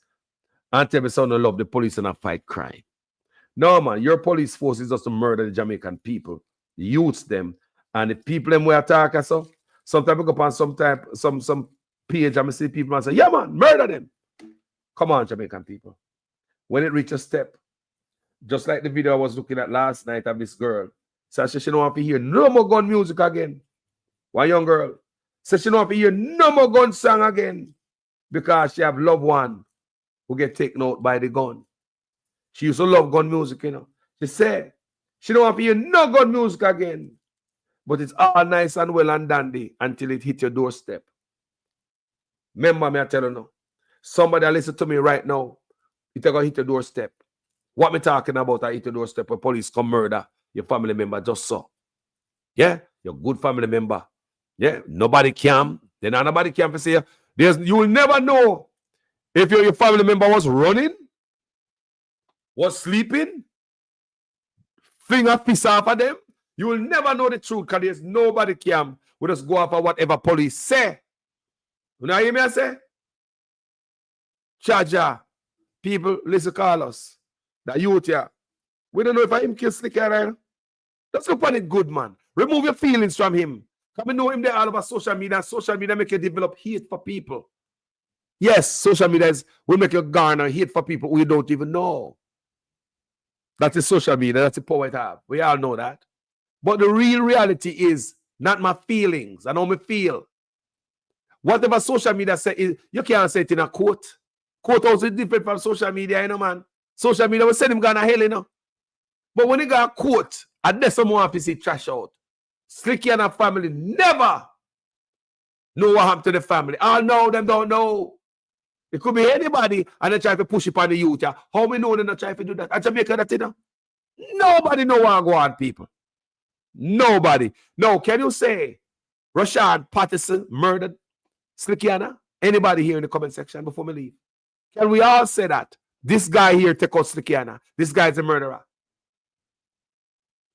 and tell me son don't love the police and fight crime. No, man, your police force is just to murder the Jamaican people, the youths them, and the people them we attack us. So sometimes we go upon some page and I see people and say, yeah, man, murder them. Come on, Jamaican people. When it reaches a step, just like the video I was looking at last night of this girl, says she don't want to hear no more gun music again. One young girl says she don't want to hear no more gun song again because she have loved one who get taken out by the gun. She used to love gun music, you know. She said she don't want to hear no gun music again. But it's all nice and well and dandy until it hit your doorstep. Remember me, I tell you now. Somebody listen to me right now. It's going to hit your doorstep. What me talking about, I hit your doorstep when police come murder your family member just so. Yeah? Your good family member. Yeah? Nobody can. Then nobody can say, you will never know if your family member was running, was sleeping, finger piss off of them. You will never know the truth because there's nobody can. We just go after whatever police say. You know what I hear me I say? Charger. People, listen, Carlos. That youth here. We don't know if I him kill Slicky right now. Let's look on it good, man. Remove your feelings from him. Come and know him there all over social media. Social media make you develop hate for people. Yes, social media will make you garner hate for people who you don't even know. That is social media. That's the power it have. We all know that. But the real reality is not my feelings. I know me feel. Whatever social media say, you can't say it in a quote. Courthouse is different from social media, you know, man. Social media will send him gonna hell, you know. But when he got a quote, and there's someone have to see trash out. Slicky and her family never know what happened to the family. All know them don't know. It could be anybody and they try to push it on the youth. Yeah. How we know they not try to do that? At Jamaica, that, you know? Nobody know what go on, people. Nobody. No, can you say Rashad Patterson murdered Slickiana? Anybody here in the comment section before we leave? Can we all say that? This guy here take out Slickiana. This guy is a murderer.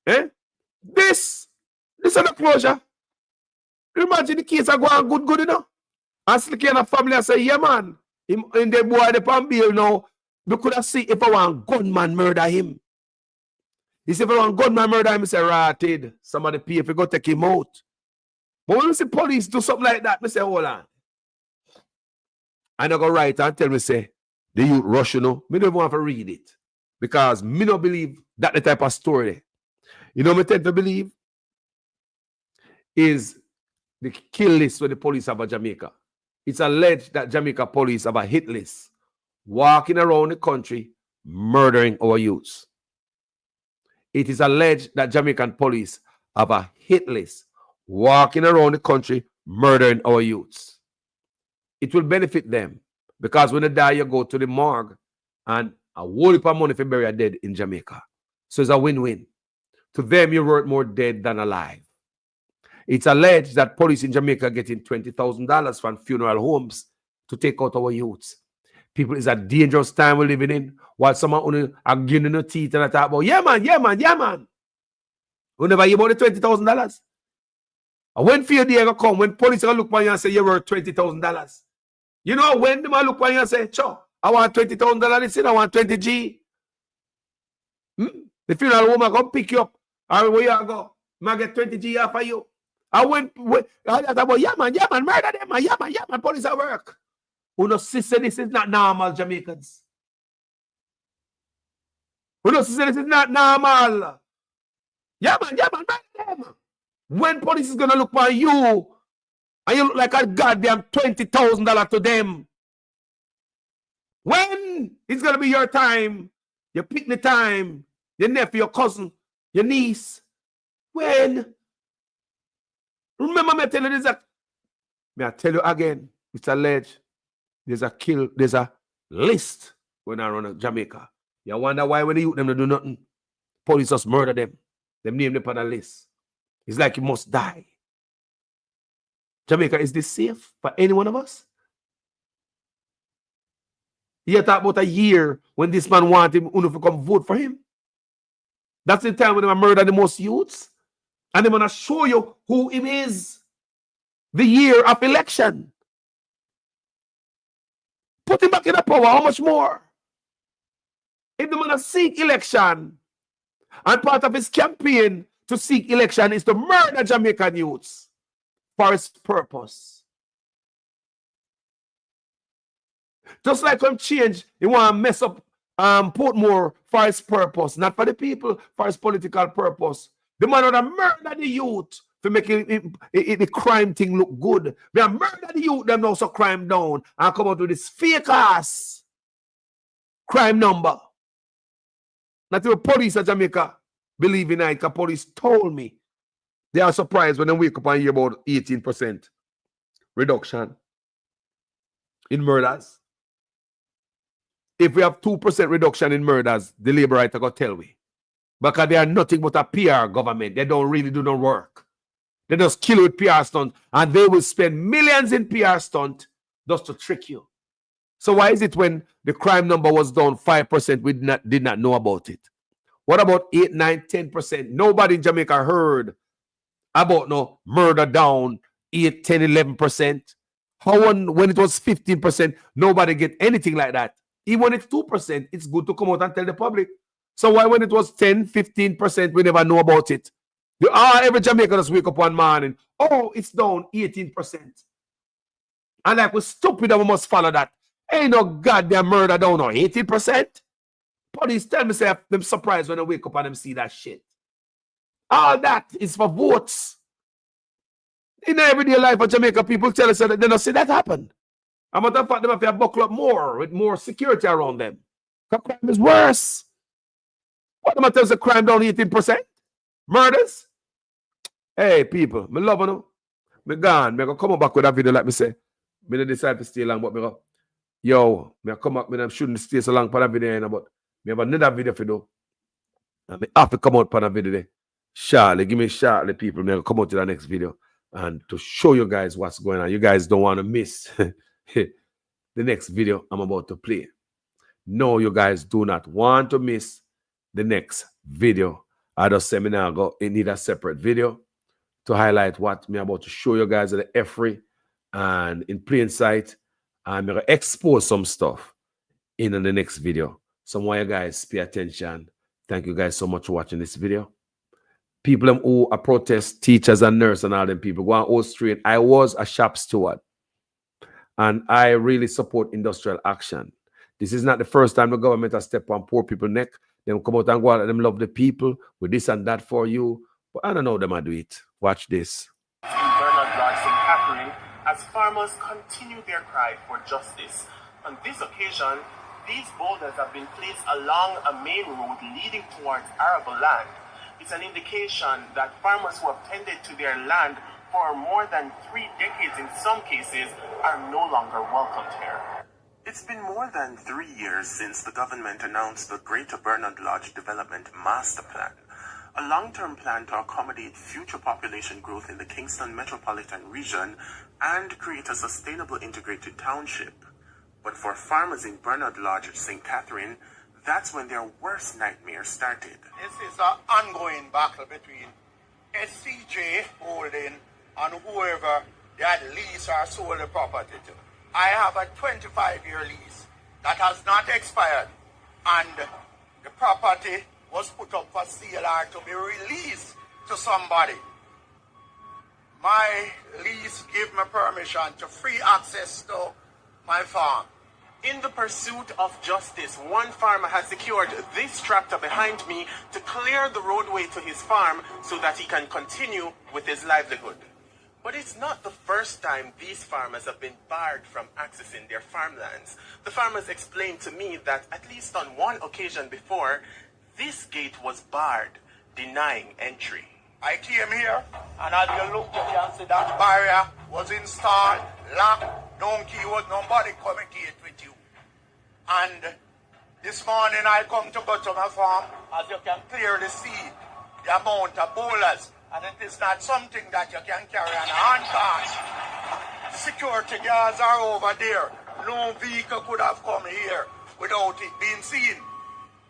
Eh? This is a closure. Imagine the kids are going good, you know? And Slickiana family I say, yeah, man. In the boy, the pan bill now, we could have seen if I want gunman murder him. He said, if I want gunman murder him, he say, ratted. Somebody pay if you go take him out. But when we see police do something like that, we say, hold on. I don't go right and tell me, say, the youth rush, you know. Me don't want to read it. Because me don't believe that the type of story. You know, me tend to believe is the kill list where the police have at Jamaica. It's alleged that Jamaica police have a hit list walking around the country murdering our youths. It is alleged that Jamaican police have a hit list walking around the country murdering our youths. It will benefit them because when they die, you go to the morgue and a whole heap of money for bury a dead in Jamaica. So it's a win-win. To them, you're worth more dead than alive. It's alleged that police in Jamaica are getting $20,000 from funeral homes to take out our youths. People, it's a dangerous time we're living in. While someone are giving the teeth and I talk about, yeah, man, yeah, man, yeah, man. We never hear about the $20,000. And when fear day gonna come, when police are look at you and say you're worth $20,000. You know, when the man look at you and say, Cho, I want $20,000 this, I want 20G. The funeral woman come pick you up. Or where you go? I get 20 G off of you. I went, I thought about, yeah man, murder them, man, yeah man, police at work. Who no sister, this is not normal, Jamaicans. Who no sister, this is not normal. Yeah man, murder them. When police is gonna look for you, and you look like a goddamn $20,000 to them. When it's gonna be your time, you pick the time, your nephew, your cousin, your niece. When? Remember me telling you this, may I tell you again, Mr. Ledge, there's a list when I run to Jamaica. You wonder why when the youth them don't do nothing, police just murder them. Them name them on the list. It's like you must die. Jamaica, is this safe for any one of us? You talk about a year when this man wanted him to come vote for him. That's the time when they murder the most youths. And they're going to show you who him is. The year of election. Put him back in the power. How much more? If the man seek election, and part of his campaign to seek election is to murder Jamaican youths for his purpose. Just like when change, he want to mess up Portmore for his purpose, not for the people, for his political purpose. The man would have murdered the youth for making the crime thing look good. They have murdered the youth, them now so crime down, and come out with this fake ass crime number. Not the police of Jamaica believe in it, because police told me. They are surprised when they wake up and hear about 18% reduction in murders. If we have 2% reduction in murders, the Labour right are going to tell me. Because they are nothing but a PR government. They don't really do no work. They just kill with PR stunt, and they will spend millions in PR stunt just to trick you. So why is it when the crime number was down 5%, we did not know about it? What about 8, 9, 10%? Nobody in Jamaica heard about no murder down 8, 10, 11%. How when it was 15%, nobody get anything like that. Even when it's 2%, it's good to come out and tell the public. So why when it was 10, 15%, we never know about it? Every Jamaican just wake up one morning, oh, it's down 18%. And like we're stupid and we must follow that. Ain't no goddamn murder down no 18%. Police tell me, say, them surprised when they wake up and them see that shit. All that is for votes. In everyday life of Jamaica, people tell us that they don't see that happen. I'm matter of fact, them have to buckle up more with more security around them. Because crime is worse. What am I telling you, crime down 18%? Murders? Hey, people, me love you. Me gone. Me go come back with that video like me say. Me don't decide to stay long, but me go, yo, me come back, me shouldn't stay so long for that video, but me have another video for you. And me have to come out for that video there. Shortly, give me shortly, people. Me go come out to the next video and to show you guys what's going on. You guys don't want to miss the next video I'm about to play. No, you guys do not want to miss the next video. I just say me now go need a separate video to highlight what me about to show you guys at the F3 and in plain sight. I'm going to expose some stuff in the next video. So I want you guys pay attention. Thank you guys so much for watching this video. People who are protest, teachers and nurses and all them people go on all straight. I was a shop steward and I really support industrial action. This is not the first time the government has stepped on poor people's neck. Them come out and go out and them love the people with this and that for you. But I don't know them I do it. Watch this. In Bernard Lodge, St. Catherine, as farmers continue their cry for justice. On this occasion, these boulders have been placed along a main road leading towards arable land. It's an indication that farmers who have tended to their land for more than 3 decades in some cases are no longer welcomed here. It's been more than 3 years since the government announced the Greater Bernard Lodge Development Master Plan, a long-term plan to accommodate future population growth in the Kingston metropolitan region and create a sustainable integrated township. But for farmers in Bernard Lodge, St. Catherine, that's when their worst nightmare started. This is an ongoing battle between SCJ Holding and whoever that lease or sold the property to. I have a 25-year lease that has not expired, and the property was put up for sale or to be released to somebody. My lease give me permission to free access to my farm. In the pursuit of justice, one farmer has secured this tractor behind me to clear the roadway to his farm so that he can continue with his livelihood. But it's not the first time these farmers have been barred from accessing their farmlands. The farmers explained to me that at least on one occasion before, this gate was barred, denying entry. I came here, and as you look, you can see that barrier was installed, locked, no key, was nobody communicate with you. And this morning I come to go to my farm, as you can clearly see the amount of boulders, and it is not something that you can carry on a hand cart. Security guards are over there. No vehicle could have come here without it being seen.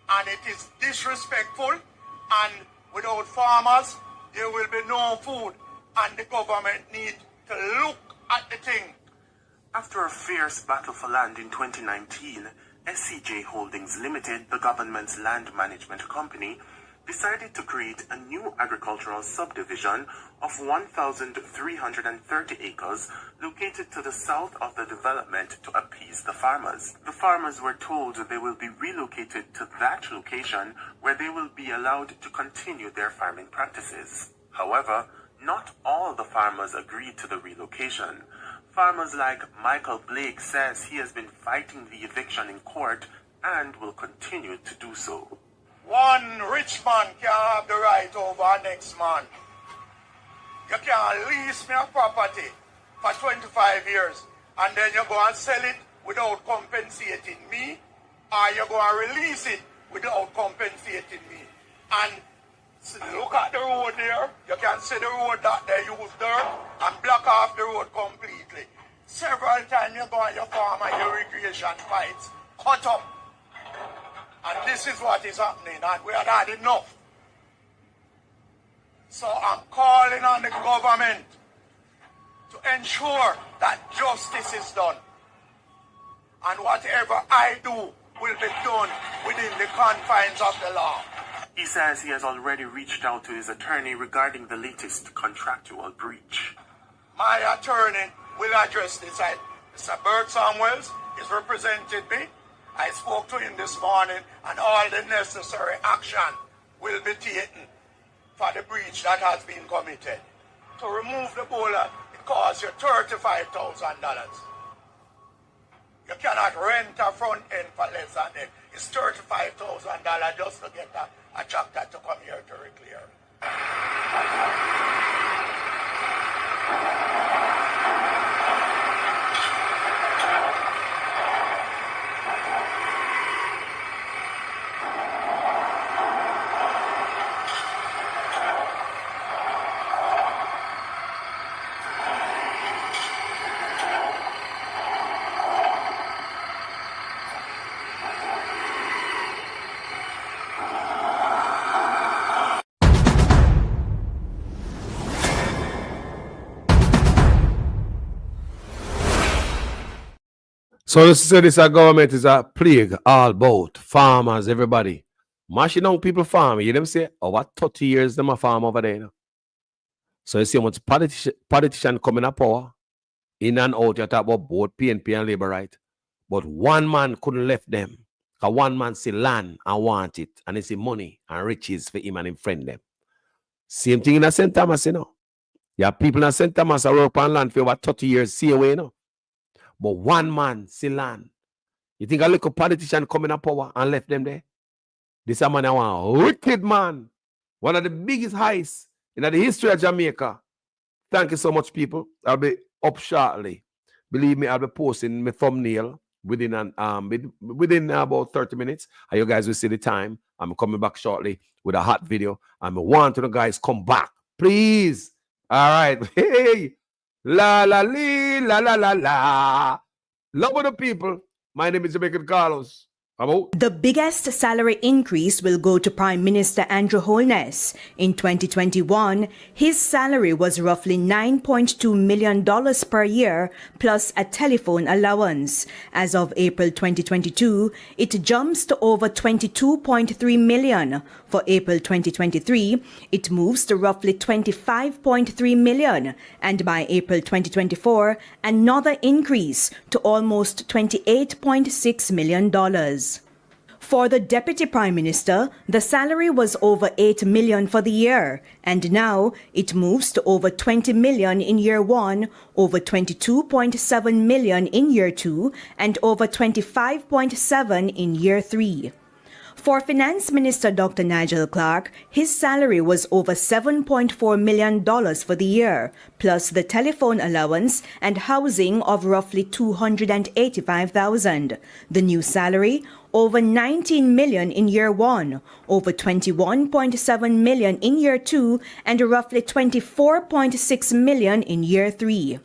And it is disrespectful, and without farmers, there will be no food, and the government need to look at the thing. After a fierce battle for land in 2019, SCJ Holdings Limited, the government's land management company, decided to create a new agricultural subdivision of 1,330 acres located to the south of the development to appease the farmers. The farmers were told they will be relocated to that location where they will be allowed to continue their farming practices. However, not all the farmers agreed to the relocation. Farmers like Michael Blake says he has been fighting the eviction in court and will continue to do so. One rich man can't have the right over our next man. You can't lease me a property for 25 years and then you go and sell it without compensating me, or you go and release it without compensating me. And look at the road there. You can see the road that they use there and block off the road completely. Several times you go on your farm and your irrigation pipes cut up. And this is what is happening, and we are not enough. So I'm calling on the government to ensure that justice is done. And whatever I do will be done within the confines of the law. He says he has already reached out to his attorney regarding the latest contractual breach. My attorney will address this. Mr. Bert Samuels is represented me. I spoke to him this morning, and all the necessary action will be taken for the breach that has been committed. To remove the bowler, it costs you $35,000. You cannot rent a front end for less than that. It's $35,000 just to get a tractor to come here to reclear. So this is this government is a plague all about farmers, everybody. Mashing down people farming. You them say, oh, what 30 years them a farm over there. You know? So you see how much politician coming up power, in and out, you talk about both PNP and Labour, right? But one man couldn't left them. Because one man see land and want it. And he see money and riches for him and him friend them. Same thing in St. Thomas, you know. You have people in St. Thomas who work on land for over 30 years, see away, you know. But one man see land. You think a little politician coming up power and left them there? This a man I want a wicked man. One of the biggest heists in the history of Jamaica. Thank you so much, people. I'll be up shortly. Believe me, I'll be posting my thumbnail within about 30 minutes. And you guys will see the time. I'm coming back shortly with a hot video. I want to the guys come back. Please. All right. Hey. La la lee, la la la la. Love of the people. My name is Jamaican Carlos. The biggest salary increase will go to Prime Minister Andrew Holness. In 2021, his salary was roughly $9.2 million per year plus a telephone allowance. As of April 2022, it jumps to over $22.3 million. For April 2023, it moves to roughly $25.3 million. And by April 2024, another increase to almost $28.6 million. For the Deputy Prime Minister, the salary was over $8 million for the year, and now it moves to over $20 million in year 1, over $22.7 million in year 2, and over $25.7 in year 3. For Finance Minister Dr. Nigel Clark, his salary was over $7.4 million for the year, plus the telephone allowance and housing of roughly $285,000. The new salary, over $19 million in year 1, over $21.7 million in year 2, and roughly $24.6 million in year 3.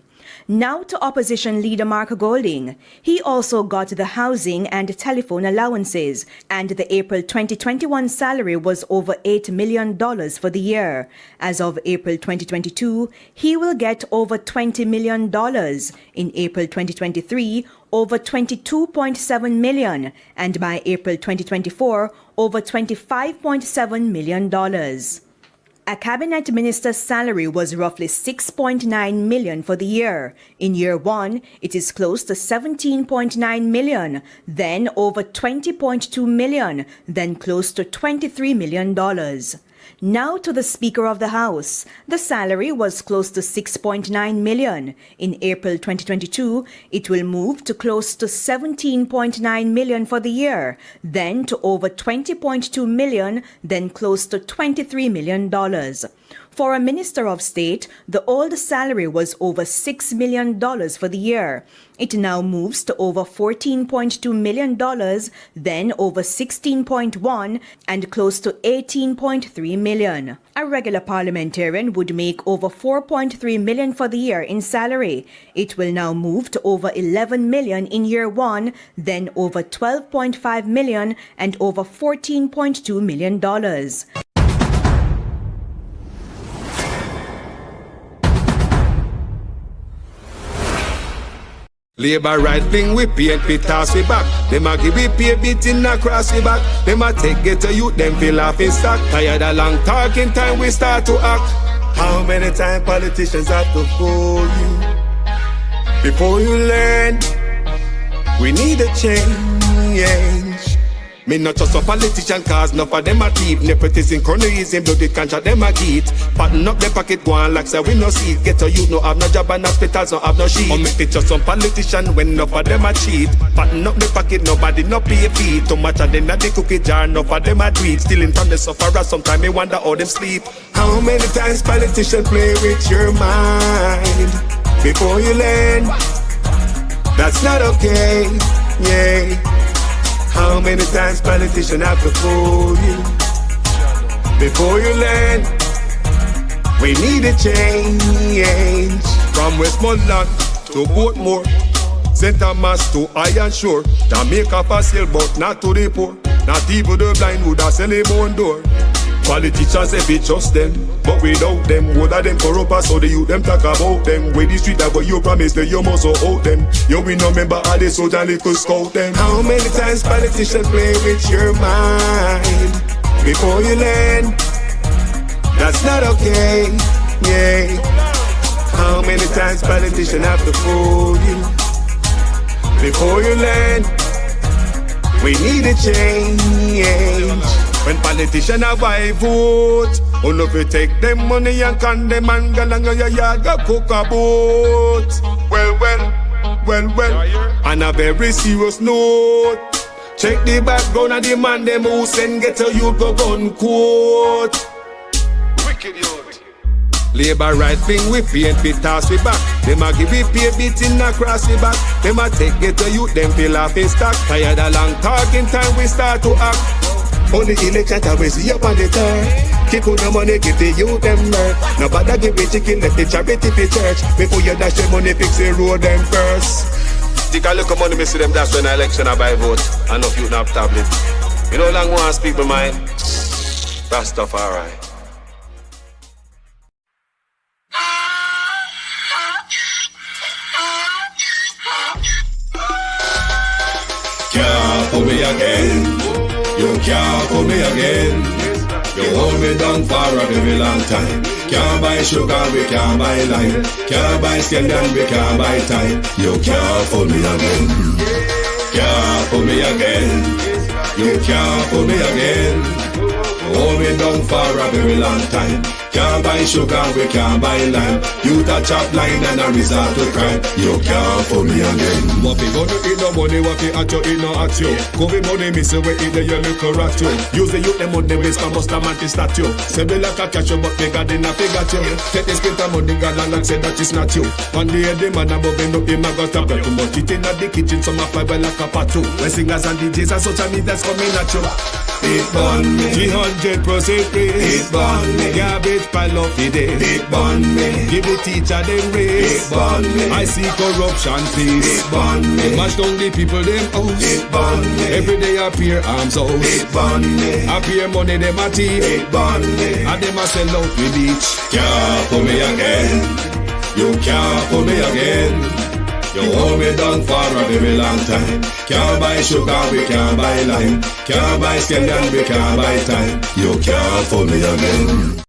Now to Opposition Leader Mark Golding. He also got the housing and telephone allowances, and the April 2021 salary was over $8 million for the year. As of April 2022, he will get over $20 million. In April 2023, over $22.7 million, and by April 2024, over $25.7 million. A cabinet minister's salary was roughly $6.9 million for the year. In year 1, it is close to $17.9 million, then over $20.2 million, then close to $23 million. Now to the Speaker of the House. The salary was close to $6.9 million. In April 2022, it will move to close to $17.9 million for the year, then to over $20.2 million, then close to $23 million. For a Minister of State, the old salary was over $6 million for the year. It now moves to over $14.2 million, then over $16.1 and close to $18.3 million. A regular parliamentarian would make over $4.3 million for the year in salary. It will now move to over $11 million in year 1, then over $12.5 million and over $14.2 million. Labour right wing we PNP toss we back. Them a give we pay beating across we back. Them a take get to youth, them feel off in stock. Tired of long talking time we start to act. How many times politicians have to fool you before you learn? We need a change. Me not just a politician cause enough of them a thief. Nepotism, cronyism, bloody cancer them a get. Pattern up the pocket go on like say we no see it. Get a youth no have no job and hospitals no have no sheet. Or make it just some politician when enough of them a cheat. Pattern up the pocket nobody no pay fee. Too much of them at the cookie jar enough of them a tweet. Stealing from the sufferer sometimes me wonder how them sleep. How many times politicians play with your mind before you learn? That's not okay, yeah. How many times politicians have to fool you before you learn? We need a change. From Westmoreland to Portmore, St. Thomas to Iron Shore, Jamaica for sale but not to the poor. Not even the blind who da sell him own door. Politicians if it just them, but without them, what are them corrupt so the youth them talk about them. With the street that what you promise that you must so out them. You we no member of the soldier little scout them. How many times politicians play with your mind before you learn? That's not okay, yeah. How many times politicians have to fool you before you learn? We need a change. When politicians have I vote, only if you take them money and condemn and go along your yard go cook a boat. Well, on a very serious note, check the background of the man them who send get a youth go gun quote. Wicked youth. Labour right wing we PNP toss we back. Them a give we pay beating across we back. Them a take get a youth them feel off in stock. Tired of long talking time we start to act. Only election time we see up on the turn. Keep on the money, give the youth them work. Nobody give me chicken, let the charity for church. Before you dash the money, fix the road them first. stick a little money, me see them, that's when the election I buy vote. And no you not have tablet. You know long ones people mind. Rastafari. Can't pull me again. You can't pull me again. You hold me down for a very long time. Can't buy sugar, we can't buy lime. Can't buy scandal, we can't buy time. You can't pull me again. Can't pull me again. You can't pull me again. Hold me down for a very long time. Can't buy sugar, we can't buy lime. You touch up line and a resort to crime. You can't pull me again. What fi go to eat no money, what fi at you, eat no at you. COVID money, miss away, eat the your little rat you. Use the youth, the money, waste for bust a man to statue. Say me like a catch you, but me got in a figure you. Take the spit of money, got and say that it's not you. One day the man above end up, him a got up. Too much eating at the kitchen, some a fly well like a pat too. When singers and DJs and social media's coming at you. It burn me. 300% raise. It burn me. Garbage pile up the day. It burn me. Give the teacher them raise. It burn me. I see corruption please. It burn me. They mash down the people them house. It burn me. Every day appear arms out. It burn me. Appear money them a thief. It burn me. And them a sell out the beach. Can't pull me again. You can't pull me again. You hold me down for a very long time. Can't buy sugar, we can't buy lime. Can't buy scandal, we can't buy time. You can't pull me again.